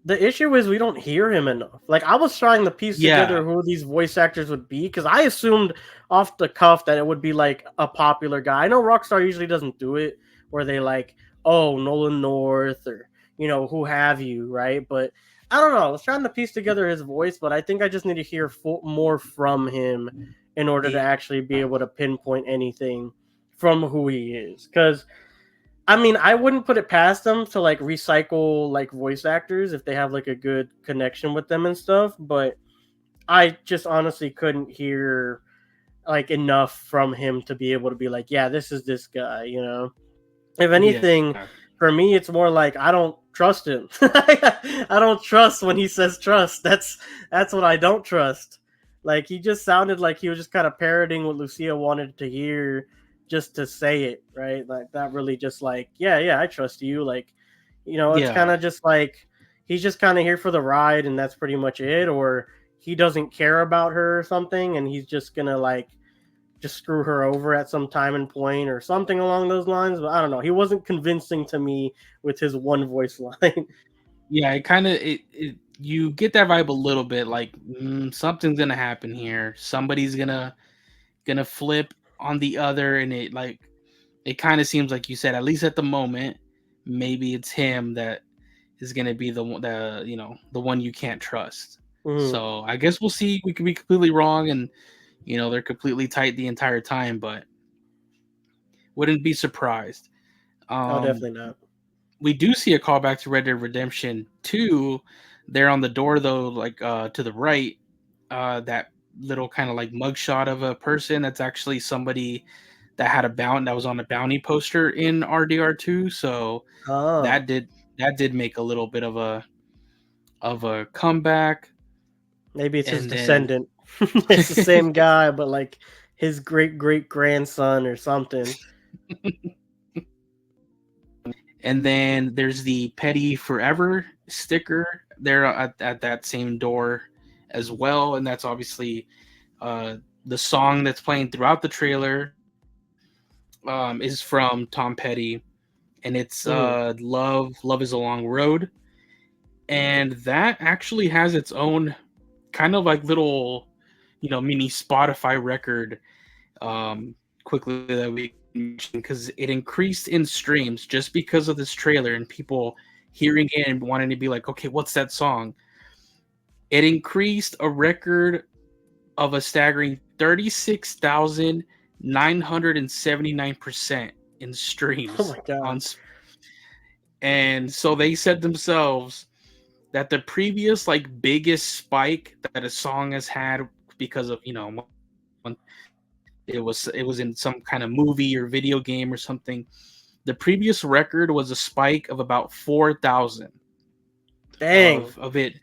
the issue is we don't hear him enough. Like I was trying to piece yeah, together who these voice actors would be because I assumed off the cuff that it would be like a popular guy. I know Rockstar usually doesn't do it where they like, oh, Nolan North or who have you, right? But I don't know. I was trying to piece together his voice, but I think I just need to hear more from him in order to yeah, actually be able to pinpoint anything from who he is. Because I mean, I wouldn't put it past them to like recycle like voice actors if they have like a good connection with them and stuff, but I just honestly couldn't hear like enough from him to be able to be like, yeah, this is this guy. If yeah, anything, for me it's more like I don't trust him. I don't trust when he says trust. That's what I don't trust. Like he just sounded like he was just kind of parroting what Lucia wanted to hear just to say it, right? Like that really just like, yeah, yeah, I trust you. Like, it's kind yeah, of just like he's just kind of here for the ride and that's pretty much it, or he doesn't care about her or something and he's just gonna like just screw her over at some time and point or something along those lines. But I don't know. He wasn't convincing to me with his one voice line. yeah. It kind of you get that vibe a little bit, like something's gonna happen here. Somebody's gonna flip on the other, and it kind of seems like you said, at least at the moment, maybe it's him that is going to be the one you can't trust. Mhm. So I guess we'll see. We could be completely wrong, and they're completely tight the entire time, but wouldn't be surprised. Oh, Um, definitely not. we do see a callback to Red Dead Redemption 2. There on the door, though, like to the right, that little kind of like mugshot of a person that's actually somebody that had a bounty that was on a bounty poster in RDR2. So Oh, that did that did make a little bit of a comeback. maybe it's his And then descendant. It's the same guy, but like his great great grandson or something. and then there's the Petty Forever sticker there at that same door as well, and that's obviously the song that's playing throughout the trailer is from Tom Petty, and it's Mhm. Love is a Long Road, and that actually has its own kind of like little mini Spotify record quickly that we can because it increased in streams just because of this trailer and people hearing it and wanting to be like, okay, what's that song? It increased a record of a staggering 36,979% in Oh streams my god. and so they said themselves that the previous like biggest spike that a song has had because of when it was in some kind of movie or video game or something. The previous record was a spike of about 4,000 Dang. of it.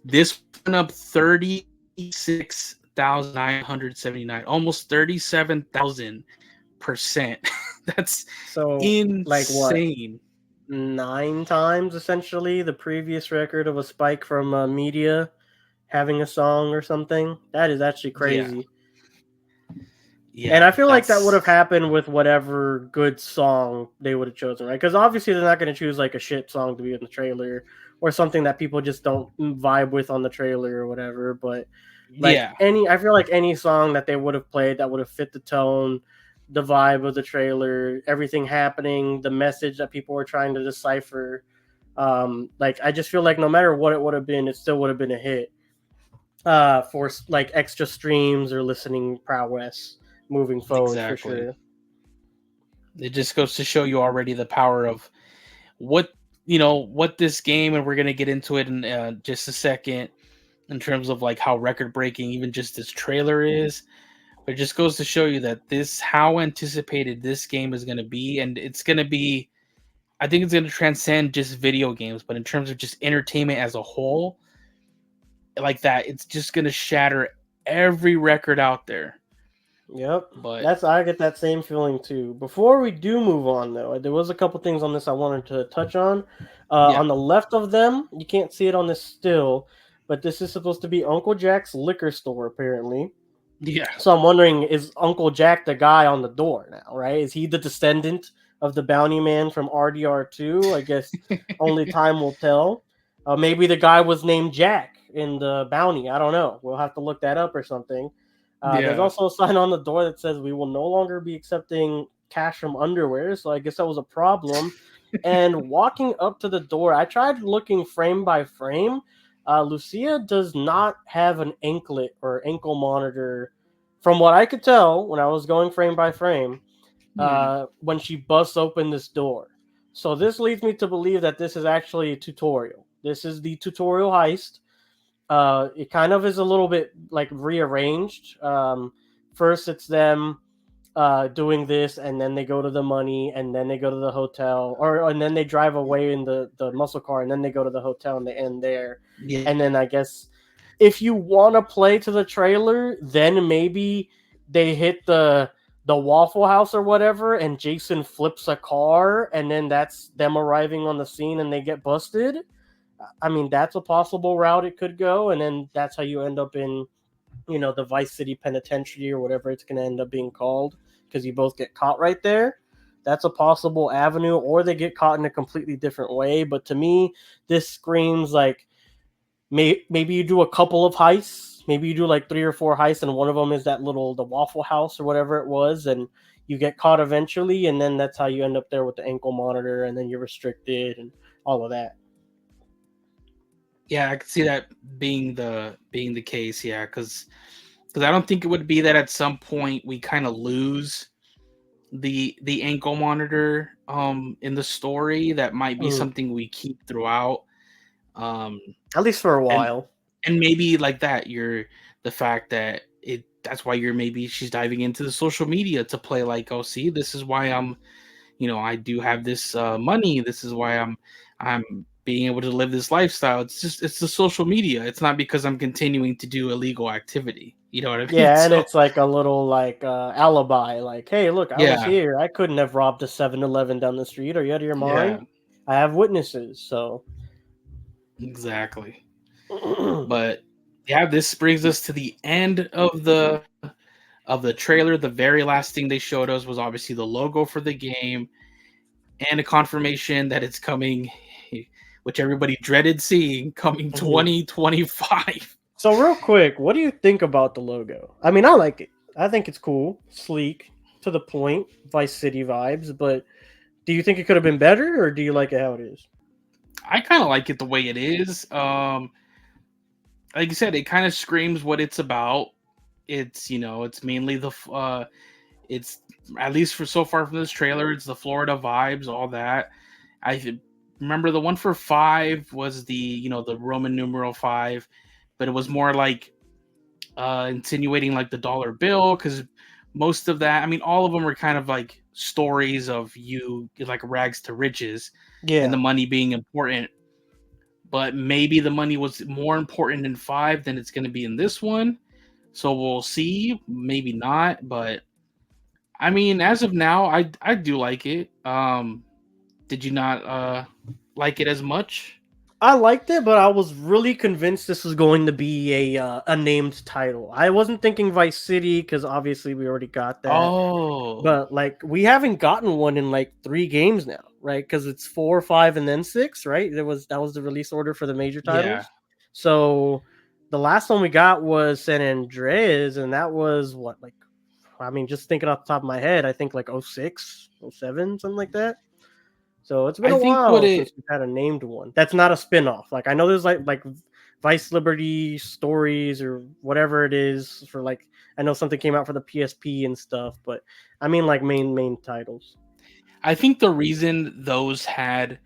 This went up 36,979, almost 37,000%. That's So like what? insane. 9 times essentially the previous record of a spike from media having a song or something. That is actually Yeah, crazy. And yeah, I feel like that would have that's happened with whatever good song they would have chosen, right? Because obviously they're not going to choose like a shit song to be in the trailer or something that people just don't vibe with on the trailer or whatever. But like yeah, I feel like any song that they would have played that would have fit the tone, the vibe of the trailer, everything happening, the message that people were trying to decipher. Like I just feel like no matter what it would have been, it still would have been a hit for like extra streams or listening prowess moving forward for exactly. sure. It just goes to show you already the power of what what this game, and we're gonna get into it in just a second in terms of like how record breaking even just this trailer is. But it just goes to show you that this how anticipated this game is gonna be, and it's gonna be. I think it's gonna transcend just video games, but in terms of just entertainment as a whole, like that, it's just gonna shatter every record out there. Yep. But That's I get that same feeling too. Before we do move on though, there was a couple things on this I wanted to touch on. yeah, On the left of them, you can't see it on this still, but this is supposed to be Uncle Jack's liquor store apparently. yeah, So I'm wondering, is Uncle Jack the guy on the door now, right? Is he the descendant of the bounty man from RDR2? I guess only time will tell. Maybe the guy was named Jack in the bounty. I don't know. We'll have to look that up or something. There's yeah. also a sign on the door that says we will no longer be accepting cash from underwear. So I guess that was a problem. And walking up to the door, I tried looking frame by frame. Lucia does not have an anklet or ankle monitor, from what I could tell when I was going frame by frame, Hmm. when she busts open this door. So this leads me to believe that this is actually a tutorial. This is the tutorial heist. It kind of is a little bit like rearranged. First, it's them doing this, and then they go to the money, and then they go to the hotel, or and then they drive away in the muscle car, and then they go to the hotel, and they end there. Yeah. And then I guess if you want to play to the trailer, then maybe they hit the Waffle House or whatever, and Jason flips a car, and then that's them arriving on the scene, and they get busted. I mean, that's a possible route it could go, and then that's how you end up in, the Vice City Penitentiary or whatever it's going to end up being called, because you both get caught right there. That's a possible avenue, or they get caught in a completely different way. But to me, this screams like maybe you do a couple of heists, maybe you do like 3 or 4 heists, and one of them is the Waffle House or whatever it was, and you get caught eventually, and then that's how you end up there with the ankle monitor, and then you're restricted and all of that. Yeah, I could see that being the case. Yeah, because I don't think it would be that at some point we kind of lose the ankle monitor in the story. That might be Mm. something we keep throughout. Um, At least for a and while. and maybe like that you're the fact that it that's why you're maybe she's diving into the social media to play like, oh, see, this is why I do have this money. This is why I'm being able to live this lifestyle. It's the social media. It's not because I'm continuing to do illegal activity. You know what I mean? Yeah, and So it's like a little like alibi, like, hey, look, I was yeah, here. I couldn't have robbed a 7-Eleven down the street. Are you out of your yeah, mind? I have witnesses, so exactly. But yeah, this brings us to the end of the trailer. The very last thing they showed us was obviously the logo for the game and a confirmation that it's coming, which everybody dreaded seeing, coming Mhm. 2025. So real quick, what do you think about the logo? I mean, I like it. I think it's cool, sleek. to the point, Vice City vibes. But do you think it could have been better, or do you like it how it is? I kind of like it the way it is. Like you said, it kind of screams what it's about. It's it's mainly it's at least for so far from this trailer, it's the Florida vibes, all that. Remember the one for 5 was the Roman numeral 5, but it was more like insinuating like the dollar bill, because most of that, I mean, all of them are kind of like stories of you like rags to riches and Yeah. the money being important. But maybe the money was more important in 5 than it's going to be in this one. So we'll see. Maybe not, but I mean, as of now, I do like it. Did you not like it as much? I liked it, but I was really convinced this was going to be a named title. I wasn't thinking Vice City because obviously we already got that. Oh, But like we haven't gotten one in like 3 games now, right? Because it's 4, 5, and then 6, right? That was the release order for the major yeah. titles. So the last one we got was San Andreas, and that was what, like, I mean, just thinking off the top of my head, I think like 06, 07, something like that. So it's been I a think what while it since we've had a named one. That's not a spin-off. Like I know there's like Vice Liberty stories or whatever it is for, like, I know something came out for the PSP and stuff, but I mean like main titles. I think the reason those had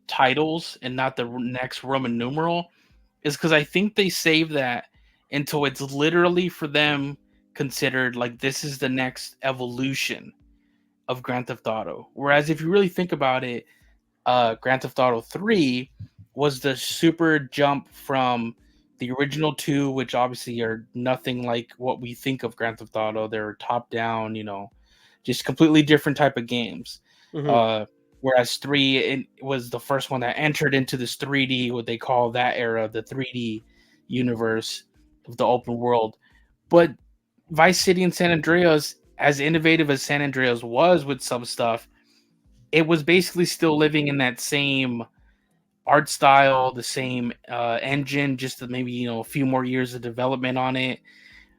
titles and not the next Roman numeral is because I think they saved that until it's literally for them considered like this is the next evolution of Grand Theft Auto. Whereas if you really think about it, Grand Theft Auto 3 was the super jump from the original two, which obviously are nothing like what we think of Grand Theft Auto. They're top down, just completely different type of games. Hmm. Uh, Whereas 3 it was the first one that entered into this 3D, what they call that era, the 3D universe of the open world. But Vice City and San Andreas, as innovative as San Andreas was with some stuff, it was basically still living in that same art style, the same engine, just maybe a few more years of development on it.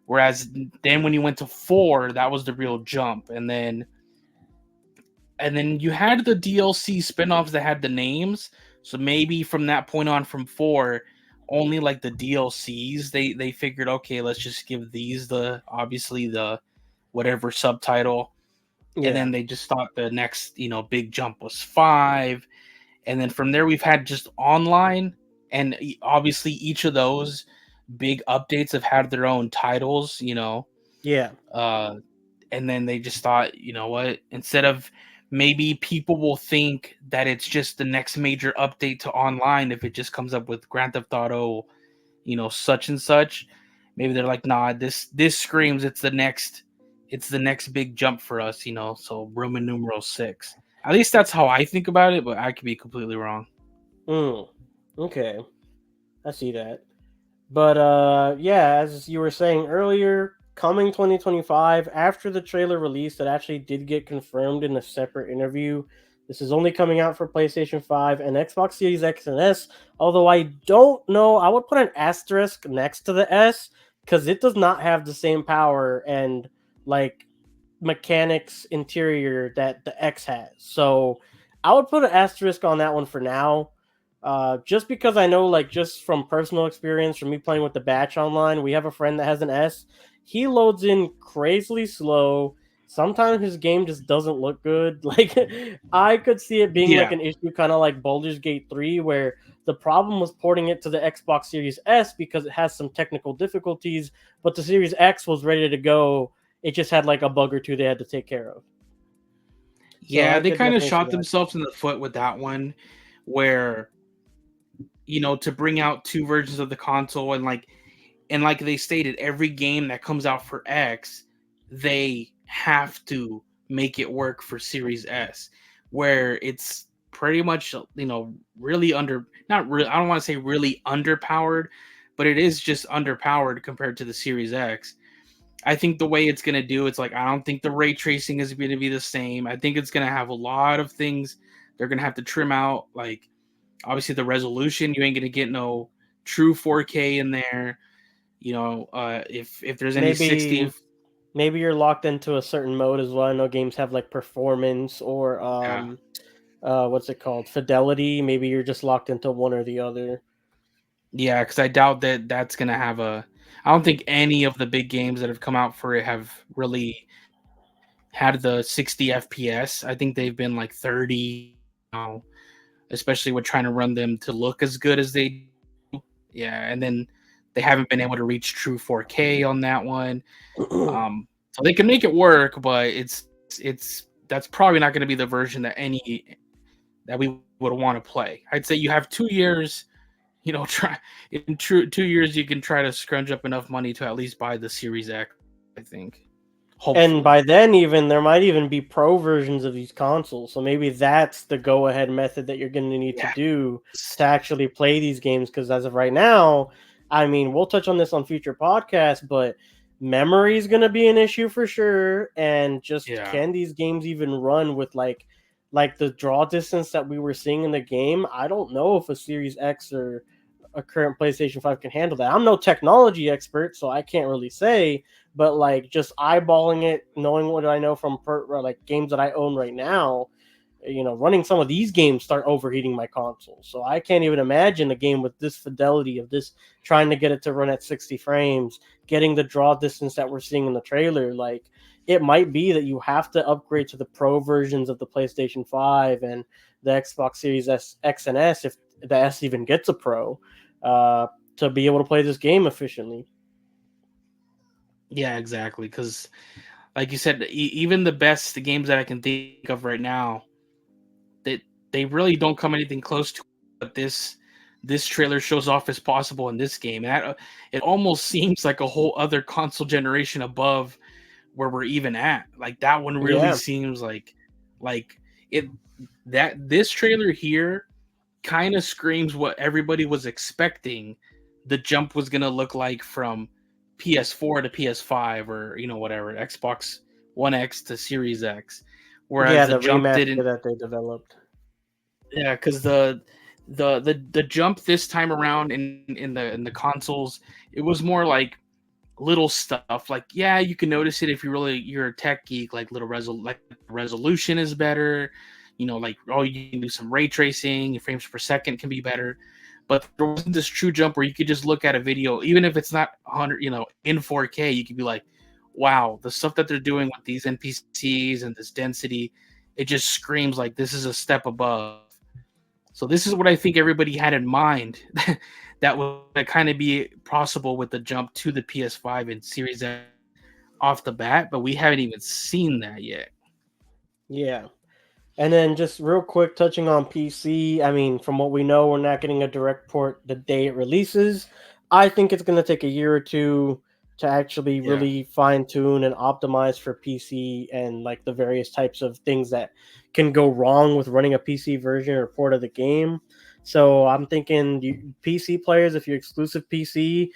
Whereas then when you went to 4, that was the real jump, and then you had the DLC spin-offs that had the names. So maybe from that point on, from 4, only like the DLCs they figured, okay, let's just give these the obviously the whatever subtitle, and Yeah. then they just thought the next big jump was 5, and then from there we've had just online, and obviously each of those big updates have had their own titles, Yeah. uh and then they just thought, you know what, instead of, maybe people will think that it's just the next major update to online if it just comes up with Grand Theft Auto, such and such. Maybe they're like, nah, this screams it's the next big jump for us, so Roman numeral 6. At least that's how I think about it, but I could be completely wrong. Mm. Okay. I see that. But yeah, as you were saying earlier, coming 2025, after the trailer release that actually did get confirmed in a separate interview, this is only coming out for PlayStation 5 and Xbox Series X and S. Although I don't know, I would put an asterisk next to the S because it does not have the same power and like mechanics interior that the X has. So I would put an asterisk on that one for now. Just because I know, like, just from personal experience, from me playing with the batch online, we have a friend that has an S. He loads in crazily slow. Sometimes his game just doesn't look good. Like, I could see it being like Yeah. an issue, kind of like Baldur's Gate 3, where the problem was porting it to the Xbox Series S because it has some technical difficulties, but the Series X was ready to go. It just had like a bug or two they had to take care of. So Yeah, I they could kind of definitely see shot that. themselves in the foot with that one, where to bring out two versions of the console, and like they stated, every game that comes out for X, they have to make it work for Series S, where it's pretty much really under, not really, I don't want to say really underpowered, but it is just underpowered compared to the Series X. I think the way it's going to do, it's like, I don't think the ray tracing is going to be the same. I think it's going to have a lot of things they're going to have to trim out, like obviously the resolution. You ain't going to get no true 4K in there. If there's any 60, Maybe Maybe you're locked into a certain mode as well. I know games have like performance or Yeah. what's it called? Fidelity. Maybe you're just locked into one or the other. Yeah, because I doubt that that's gonna have a. I don't think any of the big games that have come out for it have really had the 60 FPS. I think they've been like 30 now, especially with trying to run them to look as good as they do. Yeah, and then they haven't been able to reach true 4K on that one. So they can make it work, but it's that's probably not going to be the version that we would want to play. I'd say you have 2 years. Try in true 2 years you can try to scrunch up enough money to at least buy the Series X. I think, And hopefully. by then, even there might even be pro versions of these consoles. So maybe that's the go-ahead method that you're going to need to Yes. do to actually play these games. Because as of right now, I mean, we'll touch on this on future podcasts, but memory is going to be an issue for sure. And just Yeah. can these games even run with like the draw distance that we were seeing in the game? I don't know if a Series X or a current PlayStation 5 can handle that. I'm no technology expert, so I can't really say, but like just eyeballing it, knowing what I know from like games that I own right now, running some of these games start overheating my console. So I can't even imagine a game with this fidelity of this trying to get it to run at 60 frames, getting the draw distance that we're seeing in the trailer. Like it might be that you have to upgrade to the pro versions of the PlayStation 5 and the Xbox Series X and S if the S even gets a pro, uh, to be able to play this game efficiently. Yeah, exactly. Because, like you said, even the best games that I can think of right now, they they really don't come anything close to what this trailer shows off as possible in this game. And it almost seems like a whole other console generation above where we're even at. Like that one really Yeah, seems like it that this trailer here kind of screams what everybody was expecting the jump was going to look like from PS4 to PS5, or whatever, Xbox One X to Series X, whereas yeah, the the jump remaster didn't. that they developed. Yeah, because the jump this time around in the consoles, it was more like little stuff. Like, yeah, you can notice it if you're a tech geek. Like like resolution is better. Like, oh, you can do some ray tracing. Your frames per second can be better. But there wasn't this true jump where you could just look at a video, even if it's not 100, in 4K. You could be like, wow, the stuff that they're doing with these NPCs and this density, it just screams like this is a step above. So this is what I think everybody had in mind that would kind of be possible with the jump to the PS5 and Series X off the bat, but we haven't even seen that yet. Yeah. And then just real quick, touching on PC, I mean, from what we know, we're not getting a direct port the day it releases. I think it's going to take a year or two to actually Yeah. really fine tune and optimize for PC and like the various types of things that can go wrong with running a PC version or port of the game. So I'm thinking PC players, if you're exclusive PC,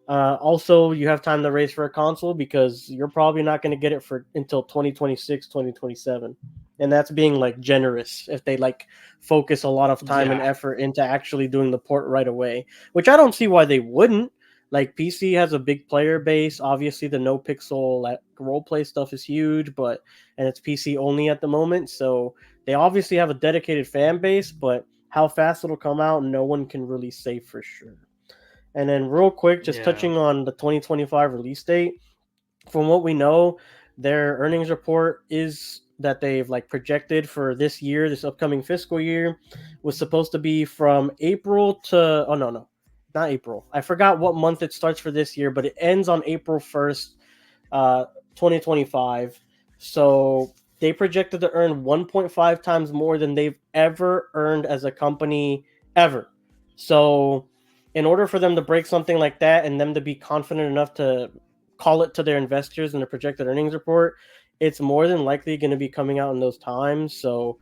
also, you have time to race for a console because you're probably not going to get it for until 2026, 2027. And that's being like generous if they like focus a lot of time and Yeah. effort into actually doing the port right away, which I don't see why they wouldn't. Like PC has a big player base. Obviously, the no pixel role play stuff is huge, but and it's PC only at the moment. So they obviously have a dedicated fan base, but how fast it'll come out, no one can really say for sure. And then, real quick, just Yeah. touching on the 2025 release date, from what we know, their earnings report is that they've like projected for this year, this upcoming fiscal year, was supposed to be from April to no, not April. I forgot what month it starts for this year, but it ends on April 1st, 2025. So they projected to earn 1.5 times more than they've ever earned as a company ever. So in order for them to break something like that and them to be confident enough to call it to their investors in the projected earnings report, it's more than likely going to be coming out in those times. So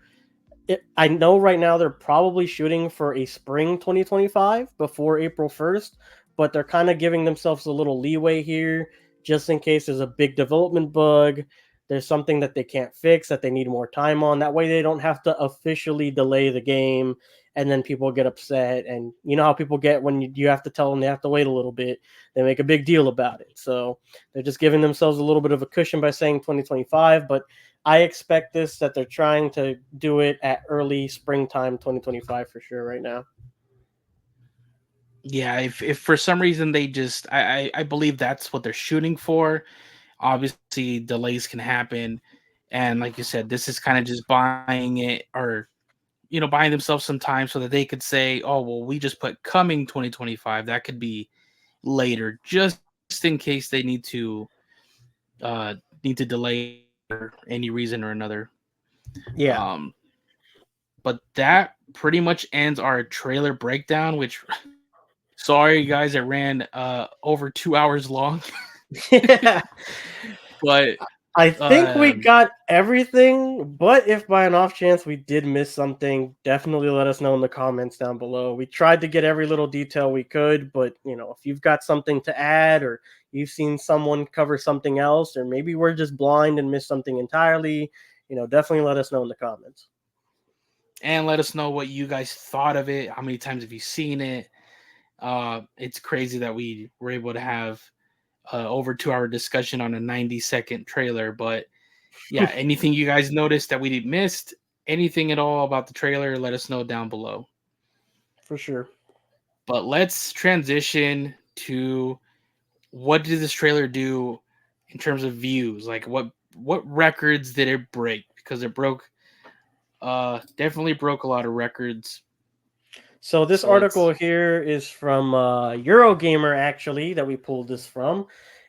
I know right now they're probably shooting for a spring 2025 before April 1st, but they're kind of giving themselves a little leeway here just in case there's a big development bug. There's something that they can't fix that they need more time on. That way they don't have to officially delay the game and then people get upset. And you know how people get when you have to tell them they have to wait a little bit, they make a big deal about it. So they're just giving themselves a little bit of a cushion by saying 2025. But I expect that they're trying to do it at early springtime 2025 for sure right now. Yeah, if for some reason they just I believe that's what they're shooting for. Obviously delays can happen, and like you said, this is kind of just buying it, or buying themselves some time so that they could say, oh well, we just put coming 2025. That could be later, just in case they uh need to delay for any reason or another. Yeah. um but that pretty much ends our trailer breakdown, which sorry guys, it ran over 2 hours long. Yeah. But I think we um got everything, but if by an off chance we did miss something, definitely let us know in the comments down below. We tried to get every little detail we could, but if you've got something to add, or you've seen someone cover something else, or maybe we're just blind and missed something entirely, definitely let us know in the comments. and let us know what you guys thought of it. How many times have you seen it? It's crazy that we were able to have over 2 hour discussion on a 90-second trailer. But yeah, anything you guys noticed that we missed, anything at all about the trailer, let us know down below. For sure. But let's transition to what did this trailer do in terms of views? Like what records did it break? Because it broke definitely broke a lot of records. So this So let's article here is from Eurogamer, actually, that we pulled this from,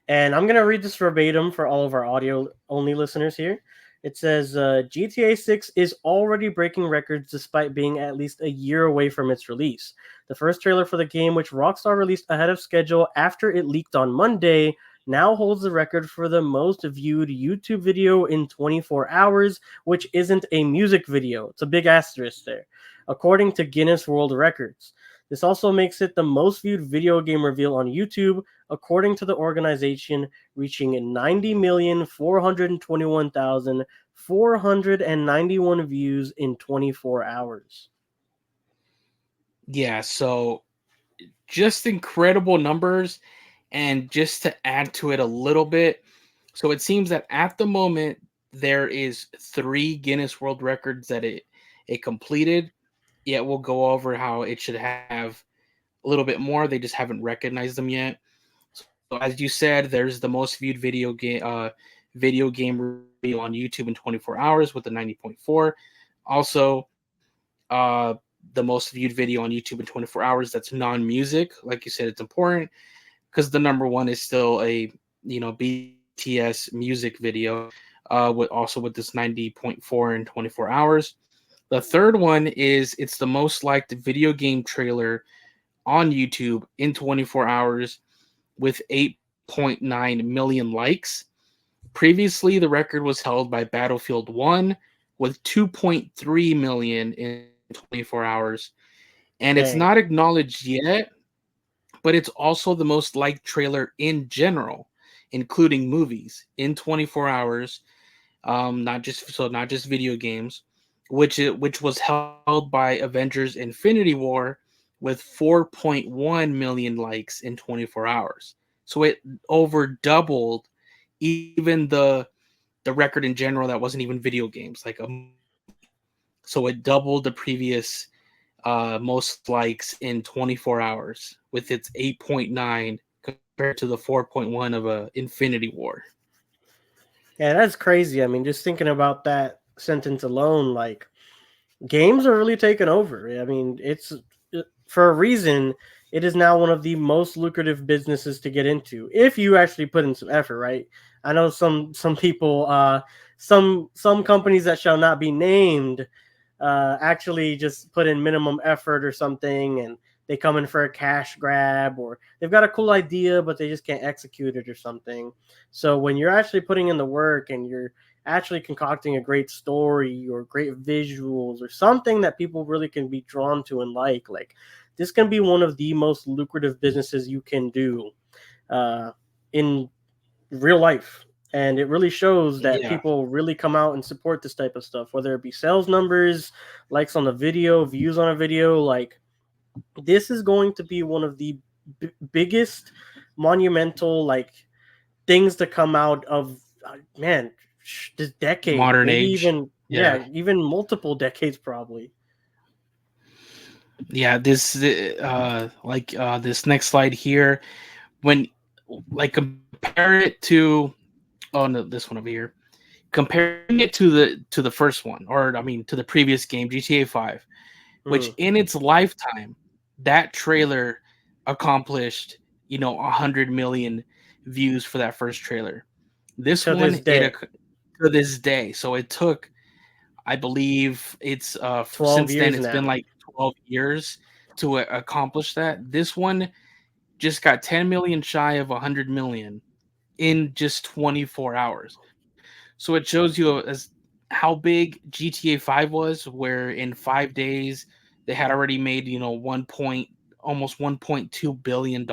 and I'm gonna read this verbatim for all of our audio only listeners here. It says GTA 6 is already breaking records despite being at least a year away from its release. The first trailer for the game, which Rockstar released ahead of schedule after it leaked on Monday, now holds the record for the most viewed YouTube video in 24 hours, which isn't a music video. It's a big asterisk there, according to Guinness World Records. This also makes it the most viewed video game reveal on YouTube, according to the organization, reaching 90,421,491 views in 24 hours. Yeah, so just incredible numbers. And just to add to it a little bit, so it seems that at the moment there is 3 Guinness World Records that it completed. Yet we'll go over how it should have a little bit more. They just haven't recognized them yet. So as you said, there's the most viewed video game review on YouTube in 24 hours with the 90.4. Also, uh, the most viewed video on YouTube in 24 hours that's non-music. Like you said, it's important because the number one is still a BTS music video, with this 90.4 in 24 hours. The third one is it's the most liked video game trailer on YouTube in 24 hours with 8.9 million likes. Previously, the record was held by Battlefield 1 with 2.3 million in 24 hours. And it's Dang. not acknowledged yet, but it's also the most liked trailer in general, including movies, in 24 hours. Not just video games, which was held by Avengers Infinity War with 4.1 million likes in 24 hours. So it over doubled even the record in general that wasn't even video games, like a movie. So it doubled the previous most likes in 24 hours with its 8.9 compared to the 4.1 of a Infinity War. Yeah, that's crazy. I mean, just thinking about that sentence alone, like, games are really taking over. I mean, it's for a reason. It is now one of the most lucrative businesses to get into if you actually put in some effort, right? I know some people, some companies that shall not be named, actually just put in minimum effort or something, and they come in for a cash grab, or they've got a cool idea but they just can't execute it or something. So when you're actually putting in the work and you're actually concocting a great story or great visuals or something that people really can be drawn to and like this can be one of the most lucrative businesses you can do in real life. And it really shows that Yeah, people really come out and support this type of stuff, whether it be sales numbers, likes on a video, views on a video. Like, this is going to be one of the biggest monumental like things to come out of man this decade, modern maybe age. even Yeah, even multiple decades probably. yeah. This next slide here, when like compare it to, oh no, this one over here. Comparing it to the first one, or I mean to the previous game, GTA 5, which Hmm. in its lifetime, that trailer accomplished, 100 million views for that first trailer. This To this one, day, to this day. So it took, I believe it's 12 since then years it's been now. like 12 years to accomplish that. This one just got 10 million shy of 100 million in just 24 hours. So it shows you as how big GTA 5 was, where in 5 days they had already made, almost $1.2 billion.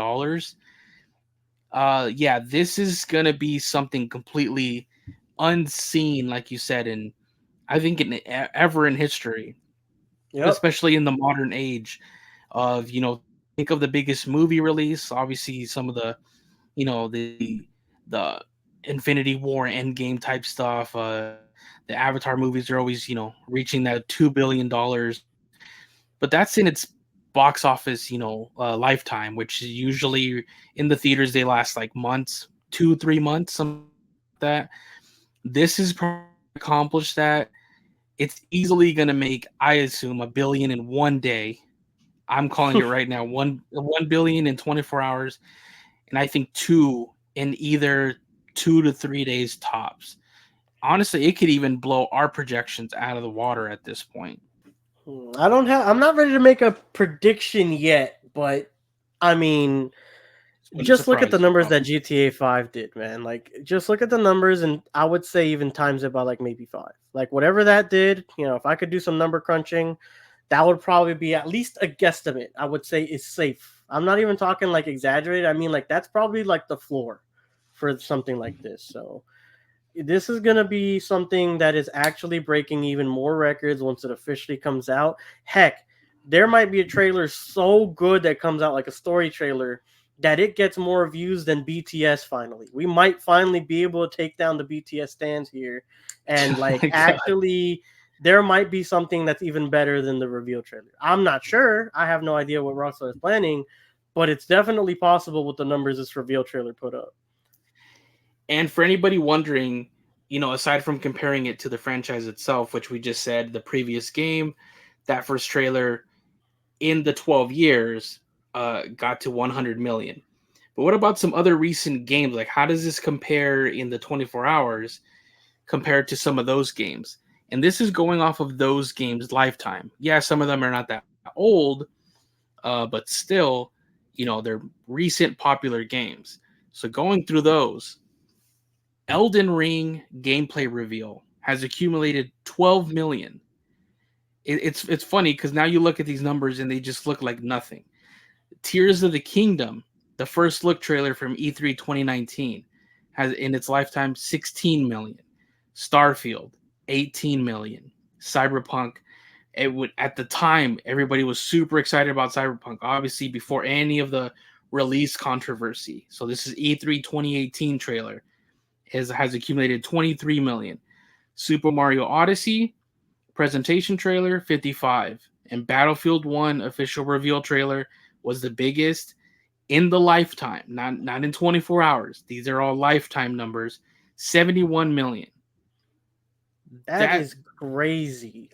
Yeah, this is gonna be something completely unseen, like you said, and I think ever in history, Yep. especially in the modern age of, think of the biggest movie release, obviously some of the, the Infinity War Endgame type stuff, the Avatar movies are always, reaching that $2 billion, but that's in its box office, lifetime, which is usually in the theaters they last like months, 2 3 months, something like that. This is probably accomplished that. It's easily going to make, I assume, a billion in one day. I'm calling it right now, 1 billion in 24 hours, and I think two in either 2 to 3 days tops. Honestly, it could even blow our projections out of the water at this point. I'm not ready to make a prediction yet, but I mean, Wouldn't just look at the surprise you, numbers that probably. GTA 5 did, man. Like, just look at the numbers, and I would say even times it by like maybe five. Like, whatever that did, if I could do some number crunching, that would probably be at least a guesstimate. I would say is safe. I'm not even talking like exaggerated. I mean, like, that's probably like the floor for something like this. So, this is going to be something that is actually breaking even more records once it officially comes out. Heck, there might be a trailer so good that comes out, like a story trailer, that it gets more views than BTS finally. We might finally be able to take down the BTS stands here, and Oh like my god. actually there might be something that's even better than the reveal trailer. I'm not sure. I have no idea what Rockstar is planning, but it's definitely possible with the numbers this reveal trailer put up. And for anybody wondering, aside from comparing it to the franchise itself, which we just said, the previous game, that first trailer in the 12 years got to 100 million. But what about some other recent games? Like, how does this compare in the 24 hours compared to some of those games? And this is going off of those games' lifetime. Yeah, some of them are not that old, but still, they're recent popular games. So going through those, Elden Ring gameplay reveal has accumulated 12 million. It's funny because now you look at these numbers and they just look like nothing. Tears of the Kingdom, the first look trailer from E3 2019, has in its lifetime 16 million. Starfield, 18 million. Cyberpunk, it would at the time everybody was super excited about Cyberpunk, obviously before any of the release controversy. So this is E3 2018 trailer has accumulated 23 million. Super Mario Odyssey presentation trailer 55, and Battlefield 1 official reveal trailer was the biggest in the lifetime, not in 24 hours. These are all lifetime numbers. 71 million. That That is crazy.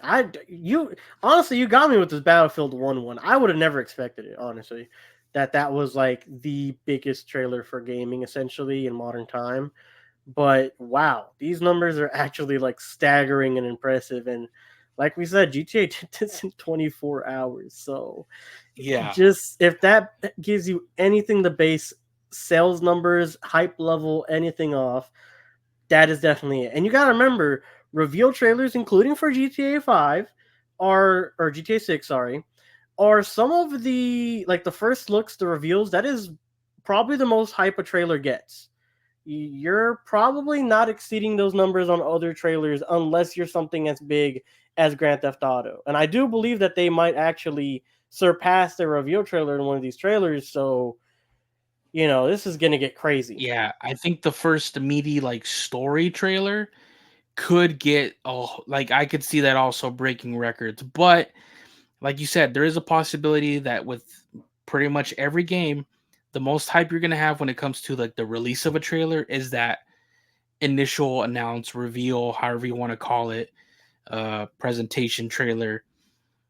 You honestly, you got me with this Battlefield 1 one. I would have never expected it, honestly. That was like the biggest trailer for gaming essentially in modern time. But wow, these numbers are actually like staggering and impressive. And like we said, GTA did this in 24 hours. So yeah. just if that gives you anything to base sales numbers, hype level, anything off, that is definitely it. And you got to remember, reveal trailers, including for GTA 5, or GTA 6, sorry, are some of the like the first looks, the reveals. That is probably the most hype a trailer gets. you're probably not exceeding those numbers on other trailers unless you're something as big as Grand Theft Auto. And I do believe that they might actually surpass their reveal trailer in one of these trailers. So, this is going to get crazy. Yeah, I think the first meaty like story trailer could get like I could see that also breaking records. But like you said, there is a possibility that with pretty much every game, the most hype you're gonna have when it comes to like the release of a trailer is that initial announce, reveal, however you want to call it, presentation trailer.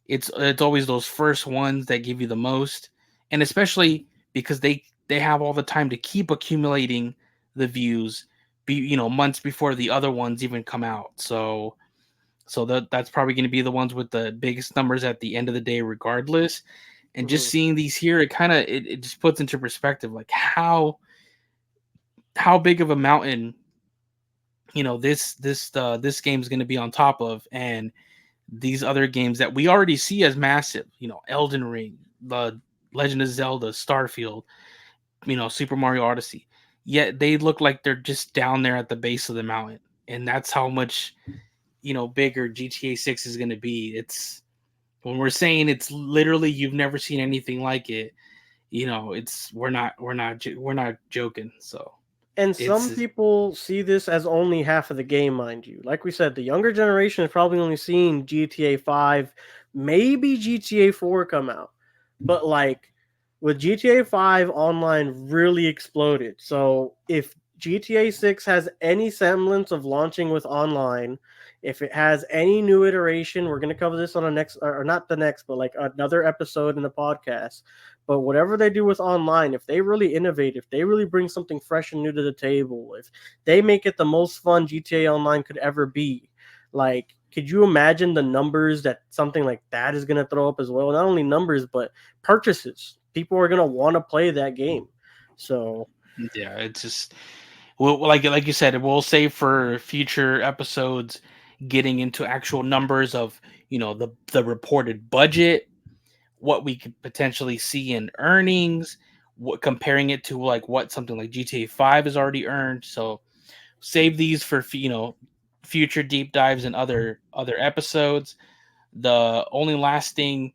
It's always those first ones that give you the most, and especially because they have all the time to keep accumulating the views, months before the other ones even come out. So that's probably going to be the ones with the biggest numbers at the end of the day, regardless. And just Mhm. seeing these here, it just puts into perspective like how big of a mountain this game is going to be on top of, and these other games that we already see as massive, Elden Ring, the Legend of Zelda, Starfield, Super Mario Odyssey. Yet they look like they're just down there at the base of the mountain. And that's how much, bigger GTA 6 is going to be. It's when we're saying it's literally you've never seen anything like it, it's we're not joking. So, And it's some people see this as only half of the game, mind you. Like we said, the younger generation has probably only seen GTA 5, maybe GTA 4 come out. But like with GTA 5 online really exploded. So if GTA 6 has any semblance of launching with online, if it has any new iteration, we're going to cover this on a next or not the next, but like another episode in the podcast. But whatever they do with online, if they really innovate, if they really bring something fresh and new to the table, if they make it the most fun GTA Online could ever be, like, could you imagine the numbers that something like that is going to throw up as well? Not only numbers, but purchases. People are going to want to play that game. So, yeah, it's just well, like you said, we'll save for future episodes getting into actual numbers of the reported budget, what we could potentially see in earnings, what comparing it to like what something like GTA 5 has already earned. So save these for future deep dives and other episodes. The only last thing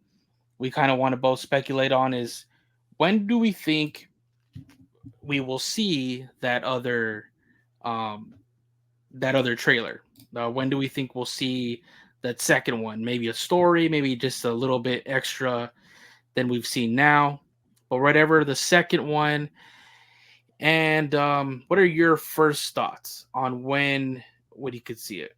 we kind of want to both speculate on is when do we think we will see um that other trailer? When do we think we'll see that second one? Maybe a story, maybe just a little bit extra than we've seen now. But whatever the second one, and what are your first thoughts on when you could see it?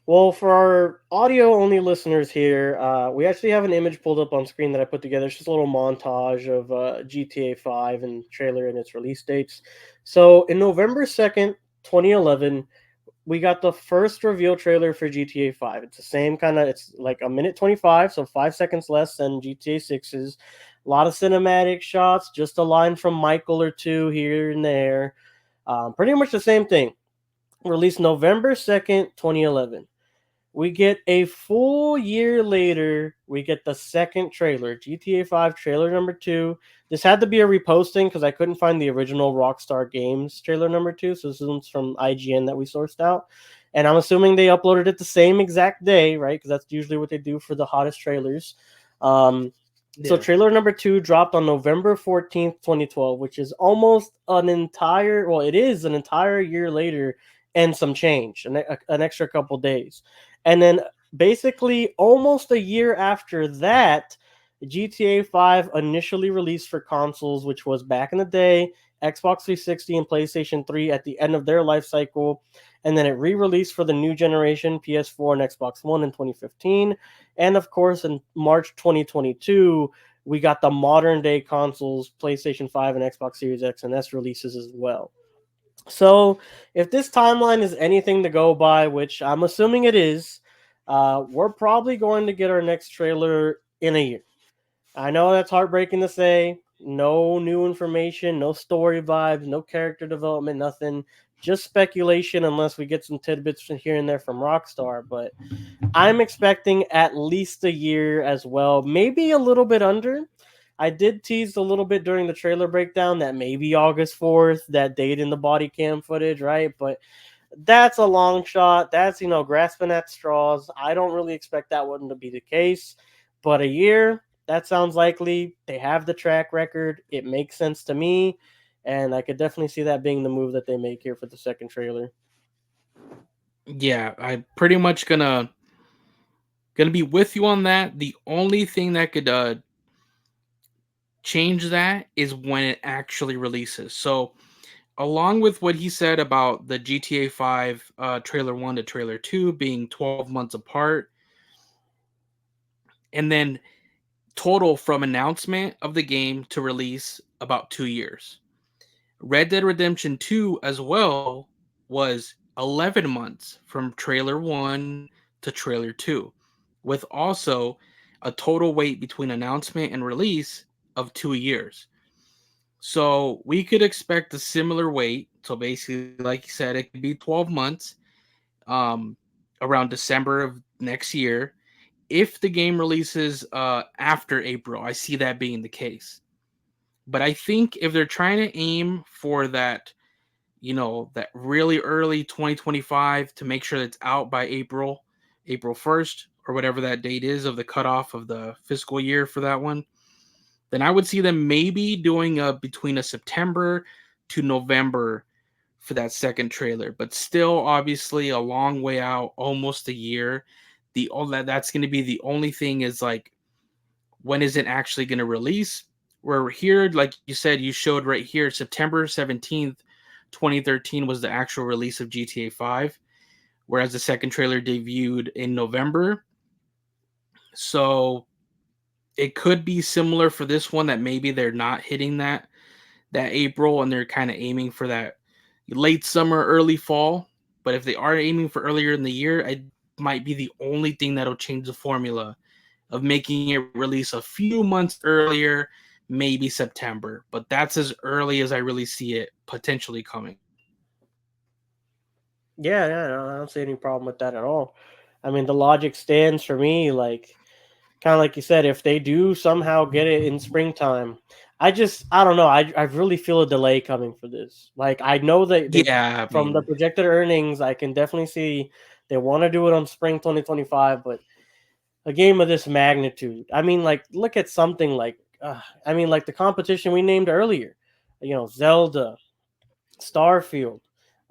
well, for our audio only listeners here, we actually have an image pulled up on screen that I put together. It's just a little montage of GTA 5 and trailer and its release dates. So, in November 2nd, 2011, we got the first reveal trailer for GTA 5. It's the same kind of, it's like a minute 25, so 5 seconds less than GTA 6's. A lot of cinematic shots, just a line from Michael or two here and there. Pretty much the same thing. Released November 2nd, 2011. We get a full year later, we get the second trailer, GTA 5 trailer number 2. This had to be a reposting because I couldn't find the original Rockstar Games trailer number 2. So this is from IGN that we sourced out. And I'm assuming they uploaded it the same exact day, right? Because that's usually what they do for the hottest trailers. Um, so Yeah, trailer number 2 dropped on November 14th, 2012, which is almost it is an entire year later and some change, an extra couple days. And then basically almost a year after that, GTA 5 initially released for consoles, which was back in the day, Xbox 360 and PlayStation 3 at the end of their life cycle. And then it re released for the new generation, PS4 and Xbox One in 2015. And of course, in March 2022, we got the modern day consoles, PlayStation 5 and Xbox Series X and S releases as well. So, if this timeline is anything to go by, which I'm assuming it is, we're probably going to get our next trailer in a year. I know that's heartbreaking to say. No new information, no story vibes, no character development, nothing. Just speculation, unless we get some tidbits from here and there from Rockstar. But I'm expecting at least a year as well, maybe a little bit under. I did tease a little bit during the trailer breakdown that maybe August 4th, that date in the body cam footage, right? But that's a long shot. That's, grasping at straws. I don't really expect that one to be the case. But a year, that sounds likely. They have the track record. It makes sense to me. And I could definitely see that being the move that they make here for the second trailer. Yeah, I pretty much gonna be with you on that. The only thing that could change that is when it actually releases. So, along with what he said about the GTA 5 trailer 1 to trailer 2 being 12 months apart, and then total from announcement of the game to release about 2 years. Red Dead Redemption 2 as well was 11 months from trailer 1 to trailer 2, with also a total wait between announcement and release of 2 years. So we could expect a similar wait. So basically, like you said, it could be 12 months, um, around December of next year. If the game releases after April, I see that being the case. But I think if they're trying to aim for that, that really early 2025 to make sure that it's out by April 1st, or whatever that date is of the cutoff of the fiscal year for that one, then I would see them maybe doing between a September to November for that second trailer, but still obviously a long way out, almost a year. That's going to be the only thing is like, when is it actually going to release? Where here, like you said, you showed right here, September 17th, 2013 was the actual release of GTA 5, whereas the second trailer debuted in November. So it could be similar for this one, that maybe they're not hitting that April and they're kind of aiming for that late summer, early fall. But if they are aiming for earlier in the year, it might be the only thing that'll change the formula of making it release a few months earlier, maybe September. But that's as early as I really see it potentially coming. Yeah, yeah, no, I don't see any problem with that at all. I mean, the logic stands for me. Like, kind of like you said, if they do somehow get it in springtime, I don't know. I really feel a delay coming for this. Like, I know that they, Yeah, I from the mean, projected earnings, I can definitely see they want to do it on spring 2025, but a game of this magnitude, I mean, like, look at something like, like the competition we named earlier, Zelda, Starfield,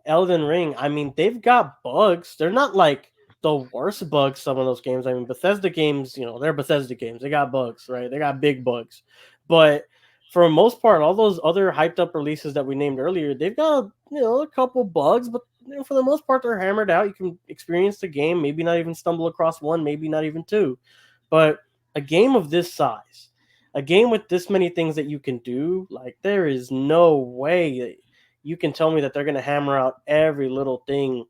Elden Ring. I mean, they've got bugs. They're not like the worst bugs, some of those games. I mean, Bethesda games, they're Bethesda games. They got bugs, right? They got big bugs. But for the most part, all those other hyped up releases that we named earlier, they've got, a couple bugs, but for the most part, they're hammered out. You can experience the game, maybe not even stumble across one, maybe not even two. But a game of this size, a game with this many things that you can do, like, there is no way that you can tell me that they're going to hammer out every little thing,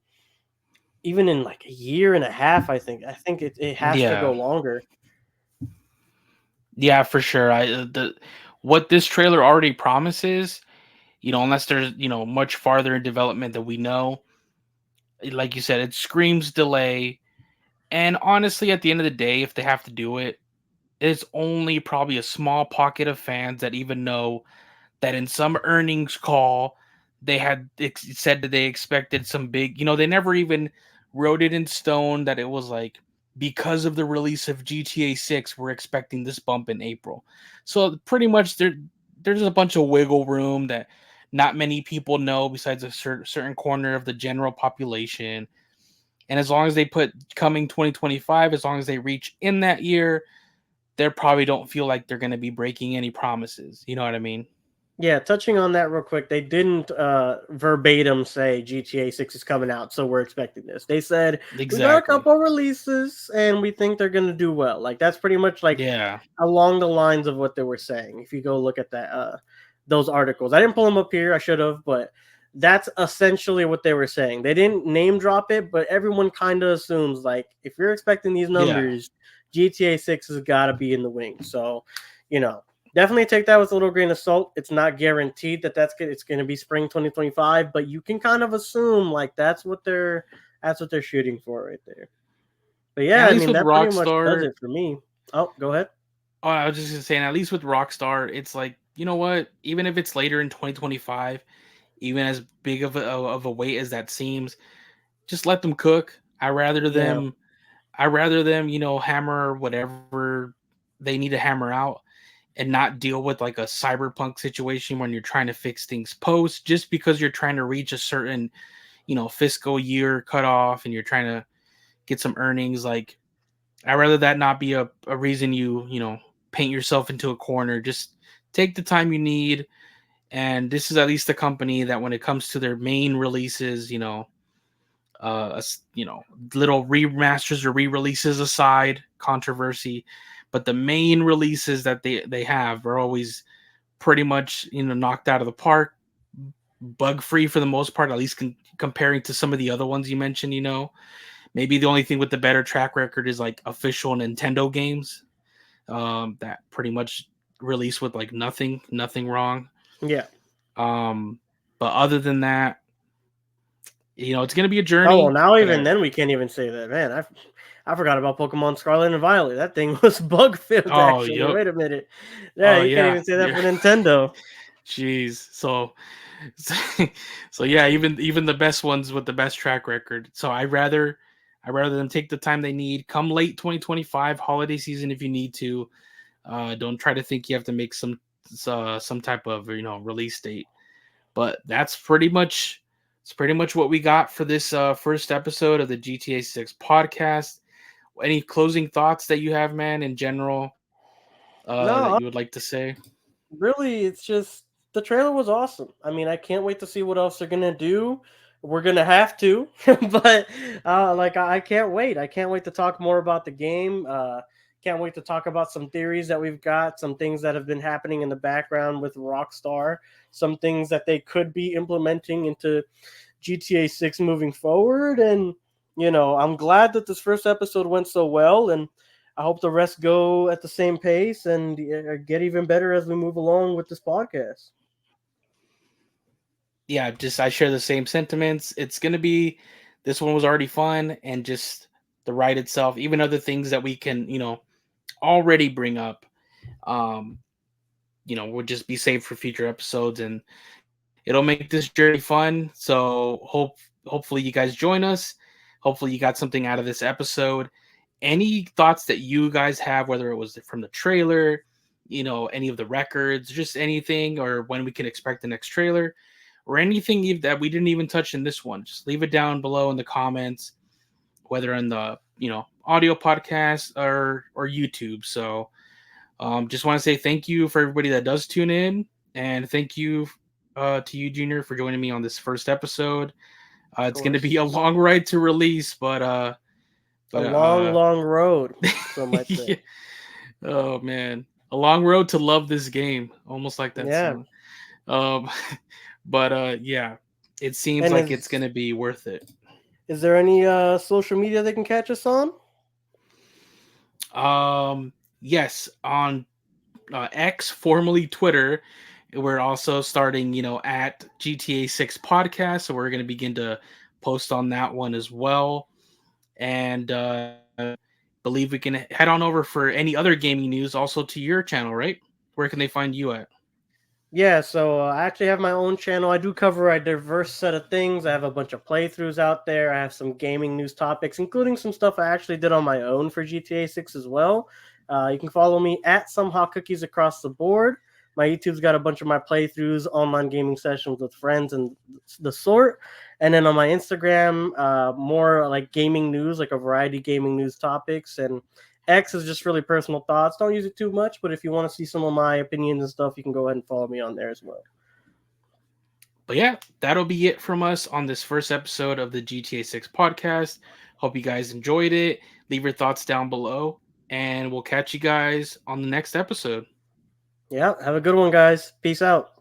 even in like a year and a half. I think it has to go yeah, longer. yeah, for sure. The what this trailer already promises, unless there's much farther in development that we know, like you said, it screams delay. And honestly, at the end of the day, if they have to do it, it's only probably a small pocket of fans that even know that in some earnings call they had said that they expected some big, they never even wrote it in stone that it was like, because of the release of GTA 6 we're expecting this bump in April. So pretty much there's a bunch of wiggle room that not many people know besides a certain corner of the general population. And as long as they put coming 2025, as long as they reach in that year, they probably don't feel like they're going to be breaking any promises. You know what I mean? Yeah, touching on that real quick, they didn't verbatim say GTA 6 is coming out, so we're expecting this. They said, we got a Exactly. couple releases and we think they're going to do well. Like, that's pretty much like Yeah. along the lines of what they were saying. If you go look at that, those articles, I didn't pull them up here. I should have, but that's essentially what they were saying. They didn't name drop it, but everyone kind of assumes, like, if you're expecting these Yeah. numbers, GTA 6 has got to be in the wing. So, definitely take that with a little grain of salt. It's not guaranteed that that's good. It's going to be spring 2025, but you can kind of assume like that's what they're shooting for right there. But yeah, At I least mean with that pretty much does Rockstar, it for me. Oh, go ahead. Oh, I was just gonna saying, at least with Rockstar, it's like, you know what? Even if it's later in 2025, even as big of a wait as that seems, just let them cook. Yeah, I rather them, hammer whatever they need to hammer out and not deal with like a cyberpunk situation when you're trying to fix things post just because you're trying to reach a certain, fiscal year cutoff and you're trying to get some earnings. Like, I'd rather that not be a reason you paint yourself into a corner. Just take the time you need. And this is at least a company that when it comes to their main releases, little remasters or re-releases aside, controversy, but the main releases that they have are always pretty much knocked out of the park, bug free for the most part, at least comparing to some of the other ones you mentioned. Maybe the only thing with the better track record is like official Nintendo games, that pretty much release with like nothing wrong. yeah. Um, but other than that, it's gonna be a Oh well, journey. now But even then we can't even say that, man. I forgot about Pokemon Scarlet and Violet. That thing was bug filled. oh, Actually, yep. wait a minute. Yeah, Oh you can't yeah, even say that yeah. for Nintendo. Jeez. So yeah, even the best ones with the best track record. So I rather them take the time they need. Come late 2025 holiday season if you need to. Don't try to think you have to make some type of release date. But it's pretty much what we got for this first episode of the GTA 6 podcast. Any closing thoughts that you have, man, in general, that No, you would like to say? really, it's just the trailer was awesome. I mean, I can't wait to see what else they're gonna do. We're gonna have to, but like I can't wait. I can't wait to talk more about the game. Can't wait to talk about some theories that we've got, some things that have been happening in the background with Rockstar, some things that they could be implementing into GTA 6 moving forward. And, I'm glad that this first episode went so well. And I hope the rest go at the same pace and get even better as we move along with this podcast. Yeah, just I share the same sentiments. It's gonna be This one was already fun, and just the ride itself, even other things that we can already bring up, um, would just be saved for future episodes, and it'll make this journey fun. So hopefully you guys join us. Hopefully you got something out of this episode. Any thoughts that you guys have, whether it was from the trailer, any of the records, just anything, or when we can expect the next trailer, or anything that we didn't even touch in this one, just leave it down below in the comments, whether in the audio podcast or YouTube. So just want to say thank you for everybody that does tune in, and thank you to you, Junior, for joining me on this first episode. Of It's going to be course. a long ride to release, A but long, long road, some might say. yeah. Oh man, a long road to love this game, almost like that Yeah. song. Um, but yeah, it seems And like it's going to be worth it. is there any social media they can catch us on? Yes, on X, formerly Twitter. We're also starting, at GTA 6 podcast. So we're going to begin to post on that one as well. And believe we can head on over for any other gaming news also to your channel, right? Where can they find you at? Yeah, so I actually have my own channel. I do cover a diverse set of things. I have a bunch of playthroughs out there. I have some gaming news topics, including some stuff I actually did on my own for GTA 6 as well. You can follow me at Somehotcookies across the board. My YouTube's got a bunch of my playthroughs, online gaming sessions with friends, and the sort. And then on my Instagram, more like gaming news, like a variety of gaming news topics. And X is just really personal thoughts. Don't use it too much, but if you want to see some of my opinions and stuff, you can go ahead and follow me on there as well. But yeah, that'll be it from us on this first episode of the GTA 6 podcast. Hope you guys enjoyed it. Leave your thoughts down below, and we'll catch you guys on the next episode. Yeah, have a good one, guys. Peace out.